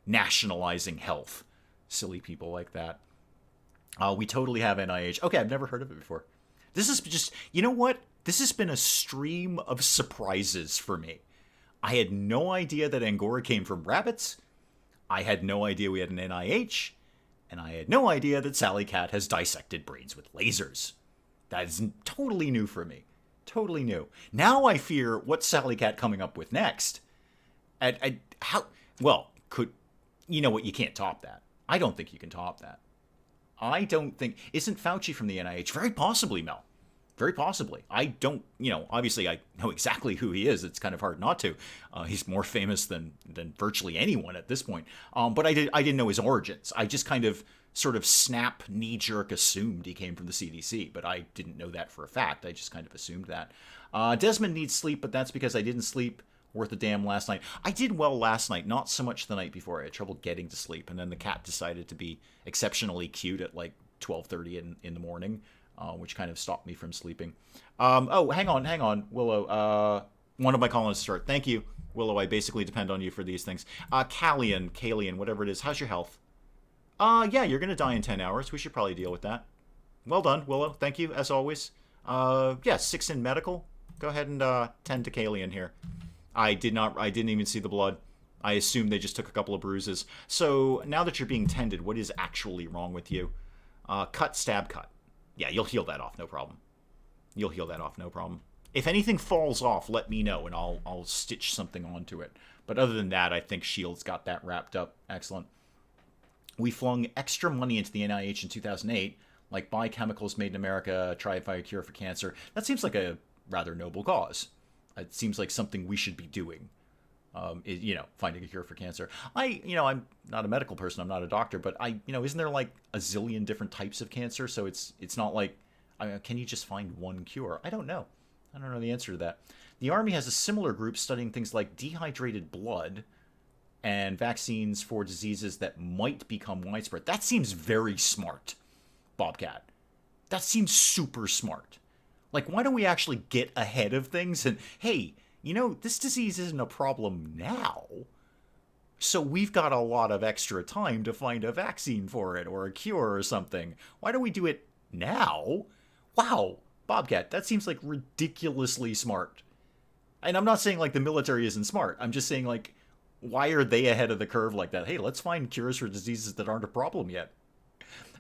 Nationalizing health. Silly people like that. We totally have NIH. Okay, I've never heard of it before. This is just, you know what? This has been a stream of surprises for me. I had no idea that Angora came from rabbits. I had no idea we had an NIH. And I had no idea that Sally Cat has dissected brains with lasers. That is totally new for me. Totally new. Now I fear what's Sally Cat coming up with next. You know what, you can't top that. I don't think you can top that. Isn't Fauci from the NIH? Very possibly, Mel. Very possibly. I don't, obviously I know exactly who he is. It's kind of hard not to. He's more famous than virtually anyone at this point. But I didn't know his origins. I just kind of sort of knee-jerk assumed he came from the CDC, but I didn't know that for a fact. I just kind of assumed that. Desmond needs sleep, but that's because I didn't sleep worth a damn last night. I did well last night, not so much the night before. I had trouble getting to sleep, and then the cat decided to be exceptionally cute at like 12:30 in the morning. Which kind of stopped me from sleeping. Hang on, Willow. One of my colonists start. Thank you, Willow. I basically depend on you for these things. Kalian, whatever it is. How's your health? Yeah, you're going to die in 10 hours. We should probably deal with that. Well done, Willow. Thank you, as always. 6 in medical. Go ahead and tend to Kalian here. I didn't even see the blood. I assumed they just took a couple of bruises. So now that you're being tended, what is actually wrong with you? Cut, stab, cut. Yeah, you'll heal that off, no problem. If anything falls off, let me know, and I'll stitch something onto it. But other than that, I think S.H.I.E.L.D.'s got that wrapped up. Excellent. We flung extra money into the NIH in 2008, like buy chemicals made in America, try and find a cure for cancer. That seems like a rather noble cause. It seems like something we should be doing. Finding a cure for cancer. I'm not a medical person. I'm not a doctor, but isn't there like a zillion different types of cancer? So it's not like, can you just find one cure? I don't know. I don't know the answer to that. The Army has a similar group studying things like dehydrated blood and vaccines for diseases that might become widespread. That seems very smart, Bobcat. That seems super smart. Like, why don't we actually get ahead of things and, hey, this disease isn't a problem now, so we've got a lot of extra time to find a vaccine for it or a cure or something. Why don't we do it now? Wow, Bobcat, that seems like ridiculously smart. And I'm not saying like the military isn't smart. I'm just saying like, why are they ahead of the curve like that? Hey, let's find cures for diseases that aren't a problem yet.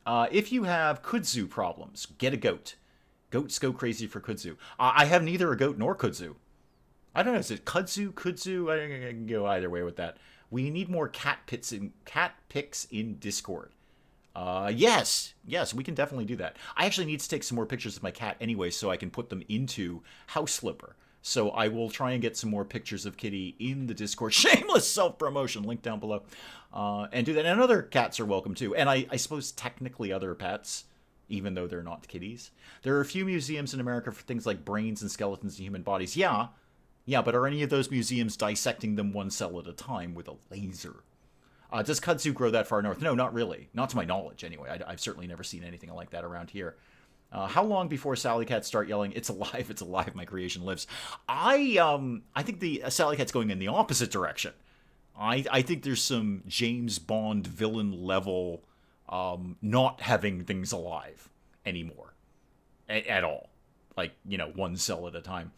If you have kudzu problems, get a goat. Goats go crazy for kudzu. I have neither a goat nor kudzu. I don't know. Is it kudzu, kudzu? I can go either way with that. We need more cat pics in Discord. Yes, we can definitely do that. I actually need to take some more pictures of my cat anyway, so I can put them into House Flipper. So I will try and get some more pictures of Kitty in the Discord. Shameless self-promotion, link down below. And do that. And other cats are welcome too. And I suppose technically other pets, even though they're not kitties. There are a few museums in America for things like brains and skeletons and human bodies. Yeah, but are any of those museums dissecting them one cell at a time with a laser? Does kudzu grow that far north? No, not really. Not to my knowledge, anyway. I've certainly never seen anything like that around here. How long before Sally Cats start yelling, "It's alive, it's alive, my creation lives"? I think the Sally Cat's going in the opposite direction. I think there's some James Bond villain level not having things alive anymore. At all. Like, one cell at a time.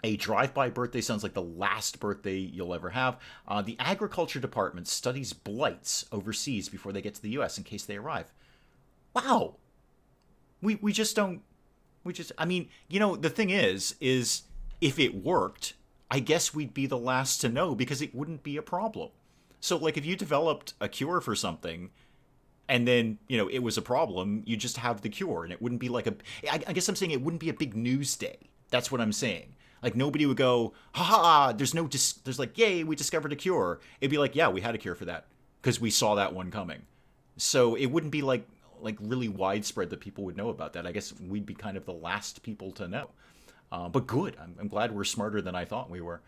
A drive-by birthday sounds like the last birthday you'll ever have. The agriculture department studies blights overseas before they get to the U.S. in case they arrive. Wow. We just don't... I mean, the thing is if it worked, I guess we'd be the last to know because it wouldn't be a problem. So, like, if you developed a cure for something and then, it was a problem, you just have the cure and it wouldn't be like I guess I'm saying it wouldn't be a big news day. That's what I'm saying. Like, nobody would go, ha, there's like, yay, we discovered a cure. It'd be like, yeah, we had a cure for that because we saw that one coming. So it wouldn't be like really widespread that people would know about that. I guess we'd be kind of the last people to know. But good. I'm glad we're smarter than I thought we were.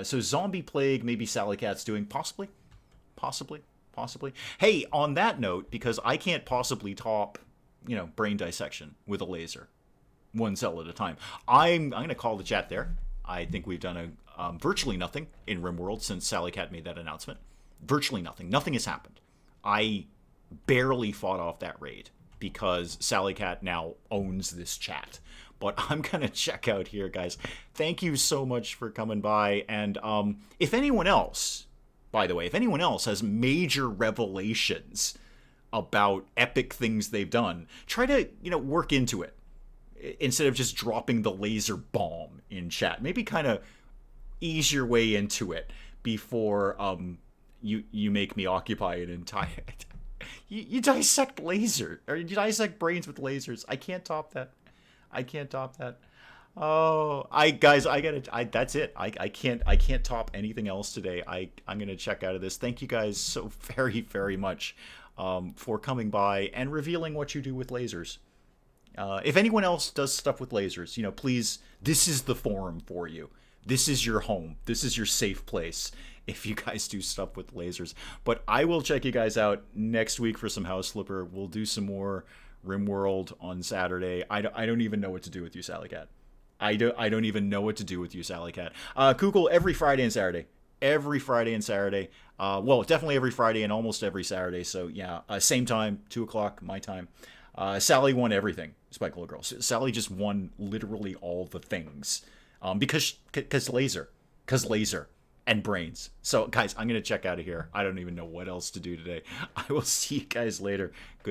So zombie plague, maybe Sally Cat's doing. Possibly. Hey, on that note, because I can't possibly top, brain dissection with a laser. One cell at a time. I'm going to call the chat there. I think we've done virtually nothing in RimWorld since Sally Cat made that announcement. Virtually nothing. Nothing has happened. I barely fought off that raid because Sally Cat now owns this chat. But I'm going to check out here, guys. Thank you so much for coming by. And if anyone else, by the way, if anyone else has major revelations about epic things they've done, try to, work into it. Instead of just dropping the laser bomb in chat. Maybe kind of ease your way into it before you make me occupy an entire... you dissect laser, or you dissect brains with lasers. I can't top that. Oh, that's it. I can't top anything else today. I'm gonna check out of this. Thank you guys so very, very much for coming by and revealing what you do with lasers. If anyone else does stuff with lasers, please, this is the forum for you. This is your home. This is your safe place if you guys do stuff with lasers. But I will check you guys out next week for some House Flipper. We'll do some more RimWorld on Saturday. I don't even know what to do with you, Sally Cat. I don't even know what to do with you, Sally Cat. Kugel every Friday and Saturday. Well, definitely every Friday and almost every Saturday. So, yeah, same time, 2 o'clock, my time. Sally won everything, Spike Little Girl. Sally just won literally all the things. Because laser and brains. So, guys, I'm going to check out of here. I don't even know what else to do today. I will see you guys later. Good.